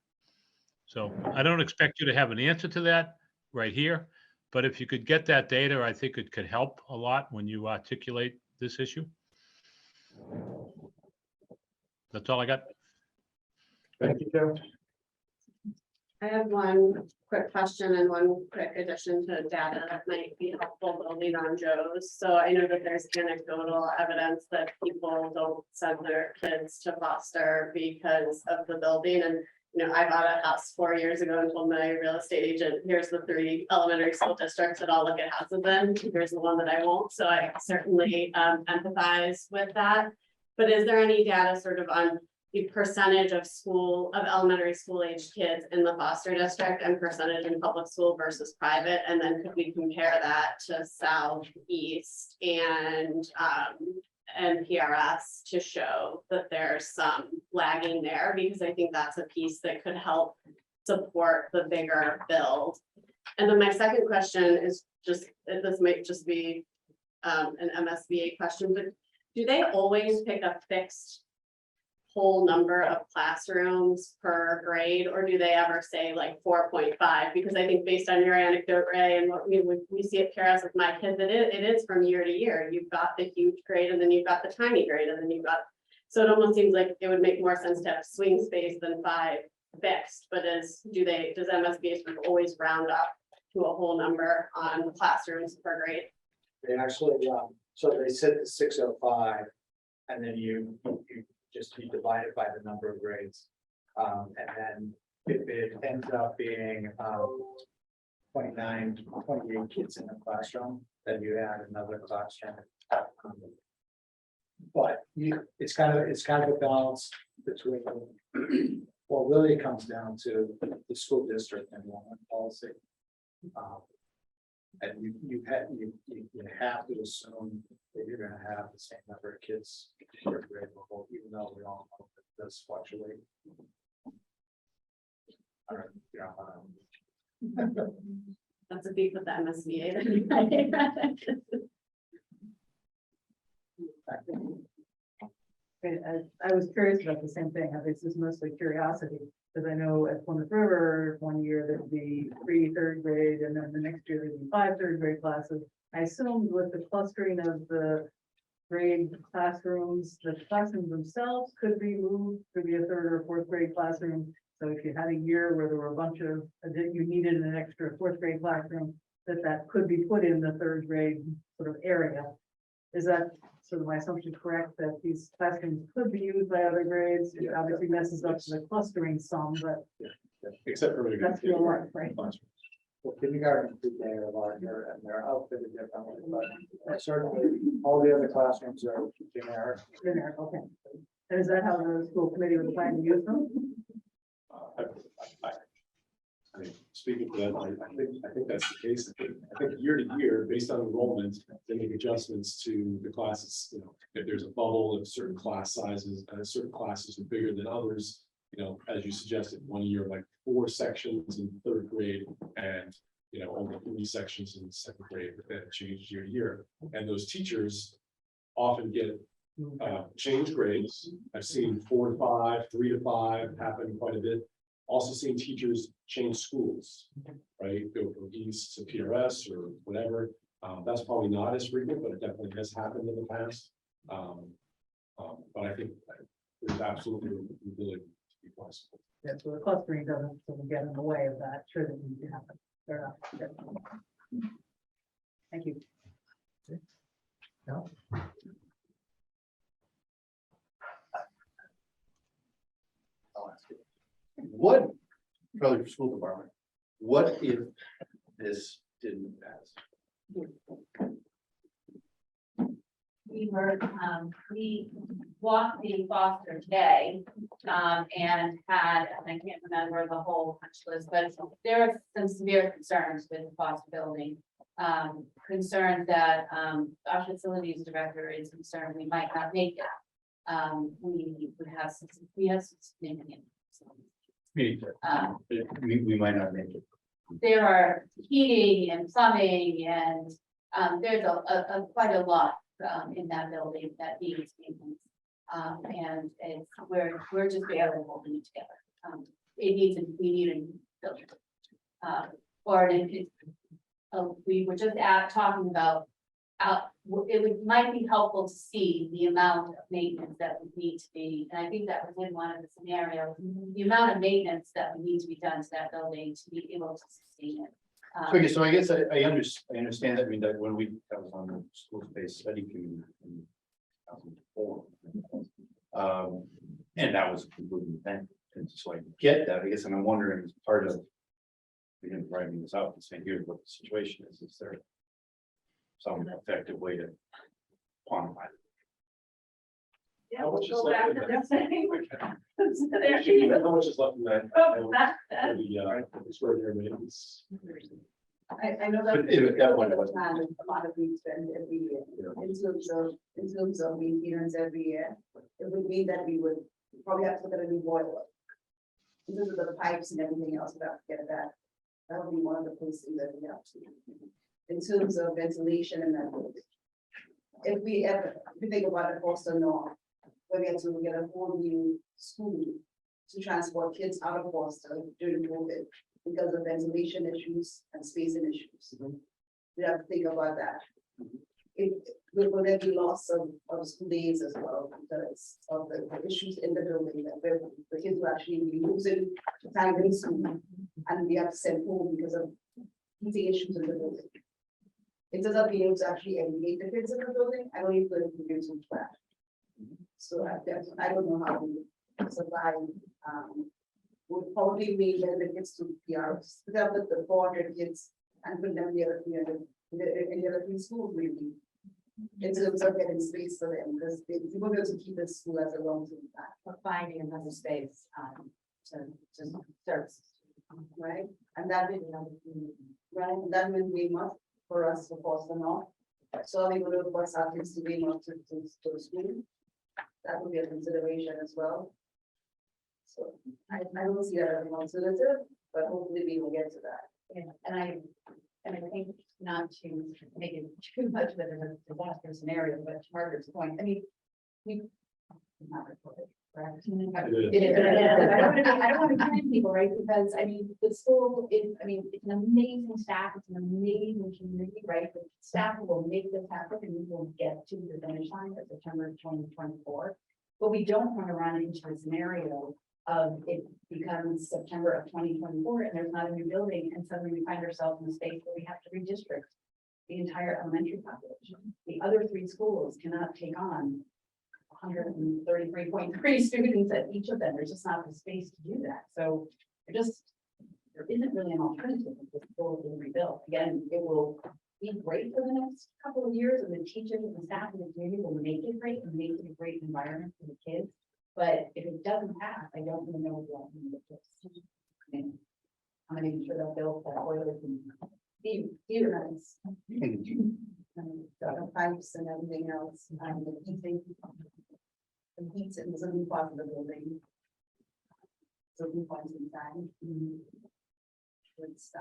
So I don't expect you to have an answer to that right here, but if you could get that data, I think it could help a lot when you articulate this issue. That's all I got. Thank you, Joe. I have one quick question and one quick addition to data that might be helpful building on Joe's. So I know that there's anecdotal evidence that people don't send their kids to foster because of the building. And, I bought a house 4 years ago and told my real estate agent, here's the 3 elementary school districts that I'll look at houses in. Here's the one that I won't. So I certainly empathize with that. But is there any data sort of on the percentage of elementary school aged kids in the foster district and percentage in public school versus private? And then could we compare that to Southeast and PRS to show that there's some lagging there? Because I think that's a piece that could help support the bigger build. And then my second question is just, this might just be an MSBA question, but do they always pick a fixed whole number of classrooms per grade, or do they ever say like 4.5? Because I think based on your anecdote, Ray, and what we see at PRS with my kids, it is from year to year. You've got the huge grade, and then you've got the tiny grade, and then you've got, so it almost seems like it would make more sense to have swing space than 5 fixed. But does MSBA sort of always round up to a whole number on classrooms per grade? They actually, so they said the 605, and then you divide it by the number of grades. And then if it ends up being 28 kids in the classroom, then you add another classroom. But it's kind of a balance between, well, really it comes down to the school district enrollment policy. And you have to assume that you're gonna have the same number of kids in your grade level, even though we all know that does fluctuate. All right, yeah. That's a beef with the MSBA. I was curious about the same thing. This is mostly curiosity, because I know at Plymouth River, one year there'd be 3 third grade, and then the next year there'd be 5 third grade classes. I assumed with the clustering of the grade classrooms, the classrooms themselves could be moved to be a 3rd or 4th grade classroom. So if you had a year where there were a bunch of, you needed an extra 4th grade classroom, that could be put in the 3rd grade sort of area. Is that sort of my assumption correct, that these classrooms could be used by other grades? It obviously messes up the clustering some, but Except for. that's real life, right? Well, kindergarten, they are larger and they're outfitted differently, but certainly all the other classrooms are generic. Generic, okay. And is that how the school committee was planning to use them? I mean, speaking to that, I think that's the case. I think year to year, based on enrollment, they make adjustments to the classes. If there's a bubble of certain class sizes, and certain classes are bigger than others, as you suggested, one year like 4 sections in 3rd grade, and only 3 sections in 2nd grade, but that changes year to year. And those teachers often get change grades. I've seen 4 to 5, 3 to 5 happen quite a bit. Also seen teachers change schools, right? Go from East to PRS or whatever. That's probably not as frequent, but it definitely has happened in the past. But I think there's absolutely the ability Yeah, so the clustering doesn't get in the way of that, sure that needs to happen. Fair enough. Thank you. No? I'll ask you. What, probably for school department, what if this didn't pass? We walked the Foster today, and had, and I can't remember the whole punch list, but there are some severe concerns with the Foster building. Concerns that, our facilities director is concerned we might not make it. We would have some, significant. We might not make it. There are heating and plumbing and, there's a quite a lot, in that building that needs maintenance. And it's, we're just barely holding it together. We need a filter. Or we were just talking about, might be helpful to see the amount of maintenance that would need to be, and I think that was in one of the scenarios, the amount of maintenance that would need to be done to that building to be able to sustain it. Okay, so I guess I understand that, I mean, that when that was on the school space study committee in 2004. And that was a concluding event, and so I get that, I guess, and I'm wondering, as part of, we didn't writing this out and saying, here's what the situation is there some effective way to quantify it? Yeah, How we'll much is go left back in to that? the same. How much is left in that? Oh, that- The extraordinary maintenance. I know that. But if that one was- A lot of we spend every year, in terms of maintenance every year, it would mean that we would probably have to look at a new boiler. In terms of the pipes and everything else, we have to get that. That would be one of the first things that we have to do. In terms of ventilation and that. If we think about it also North, where we had to get a whole new school to transport kids out of Boston during COVID because of ventilation issues and spacing issues. We have to think about that. Will there be loss of school days as well because of the issues in the building that the kids will actually be losing time in school and we have to send home because of heating issues in the building. It doesn't be able to actually engage the kids in the building. I don't even know if we can do that. So I don't know how we survive. Would probably mean that the kids to PRs. We have the 400 kids and put them the other 300 in the other 3 schools maybe. In terms of getting space for them because they won't be able to keep the school as a long-term plan. Or finding another space, to service. Right, and that will right, that will be much for us to Foster North. So we will force our kids to be more to the school. That would be a consideration as well. So I don't see that as an alternative, but hopefully we will get to that. Yeah, and I think not to make it too much of a disaster scenario, but to Margaret's point, I mean, we. Not recorded, correct? It is. I don't want to kill people, right? Because I mean, the school is, I mean, it's an amazing staff, it's an amazing community, right? The staff will make this happen and we will get to the finish line of September 2024. But we don't want to run into a scenario of it becomes September of 2024 and there's not a new building and suddenly we find ourselves in a space where we have to redistrict the entire elementary population. The other 3 schools cannot take on 133.3 students at each of them. There's just not the space to do that. So there isn't really an alternative if this school is rebuilt. Again, it will be great for the next couple of years and the teachers and the staff and the community will make it great and make it a great environment for the kids. But if it doesn't pass, I don't really know what I'm making sure that built that oil can be nice. The pipes and everything else, and the heating. The heat in some part of the building. Certain points in time. It's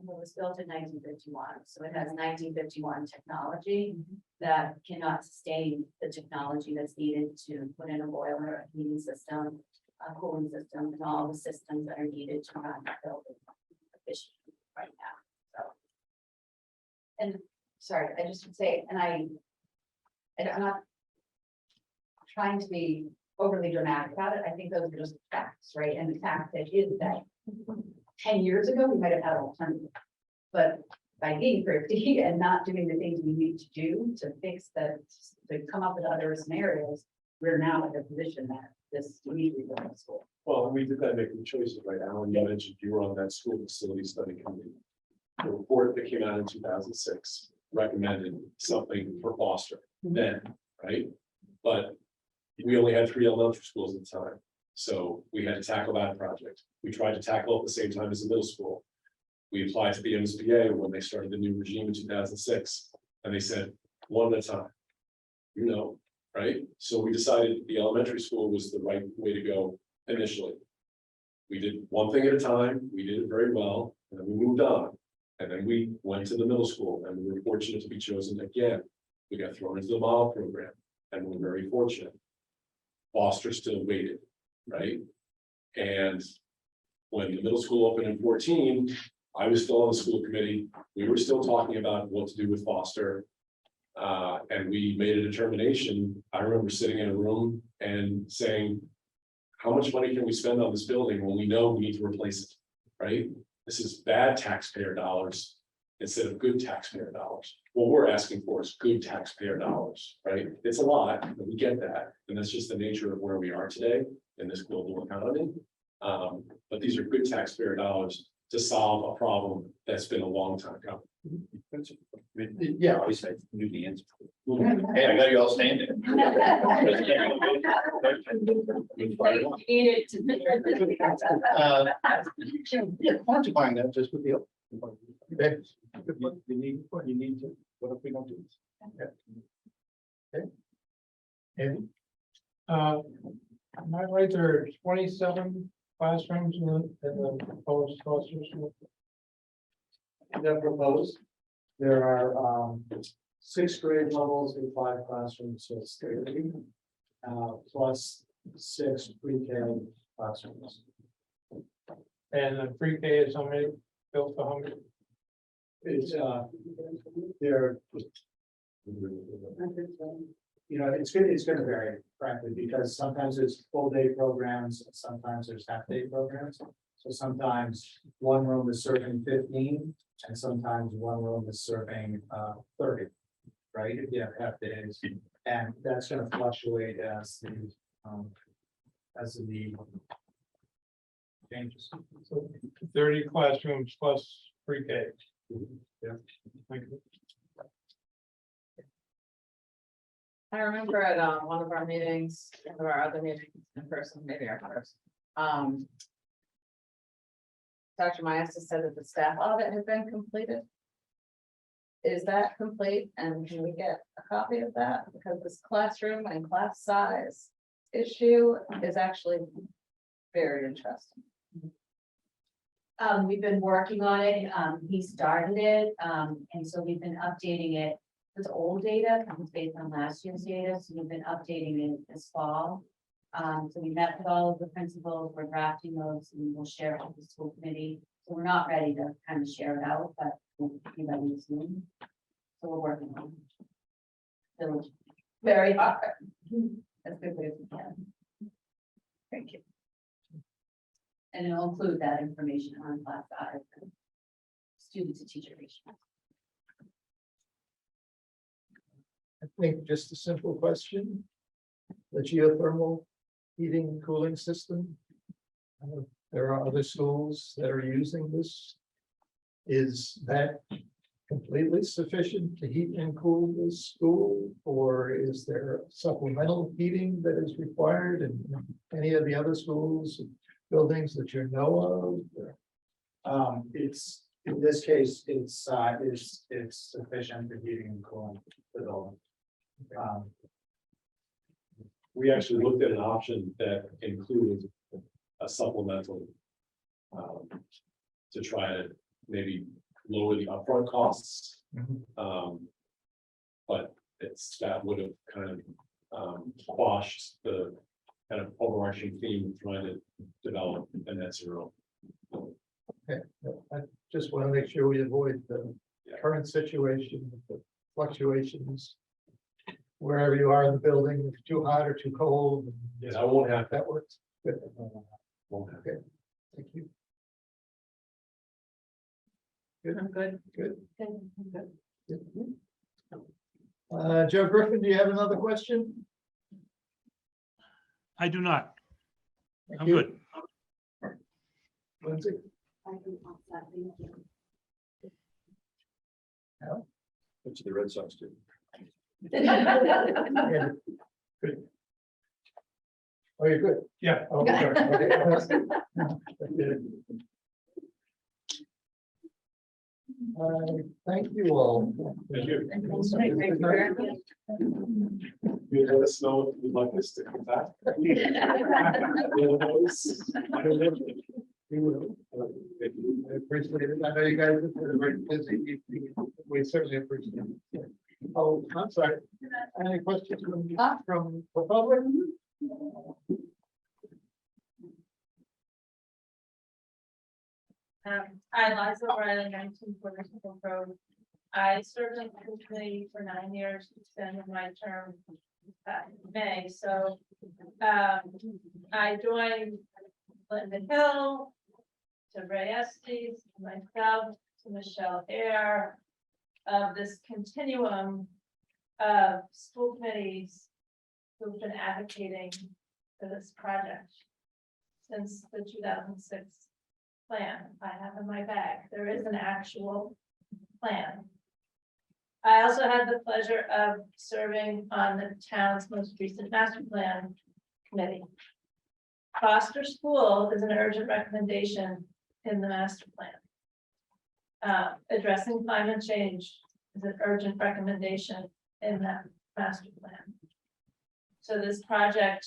It was built in 1951, so it has 1951 technology that cannot sustain the technology that's needed to put in a boiler, a heating system, a cooling system, and all the systems that are needed to run that building efficiently right now. So, and sorry, I just would say, and I'm not trying to be overly dramatic about it. I think those are just facts, right? And the fact that is that 10 years ago, we might have had an alternative. But by being thrifty and not doing the things we need to do to fix to come up with other scenarios, we're now in a position that this immediately going to school. Well, we did that making choices, right? Alan, you mentioned you were on that school facility study committee. The report that came out in 2006 recommended something for Foster then, right? But we only had 3 elementary schools at the time. So we had to tackle that project. We tried to tackle it at the same time as the middle school. We applied to the MSBA when they started the new regime in 2006, and they said, one at a time. You know, right? So we decided the elementary school was the right way to go initially. We did one thing at a time, we did it very well, and then we moved on. And then we went to the middle school, and we were fortunate to be chosen again. We got thrown into the model program, and we were very fortunate. Foster still waited, right? And when the middle school opened in 14, I was still on the school committee. We were still talking about what to do with Foster. And we made a determination. I remember sitting in a room and saying, how much money can we spend on this building when we know we need to replace it, right? This is bad taxpayer dollars instead of good taxpayer dollars. What we're asking for is good taxpayer dollars, right? It's a lot, but we get that. And that's just the nature of where we are today in this global economy. But these are good taxpayer dollars to solve a problem that's been a long time coming. Yeah, obviously, I knew the answer. Hey, I got you all standing. Yeah, quantifying that just with the. Okay. You need to, what if we don't do this? Okay. And, my right, there are 27 classrooms in the proposed Foster school. They're proposed. There are 6 grade levels in 5 classrooms, so it's 30. Plus 6 pre-K classrooms. And the pre-K is how many, built for how many? It's they're, you know, it's gonna vary, frankly, because sometimes there's full day programs, sometimes there's half day programs. So sometimes one room is serving 15, and sometimes one room is serving 30, right? If you have half days, and that's gonna fluctuate as the need changes. So 30 classrooms plus pre-K. Yeah. Thank you. I remember at one of our meetings, one of our other meetings in person, maybe our first. Dr. Maestas said that the staff audit had been completed. Is that complete, and can we get a copy of that? Because this classroom and class size issue is actually very interesting. We've been working on it. He started it, and so we've been updating it. It's old data, it's based on last year's data, so we've been updating it this fall. So we met with all of the principals, we're drafting those, and we'll share it with the school committee. So we're not ready to kind of share it out, but we'll be ready soon. So we're working on it. So very hard, as quickly as we can. Thank you. And it'll include that information on class size and student to teacher ratio. I think just a simple question. The geothermal heating and cooling system. There are other schools that are using this. Is that completely sufficient to heat and cool this school? Or is there supplemental heating that is required in any of the other schools, buildings that you know of? It's, in this case, it's sufficient for heating and cooling the building. We actually looked at an option that included a supplemental to try to maybe lower the upfront costs. But that would have kind of quashed the kind of overarching theme of trying to develop a net zero. Okay, I just want to make sure we avoid the current situation with the fluctuations wherever you are in the building, if it's too hot or too cold. Yes, I won't have that. That works. Good. Won't have. Okay, thank you. I'm good. Good. Joe Griffin, do you have another question? I do not. Thank I'm you. good. Lindsay? Which the Red Sox do. Yeah. Good. Oh, you're good? Yeah. Oh, sorry. Okay. Thank you all. Thank you. You let us know if you'd like us to come back. I appreciate it. I know you guys have been very busy. We certainly appreciate it. Oh, I'm sorry. Any questions from the public? I, Liza O'Reilly, 19 Portersville Road. I served on the committee for 9 years, extended my term in May, so I joined Linda Hill, to Ray Estes, to myself, to Michelle Hare, of this continuum of school committees who've been advocating for this project since the 2006 plan I have in my bag. There is an actual plan. I also had the pleasure of serving on the town's most recent master plan committee. Foster School is an urgent recommendation in the master plan. Addressing climate change is an urgent recommendation in that master plan. So this project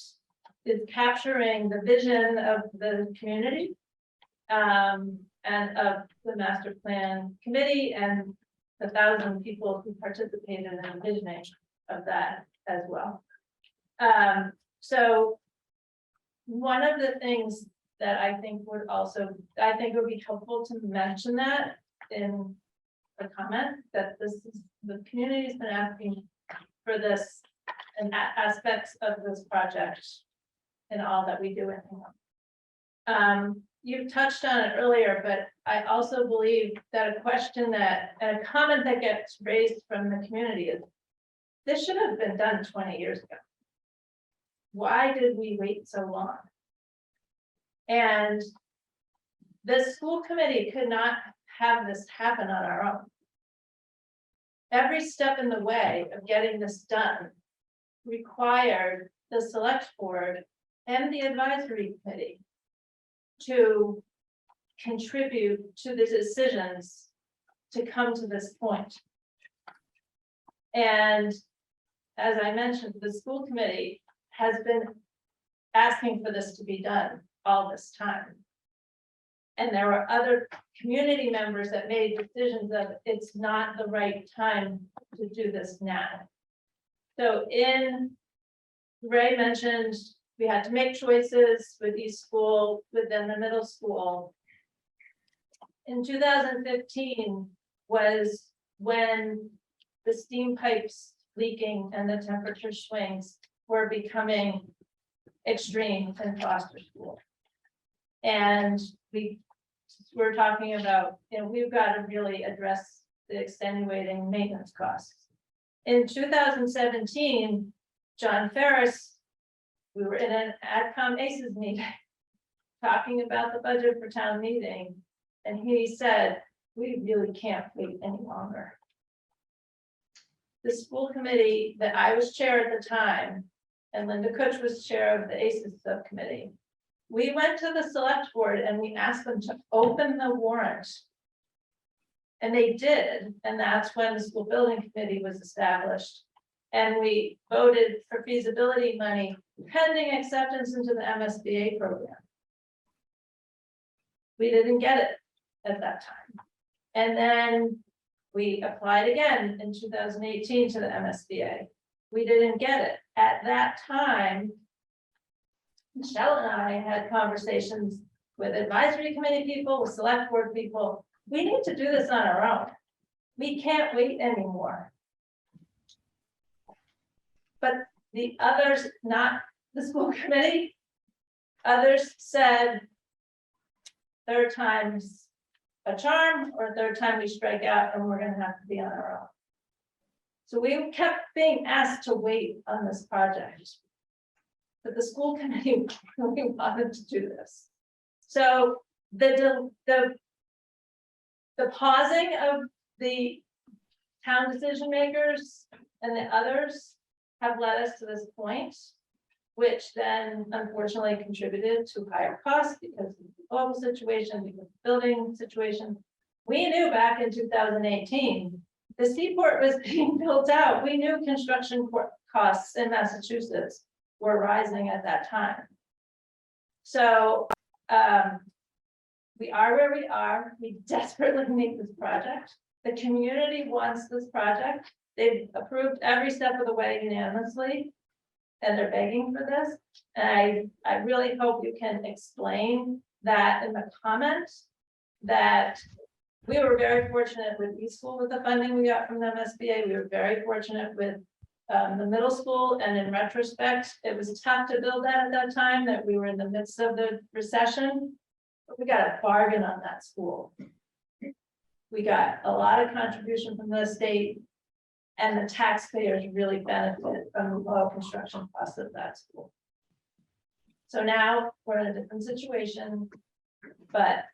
is capturing the vision of the community and of the master plan committee and the 1,000 people who participated in the visioning of that as well. So one of the things that I think would be helpful to mention that in the comment that this is the community's been asking for this and aspects of this project and all that we do in Hingham. You've touched on it earlier, but I also believe that a question that and a comment that gets raised from the community is this should have been done 20 years ago. Why did we wait so long? And the school committee could not have this happen on our own. Every step in the way of getting this done required the select board and the advisory committee to contribute to the decisions to come to this point. And as I mentioned, the school committee has been asking for this to be done all this time. And there were other community members that made decisions of it's not the right time to do this now. So Ray mentioned we had to make choices with each school within the middle school. In 2015 was when the steam pipes leaking and the temperature swings were becoming extreme in Foster School. And we're talking about, we've got to really address the extenuating maintenance costs. In 2017, John Ferris, we were in an AdCom ACES meeting talking about the budget for town meeting. And he said, we really can't wait any longer. The school committee that I was chair at the time, and Linda Kutch was chair of the ACES subcommittee, we went to the select board and we asked them to open the warrant. And they did, and that's when the school building committee was established. And we voted for feasibility money pending acceptance into the MSBA program. We didn't get it at that time. And then we applied again in 2018 to the MSBA. We didn't get it. At that time, Michelle and I had conversations with advisory committee people, with select board people. We need to do this on our own. We can't wait anymore. But the others, not the school committee, others said third time's a charm, or third time we strike out and we're gonna have to be on our own. So we kept being asked to wait on this project. But the school committee really wanted to do this. So the pausing of the town decision makers and the others have led us to this point, which then unfortunately contributed to higher costs because of the global situation, because of the building situation. We knew back in 2018, the seaport was being built out. We knew construction costs in Massachusetts were rising at that time. So we are where we are. We desperately need this project. The community wants this project. They've approved every step of the way unanimously, and they're begging for this. And I really hope you can explain that in the comments, that we were very fortunate with East School with the funding we got from the MSBA. We were very fortunate with the middle school, and in retrospect, it was tough to build that at that time, that we were in the midst of the recession. But we got a bargain on that school. We got a lot of contribution from the state, and the taxpayers really benefit from the low construction costs of that school. So now we're in a different situation, but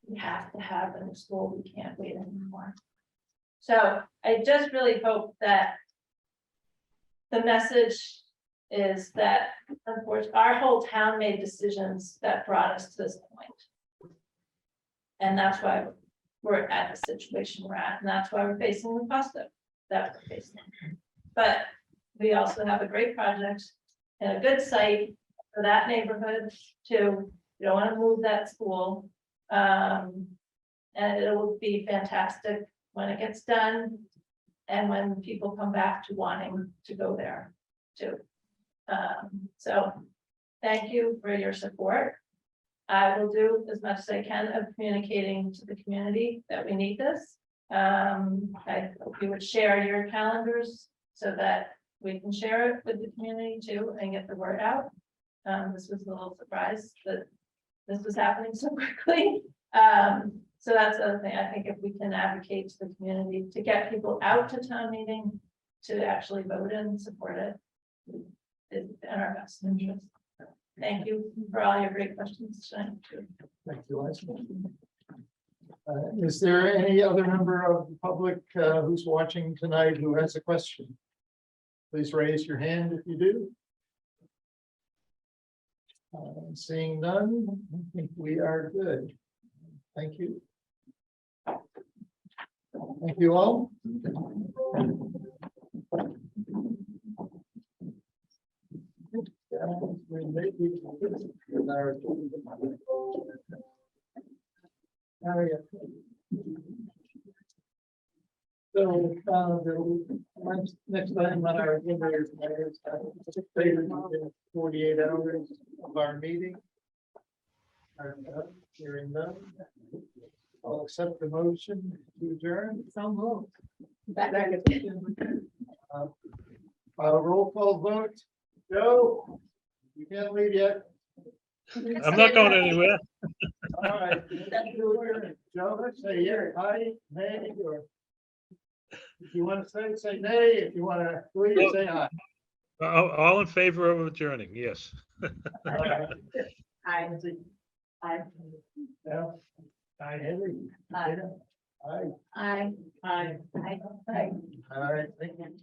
we have to have a new school. We can't wait anymore. So I just really hope that the message is that, unfortunately, our whole town made decisions that brought us to this point. And that's why we're at the situation we're at, and that's why we're facing the cost of that we're facing. But we also have a great project and a good site for that neighborhood too. You don't want to move that school. And it will be fantastic when it gets done and when people come back to wanting to go there too. So thank you for your support. I will do as much as I can of communicating to the community that we need this. I hope you would share your calendars so that we can share it with the community too and get the word out. This was a little surprise that this was happening so quickly. So that's the other thing. I think if we can advocate to the community to get people out to town meeting to actually vote and support it is in our best interest. Thank you for all your great questions tonight. Thank you, Leslie. Is there any other member of the public who's watching tonight who has a question? Please raise your hand if you do. Seeing none, I think we are good. Thank you. Thank you all. So, the next item on our agenda is 48 hours of our meeting. Hearing none, I'll accept the motion to adjourn. So moved. Roll call vote. Joe, you can't leave yet. I'm not going anywhere. All right. Joe, let's say yeah, aye, nay, or if you want to say nay. If you want to leave, say aye. All in favor of adjourning, yes. Aye. Aye. Yeah. Aye, Henry. Aye. Aye. Aye. Aye. All right, thank you.